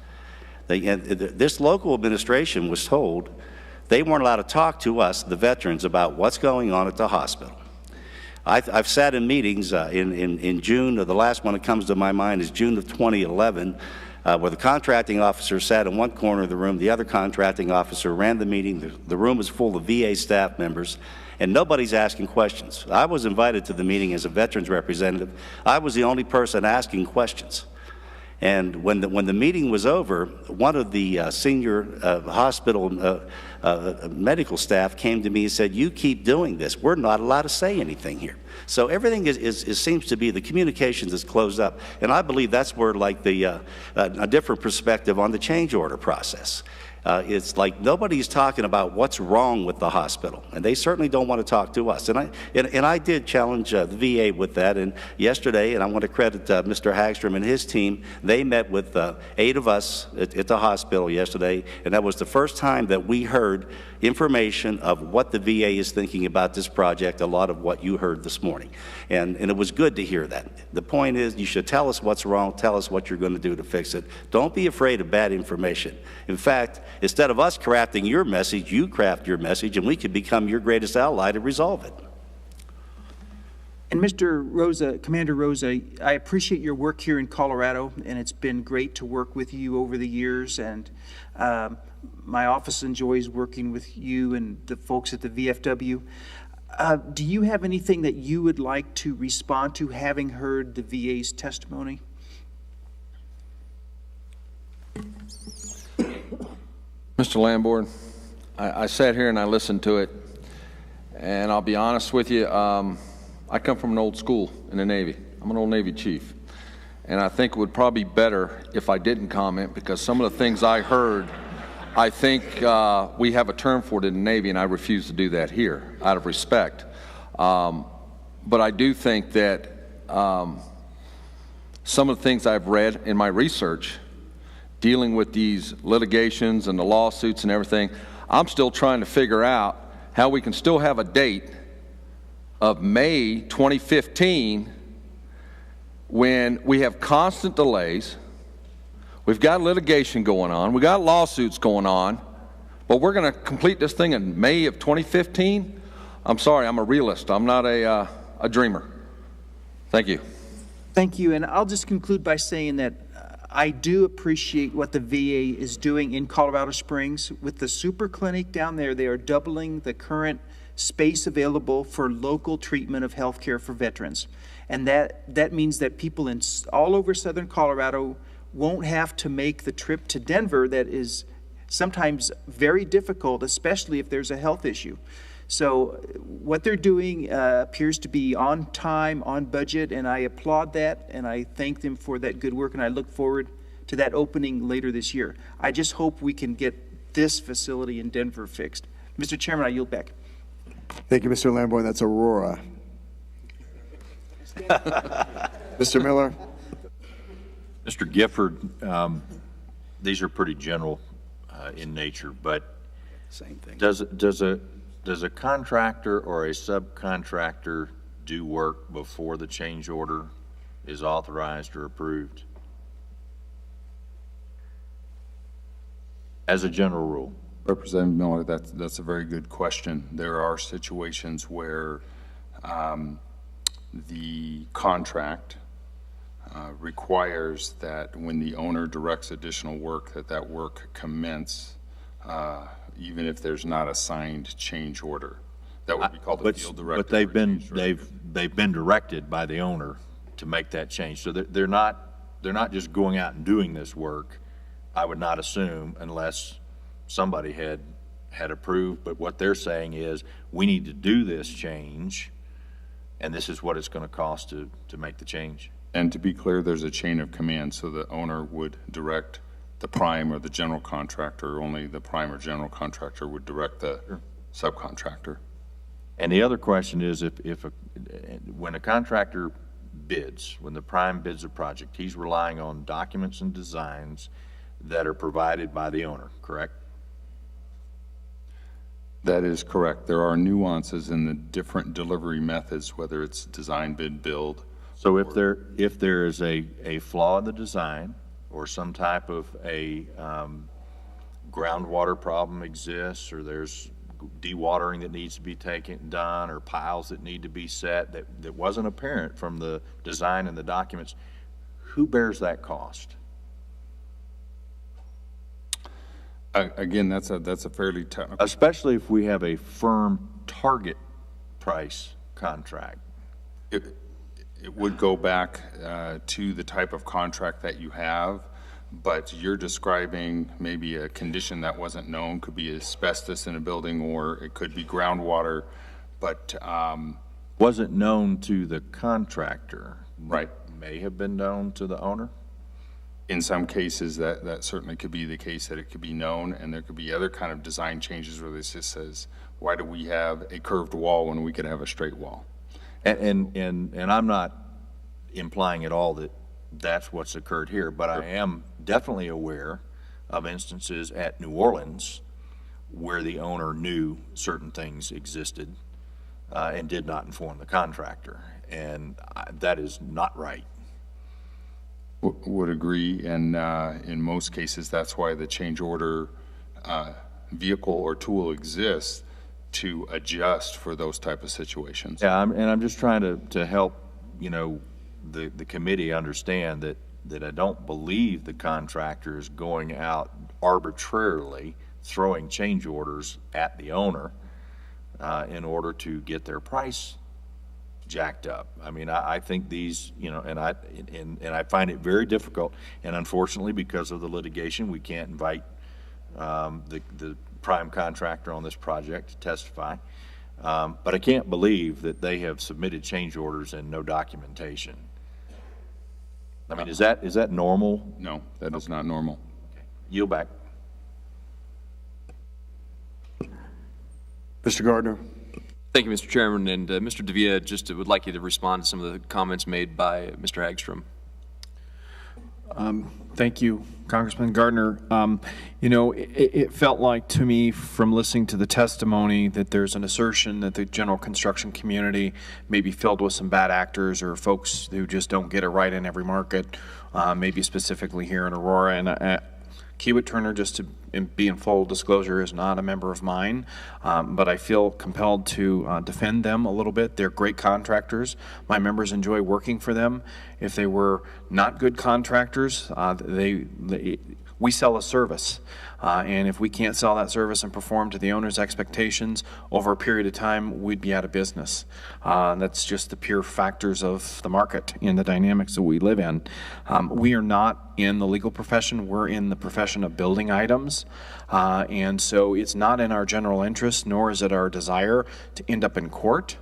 This local administration was told they weren't allowed to talk to us, the veterans, about what's going on at the hospital. I've sat in meetings in June, the last one that comes to my mind is June of 2011, where the contracting officer sat in one corner of the room, the other contracting officer ran the meeting, the room was full of VA staff members, and nobody's asking questions. I was invited to the meeting as a veterans representative. I was the only person asking questions. And when the meeting was over, one of the senior hospital medical staff came to me and said, "You keep doing this. We're not allowed to say anything here." So everything seems to be, the communications is closed up. And I believe that's where, like, a different perspective on the change order process. It's like nobody's talking about what's wrong with the hospital, and they certainly don't want to talk to us. And I did challenge the VA with that. And yesterday, and I want to credit Mr. Hagstrom and his team, they met with 8 of us at the hospital yesterday, and that was the first time that we heard information of what the VA is thinking about this project, a lot of what you heard this morning. And it was good to hear that. The point is, you should tell us what's wrong, tell us what you're going to do to fix it. Don't be afraid of bad information. In fact, instead of us crafting your message, you craft your message, and we could become your greatest ally to resolve it. And Mr. Rosa, Commander Rosa, I appreciate your work here in Colorado, and it's been great to work with you over the years. And my office enjoys working with you and the folks at the VFW. Do you have anything that you would like to respond to, having heard the VA's testimony? Mr. Lamborn, I sat here and I listened to it, and I'll be honest with you, I come from an old school in the Navy. I'm an old Navy chief, and I think it would probably be better if I didn't comment, because some of the things I heard, I think we have a term for it in the Navy, and I refuse to do that here out of respect. But I do think that some of the things I've read in my research dealing with these litigations and the lawsuits and everything, I'm still trying to figure out how we can still have a date of May 2015 when we have constant delays, we've got litigation going on, we've got lawsuits going on, but we're going to complete this thing in May of 2015? I'm sorry, I'm a realist. I'm not a dreamer. Thank you. Thank you, and I'll just conclude by saying that I do appreciate what the VA is doing in Colorado Springs. With the super clinic down there, they are doubling the current space available for local treatment of health care for veterans. And that means that people in all over southern Colorado won't have to make the trip to Denver that is sometimes very difficult, especially if there's a health issue. So what they're doing appears to be on time, on budget, and I applaud that, and I thank them for that good work, and I look forward to that opening later this year. I just hope we can get this facility in Denver fixed. Mr. Chairman, I yield back. Thank you, Mr. Lamborn. That's Aurora. Mr. Miller? Mr. Gifford, these are pretty general in nature, but Same thing. Does a contractor or a subcontractor do work before the change order is authorized or approved? As a general rule. Representative Miller, that's a very good question. There are situations where the contract requires that when the owner directs additional work, that work commence even if there's not a signed change order. That would be called a field directive. But they've been directed by the owner to make that change. So they're not just going out and doing this work, I would not assume, unless somebody had approved. But what they're saying is, we need to do this change, and this is what it's going to cost to make the change. And to be clear, there's a chain of command, so the owner would direct the prime or the general contractor. Only the prime or general contractor would direct the subcontractor. And the other question is, when a contractor bids, when the prime bids a project, he's relying on documents and designs that are provided by the owner, correct? That is correct. There are nuances in the different delivery methods, whether it's design, bid, build. So if there is a flaw in the design, or some type of a groundwater problem exists, or there's dewatering that needs to be done, or piles that need to be set that wasn't apparent from the design and the documents, who bears that cost? Again, that's a fairly technical. Especially if we have a firm target price contract. It would go back to the type of contract that you have, but you're describing maybe a condition that wasn't known. Could be asbestos in a building, or it could be groundwater, but wasn't known to the contractor. Right. May have been known to the owner. In some cases, that certainly could be the case, that it could be known, and there could be other kind of design changes where this just says, why do we have a curved wall when we could have a straight wall? And I'm not implying at all that that's what's occurred here, but I am definitely aware of instances at New Orleans where the owner knew certain things existed and did not inform the contractor, and that is not right. Would agree, and in most cases, that's why the change order vehicle or tool exists, to adjust for those type of situations. Yeah, I'm just trying to help, you know, the committee understand that I don't believe the contractor is going out arbitrarily throwing change orders at the owner in order to get their price jacked up. I mean, I think these, you know, and I find it very difficult, and unfortunately, because of the litigation, we can't invite the prime contractor on this project to testify. But I can't believe that they have submitted change orders and no documentation. I mean, is that normal? No, that is not normal. Okay. Yield back. Mr. Gardner. Thank you, Mr. Chairman. And Mr. DeVia, just would like you to respond to some of the comments made by Mr. Hagstrom. Thank you, Congressman Gardner. You know, it felt like to me from listening to the testimony that there's an assertion that the general construction community may be filled with some bad actors or folks who just don't get it right in every market, maybe specifically here in Aurora. And Kiewit Turner, just to be in full disclosure, is not a member of mine, but I feel compelled to defend them a little bit. They're great contractors. My members enjoy working for them. If they were not good contractors, we sell a service, and if we can't sell that service and perform to the owner's expectations over a period of time, we'd be out of business. That's just the pure factors of the market and the dynamics that we live in. We are not in the legal profession. We're in the profession of building items, and so it's not in our general interest, nor is it our desire to end up in court,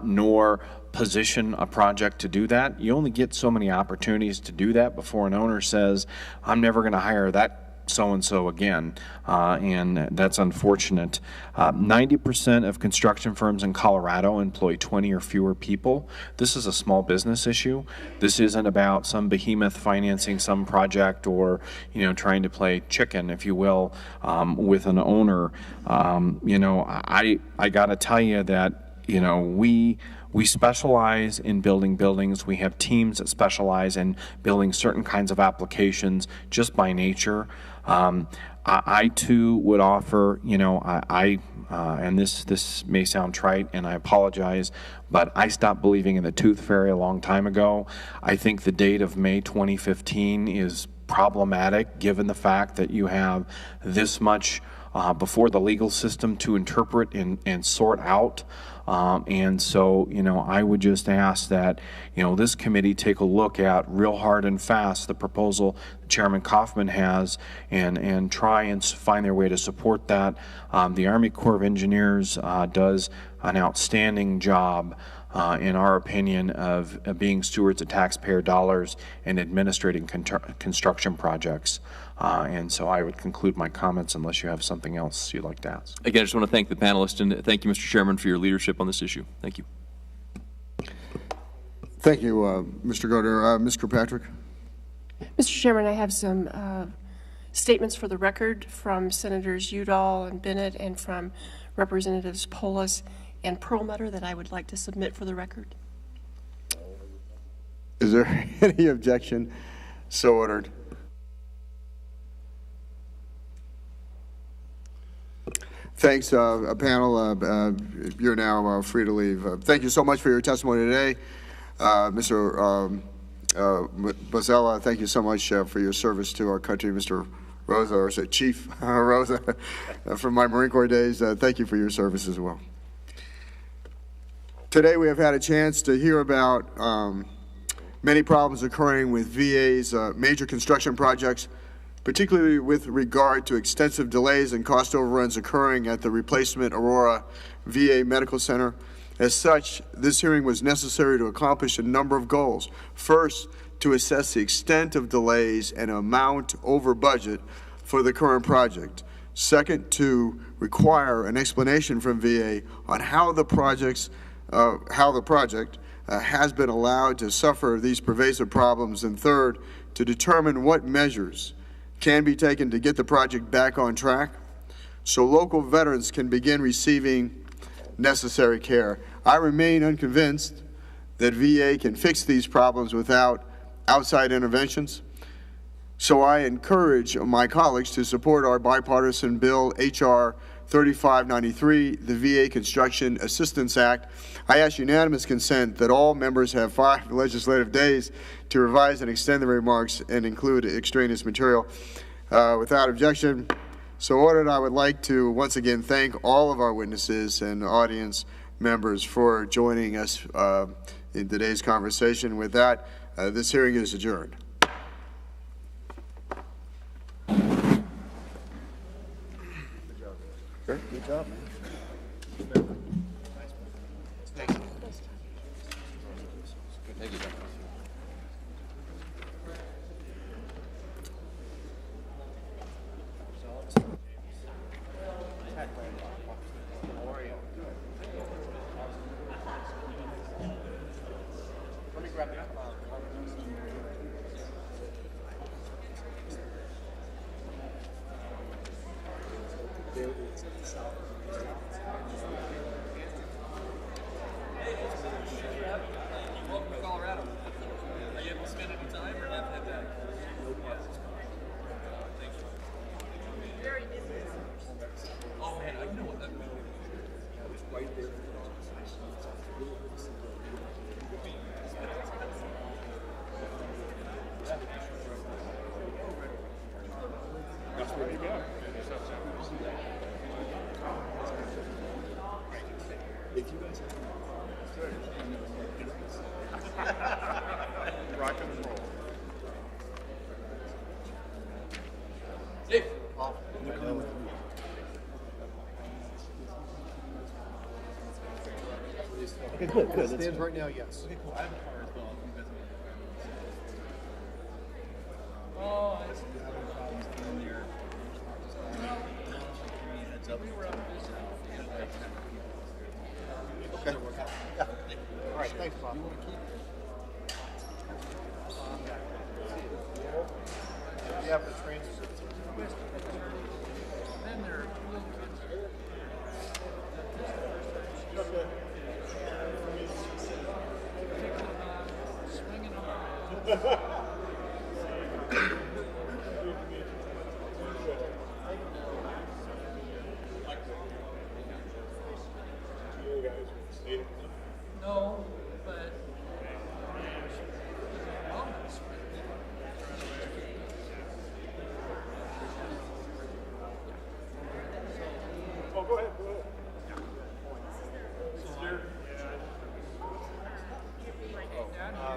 nor position a project to do that. You only get so many opportunities to do that before an owner says, I'm never going to hire that so-and-so again, and that's unfortunate. 90% of construction firms in Colorado employ 20 or fewer people. This is a small business issue. This isn't about some behemoth financing some project or, you know, trying to play chicken, if you will, with an owner. You know, I got to tell you that, you know, we specialize in building buildings. We have teams that specialize in building certain kinds of applications just by nature. I too would offer, you know, and this may sound trite and I apologize, but I stopped believing in the tooth fairy a long time ago. I think the date of May 2015 is problematic given the fact that you have this much before the legal system to interpret and sort out. And so, you know, I would just ask that, you know, this committee take a look at real hard and fast the proposal Chairman Kaufman has and try and find their way to support that. The Army Corps of Engineers does an outstanding job, in our opinion, of being stewards of taxpayer dollars and administrating construction projects. And so I would conclude my comments unless you have something else you'd like to ask. Again, I just want to thank the panelists and thank you, Mr. Chairman, for your leadership on this issue. Thank you. Thank you, Mr. Gardner. Ms. Kirkpatrick. Mr. Chairman, I have some statements for the record from Senators Udall and Bennett and from Representatives Polis and Perlmutter that I would like to submit for the record. Is there any objection? So ordered. Thanks, panel. You're now free to leave. Thank you so much for your testimony today. Mr. Bozzella, thank you so much for your service to our country. Mr. Rosa, or say Chief Rosa, from my Marine Corps days, thank you for your service as well. Today we have had a chance to hear about many problems occurring with VA's major construction projects, particularly with regard to extensive delays and cost overruns occurring at the replacement Aurora VA Medical Center. As such, this hearing was necessary to accomplish a number of goals. First, to assess the extent of delays and amount over budget for the current project. Second, to require an explanation from VA on how the project has been allowed to suffer these pervasive problems. And third, to determine what measures can be taken to get the project back on track so local veterans can begin receiving necessary care. I remain unconvinced that VA can fix these problems without outside interventions. So I encourage my colleagues to support our bipartisan bill, H.R. 3593, the VA Construction Assistance Act. I ask unanimous consent that all members have 5 legislative days to revise and extend the remarks and include extraneous material. Without objection, so ordered. I would like to once again thank all of our witnesses and audience members for joining us in today's conversation. With that, this hearing is adjourned. Good job, man. Thank you. Let me grab that. Welcome to Colorado. Are you able to spend any time or have that? Thanks. Very busy. Oh man, I know what that means. It's right there. That's where you go. If you guys rock and roll. Dave. Okay, good. Stands right now, yes. Okay, cool. I have a car as well. You guys know. Oh, it's having problems getting there. Heads up. We were up this Okay. Yeah. All right, thanks, Bob. Yeah, for transfer. Then there are little kids. Okay. Swinging on. No, but Oh, go ahead, go ahead.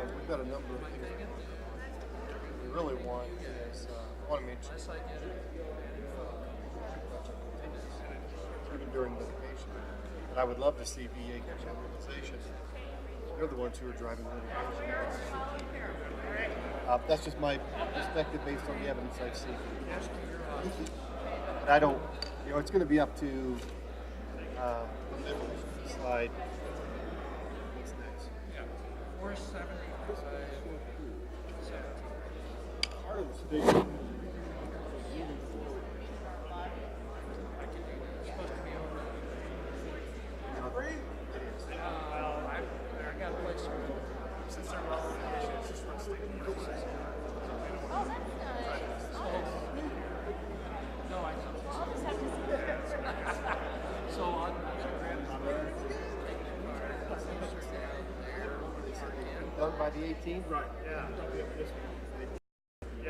We've got a number of things we really want is, I want to mention, even during litigation, but I would love to see VA get some realization. They're the ones who are driving litigation. That's just my perspective based on the evidence I've seen. But I don't, it's going to be up to the members to decide what's next. 470. Part of the state. I got a place since they're all it's just run state services. Oh, that's nice. No, I know. I'll just have to see that. So I'm gonna grab Done by the 18th? Right, yeah.